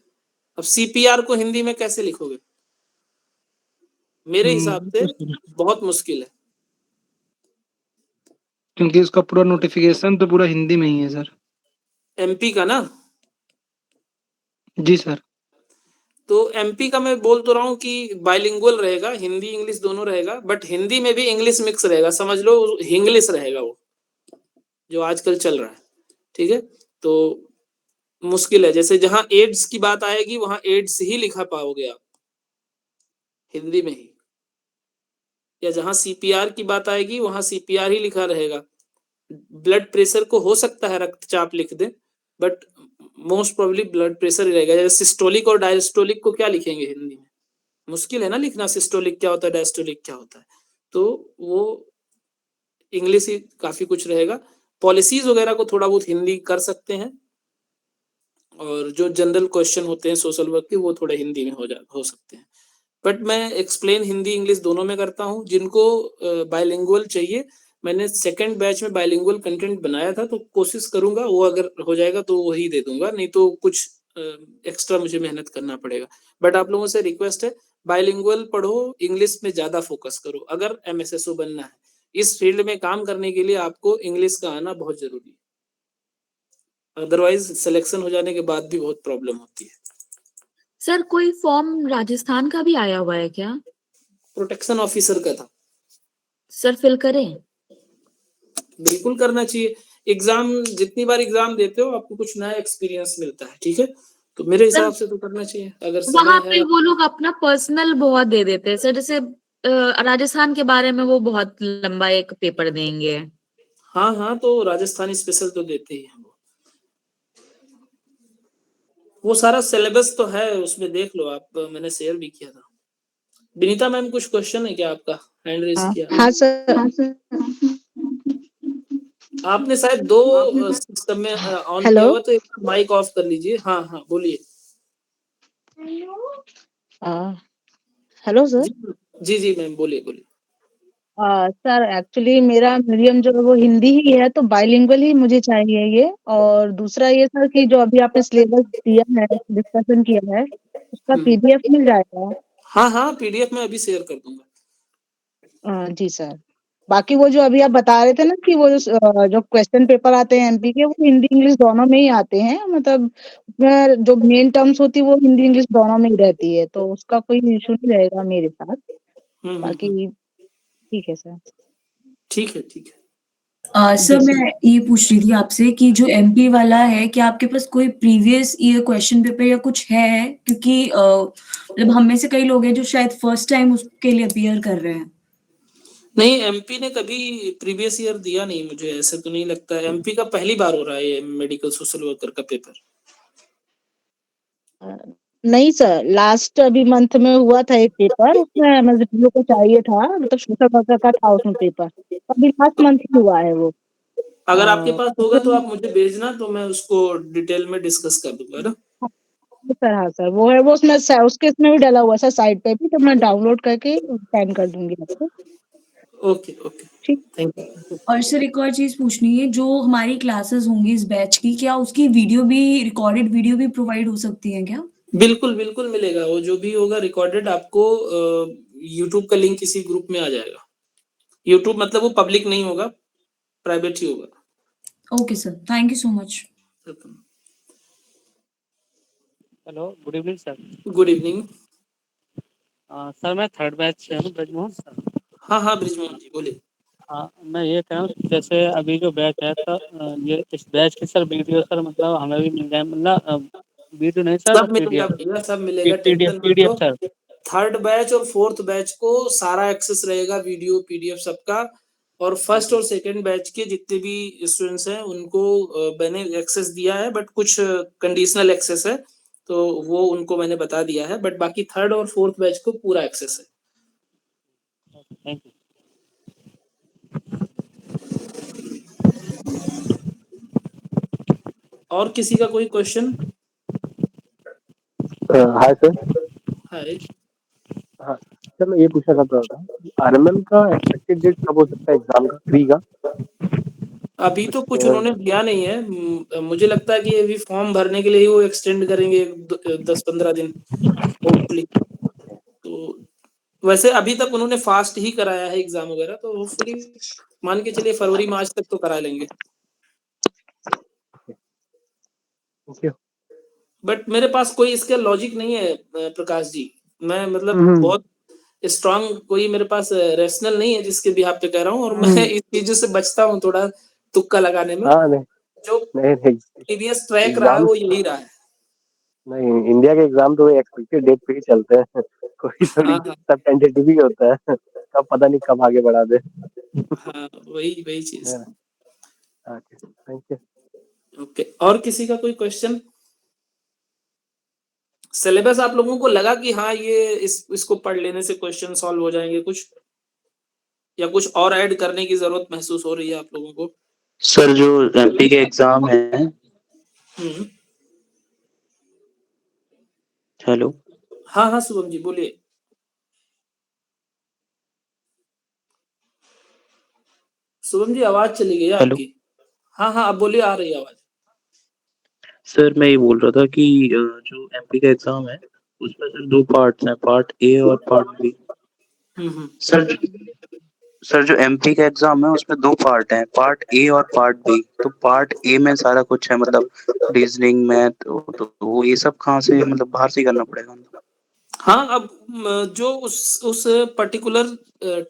अब सीपीआर को हिंदी में कैसे लिखोगे? मेरे हिसाब से बहुत मुश्किल है। क्योंकि उसका पूरा नोटिफिकेशन तो पूरा हिंदी में ही है सर। एमपी का ना? जी सर। तो एमपी का मैं बोल तो रहा हूँ कि बाइलिंगुअल रहेगा, हिंदी इंग्लिश दोनों रहेगा, बट हिंदी में भी इंग्लिश मिक्स रहेगा, समझ लो हिंग्लिश रहेगा वो जो आजकल चल रहा है। ठीक है, तो मुश्किल है। जैसे जहां एड्स की बात आएगी वहां एड्स ही लिखा पाओगे आप हिंदी में ही, या जहां सीपीआर की बात आएगी वहां सीपीआर ही लिखा रहेगा। ब्लड प्रेशर को हो सकता है रक्तचाप लिख दे, but most probably blood pressure ही रहेगा। जैसे सिस्टोलिक और डायस्टोलिक को क्या लिखेंगे हिंदी में? मुश्किल है ना लिखना, सिस्टोलिक क्या होता है, डायस्टोलिक क्या होता है। तो वो इंग्लिश ही काफी कुछ रहेगा। पॉलिसीज वगैरह को थोड़ा बहुत हिंदी कर सकते हैं, और जो जनरल क्वेश्चन होते हैं सोशल वर्क के वो थोड़े हिंदी में हो सकते हैं। बट मैं एक्सप्लेन हिंदी इंग्लिश दोनों में करता हूँ। जिनको बाइलिंगुअल चाहिए, मैंने सेकंड बैच में बाइलिंगुअल कंटेंट बनाया था, तो कोशिश करूंगा वो अगर हो जाएगा तो वही दे दूंगा, नहीं तो कुछ एक्स्ट्रा मुझे मेहनत करना पड़ेगा। बट आप लोगों से रिक्वेस्ट है, बाइलिंगुअल पढ़ो, इंग्लिश में ज्यादा फोकस करो अगर एमएसएसओ बनना है। इस फील्ड में काम करने के लिए आपको इंग्लिश का आना बहुत जरूरी है, अदरवाइज सिलेक्शन हो जाने के बाद भी बहुत प्रॉब्लम होती है। सर कोई फॉर्म राजस्थान का भी आया हुआ है क्या? प्रोटेक्शन ऑफिसर का था सर, फिल करें? बिल्कुल करना चाहिए। एग्जाम जितनी बार एग्जाम देते हो आपको कुछ नया एक्सपीरियंस मिलता है, ठीक है, तो मेरे हिसाब से तो करना चाहिए अगर वहां समय पे है। वो लोग अपना पर्सनल बहुत दे देते हैं सर, जैसे राजस्थान के बारे में वो बहुत लंबा एक पेपर देंगे। हाँ हाँ, तो राजस्थानी स्पेशल तो देते ही हैं वो सारा सिलेबस तो है उसमें, देख लो आप, मैंने शेयर भी किया था। विनीता मैम कुछ क्वेश्चन है क्या? आपका हैंड रेज किया। हाँ सर। आपने शायद दो सिस्टम में ऑन किया हुआ, तो एक माइक ऑफ कर लीजिए। हाँ हाँ बोलिए। Hello sir. जी जी मैम बोलिए बोलिए। सर एक्चुअली मेरा मीडियम जो है वो हिंदी ही है, तो बाइलिंगुअल ही मुझे चाहिए ये। और दूसरा ये सर कि जो अभी आपने सिलेबस दिया है, डिस्कशन किया है, उसका पीडीएफ मिल जाएगा? हाँ हाँ, पीडीएफ में अभी शेयर कर दूंगा। जी सर। बाकी वो जो अभी आप बता रहे थे ना कि वो जो क्वेश्चन पेपर आते हैं एमपी के, वो हिंदी इंग्लिश दोनों में ही आते हैं, मतलब उसमें जो मेन टर्म्स होती है वो हिंदी इंग्लिश दोनों में ही रहती है, तो उसका कोई इशू नहीं रहेगा मेरे साथ। बाकी ठीक है सर। ठीक है ठीक है। सर मैं ये पूछ रही थी आपसे कि जो एमपी वाला है, क्या आपके पास कोई प्रीवियस ईयर क्वेश्चन पेपर या कुछ है? क्योंकि मतलब हम में से कई लोग हैं जो शायद फर्स्ट टाइम उसके लिए अपीयर कर रहे हैं। नहीं, एमपी ने कभी प्रीवियस ईयर दिया नहीं, मुझे ऐसे तो नहीं लगता है। एमपी का पहली बार हो रहा है ये मेडिकल सोशल वर्कर का पेपर। नहीं सर, लास्ट अभी मंथ में हुआ था एक पेपर, उसमें एमएसडब्ल्यू को चाहिए था, मतलब सोशल वर्कर का था उसमें पेपर, अभी लास्ट मंथ ही हुआ है वो। अगर आपके पास होगा तो आप मुझे भेजना, तो मैं उसको डिटेल में डिस्कस कर दूंगा ना। सर हाँ सर, वो है, वो उसमें उसके इसमें भी डला हुआ है सर साइट पे भी, तो मैं डाउनलोड करके सेंड कर दूंगी आपको। ओके ओके ठीक, थैंक यू। और सर एक और चीज पूछनी है, जो हमारी क्लासेस होंगी इस बैच की, क्या उसकी वीडियो भी, रिकॉर्डेड वीडियो भी प्रोवाइड हो सकती है क्या? बिल्कुल बिल्कुल मिलेगा, वो जो भी होगा रिकॉर्डेड आपको यूट्यूब का लिंक किसी ग्रुप में आ जाएगा। यूट्यूब मतलब वो पब्लिक नहीं होगा, प्राइवेट ही होगा। Okay sir, thank you so much. Hello, good evening sir. Good evening. Sir मैं थर्ड बैच से हूँ, ब्रजमोहन सर। हाँ हाँ ब्रिजमोहन जी बोलिए। हाँ, मैं ये कह रहा हूँ जैसे अभी जो बैच है तो ये इस बैच की सर वीडियो सर मतलब हमें भी मिल जाए, मतलब वीडियो नहीं सर, सब मिलेगा पीडीएफ। भैया, सब मिलेगा, पीडीएफ टेंशन मत पीडीएफ लो। सर। थर्ड बैच और फोर्थ बैच को सारा एक्सेस रहेगा, वीडियो पीडीएफ सबका। और फर्स्ट और सेकंड बैच के जितने भी स्टूडेंट्स हैं उनको मैंने एक्सेस दिया है, बट कुछ कंडीशनल एक्सेस है, तो वो उनको मैंने बता दिया है, बट बाकी 3rd और 4th बैच को पूरा एक्सेस है। Thank you. और किसी का कोई क्वेश्चन? Hi sir. हाय। हाँ सर, मैं ये पूछना चाहता था कि आरएमएल का एक्सपेक्टेड डेट कब हो सकता है एग्जाम का, प्री का? अभी तो कुछ उन्होंने दिया नहीं है। मुझे लगता है कि अभी फॉर्म भरने के लिए ही वो एक्सटेंड करेंगे 10-15 दिन होपफुली। तो वैसे अभी तक उन्होंने फास्ट ही कराया है एग्जाम वगैरह, तो होपफुली मान के चलिए फरवरी मार्च तक तो करा लेंगे। बट मेरे पास कोई इसका लॉजिक नहीं है प्रकाश जी। मैं मतलब बहुत स्ट्रांग कोई मेरे पास रेशनल नहीं है जिसके भी आप पे कह रहा हूँ, और मैं इस चीजों से बचता हूँ थोड़ा तुक्का लगाने में। हाँ नहीं जो नहीं प्रीवियस ट्रैक रहा है वो यही रहा है। नहीं, इंडिया के एग्जाम तो एक्सपेक्टेड डेट पे ही चलते हैं। कोई थोड़ी सब टेंटेटिव ही होता है, कब पता नहीं कब आगे बढ़ा दे। हाँ वही चीज। Thank you. ओके, और किसी का कोई क्वेश्चन? सिलेबस आप लोगों को लगा कि हाँ ये इसको पढ़ लेने से क्वेश्चन सॉल्व हो जाएंगे कुछ, या कुछ और ऐड करने की जरूरत महसूस हो रही है आप लोगों को? सर जो एमपी के एग्जाम है, हेलो। हाँ हाँ शुभम जी बोलिए। शुभम जी आवाज चली गई है आपकी। हाँ हाँ अब बोलिए, आ रही है आवाज। सर मैं ये बोल रहा था कि जो एमपी का एग्जाम है उसमें सर 2 पार्ट्स हैं, पार्ट ए और पार्ट बी। सर जो एमपी का एग्जाम है उसमें 2 पार्ट हैं, पार्ट ए और पार्ट बी। तो पार्ट ए में सारा कुछ है, मतलब रीजनिंग, मैथ, तो वो ये सब कहाँ से, मतलब बाहर से करना पड़ेगा? हाँ अब जो उस पर्टिकुलर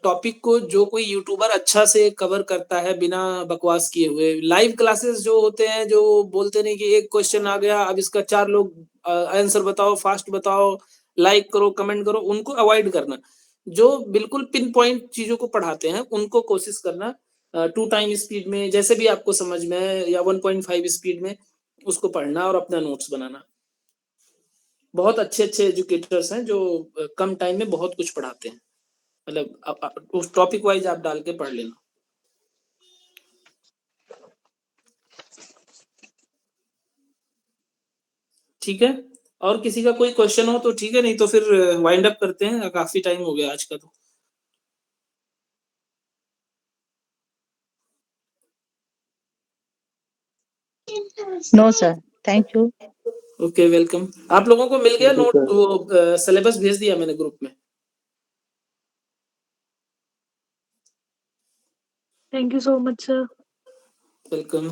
टॉपिक को जो कोई यूट्यूबर अच्छा से कवर करता है बिना बकवास किए हुए, लाइव क्लासेस जो होते हैं जो बोलते नहीं कि एक क्वेश्चन आ गया अब इसका 4 लोग आंसर बताओ, फास्ट बताओ, लाइक करो, कमेंट करो, उनको अवॉइड करना। जो बिल्कुल पिन पॉइंट चीजों को पढ़ाते हैं उनको कोशिश करना 2 टाइम स्पीड में, जैसे भी आपको समझ में है, या 1.5 स्पीड में उसको पढ़ना और अपना नोट्स बनाना। बहुत अच्छे एजुकेटर्स हैं जो कम टाइम में बहुत कुछ पढ़ाते हैं, मतलब उस टॉपिक वाइज आप डाल के पढ़ लेना। ठीक है, और किसी का कोई क्वेश्चन हो तो ठीक है, नहीं तो फिर वाइंड अप करते हैं, काफी टाइम हो गया आज का तो। No sir, thank you. Okay welcome. आप लोगों को मिल गया नोट? वो सिलेबस भेज दिया मैंने ग्रुप में। Thank you so much sir. Welcome.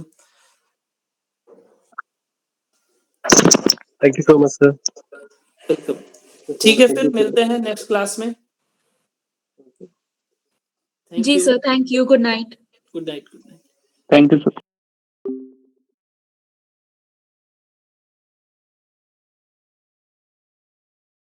Thank you so much sir. Welcome. ठीक है फिर मिलते हैं नेक्स्ट क्लास में। जी sir, thank you. Good night. Good night. Thank you sir.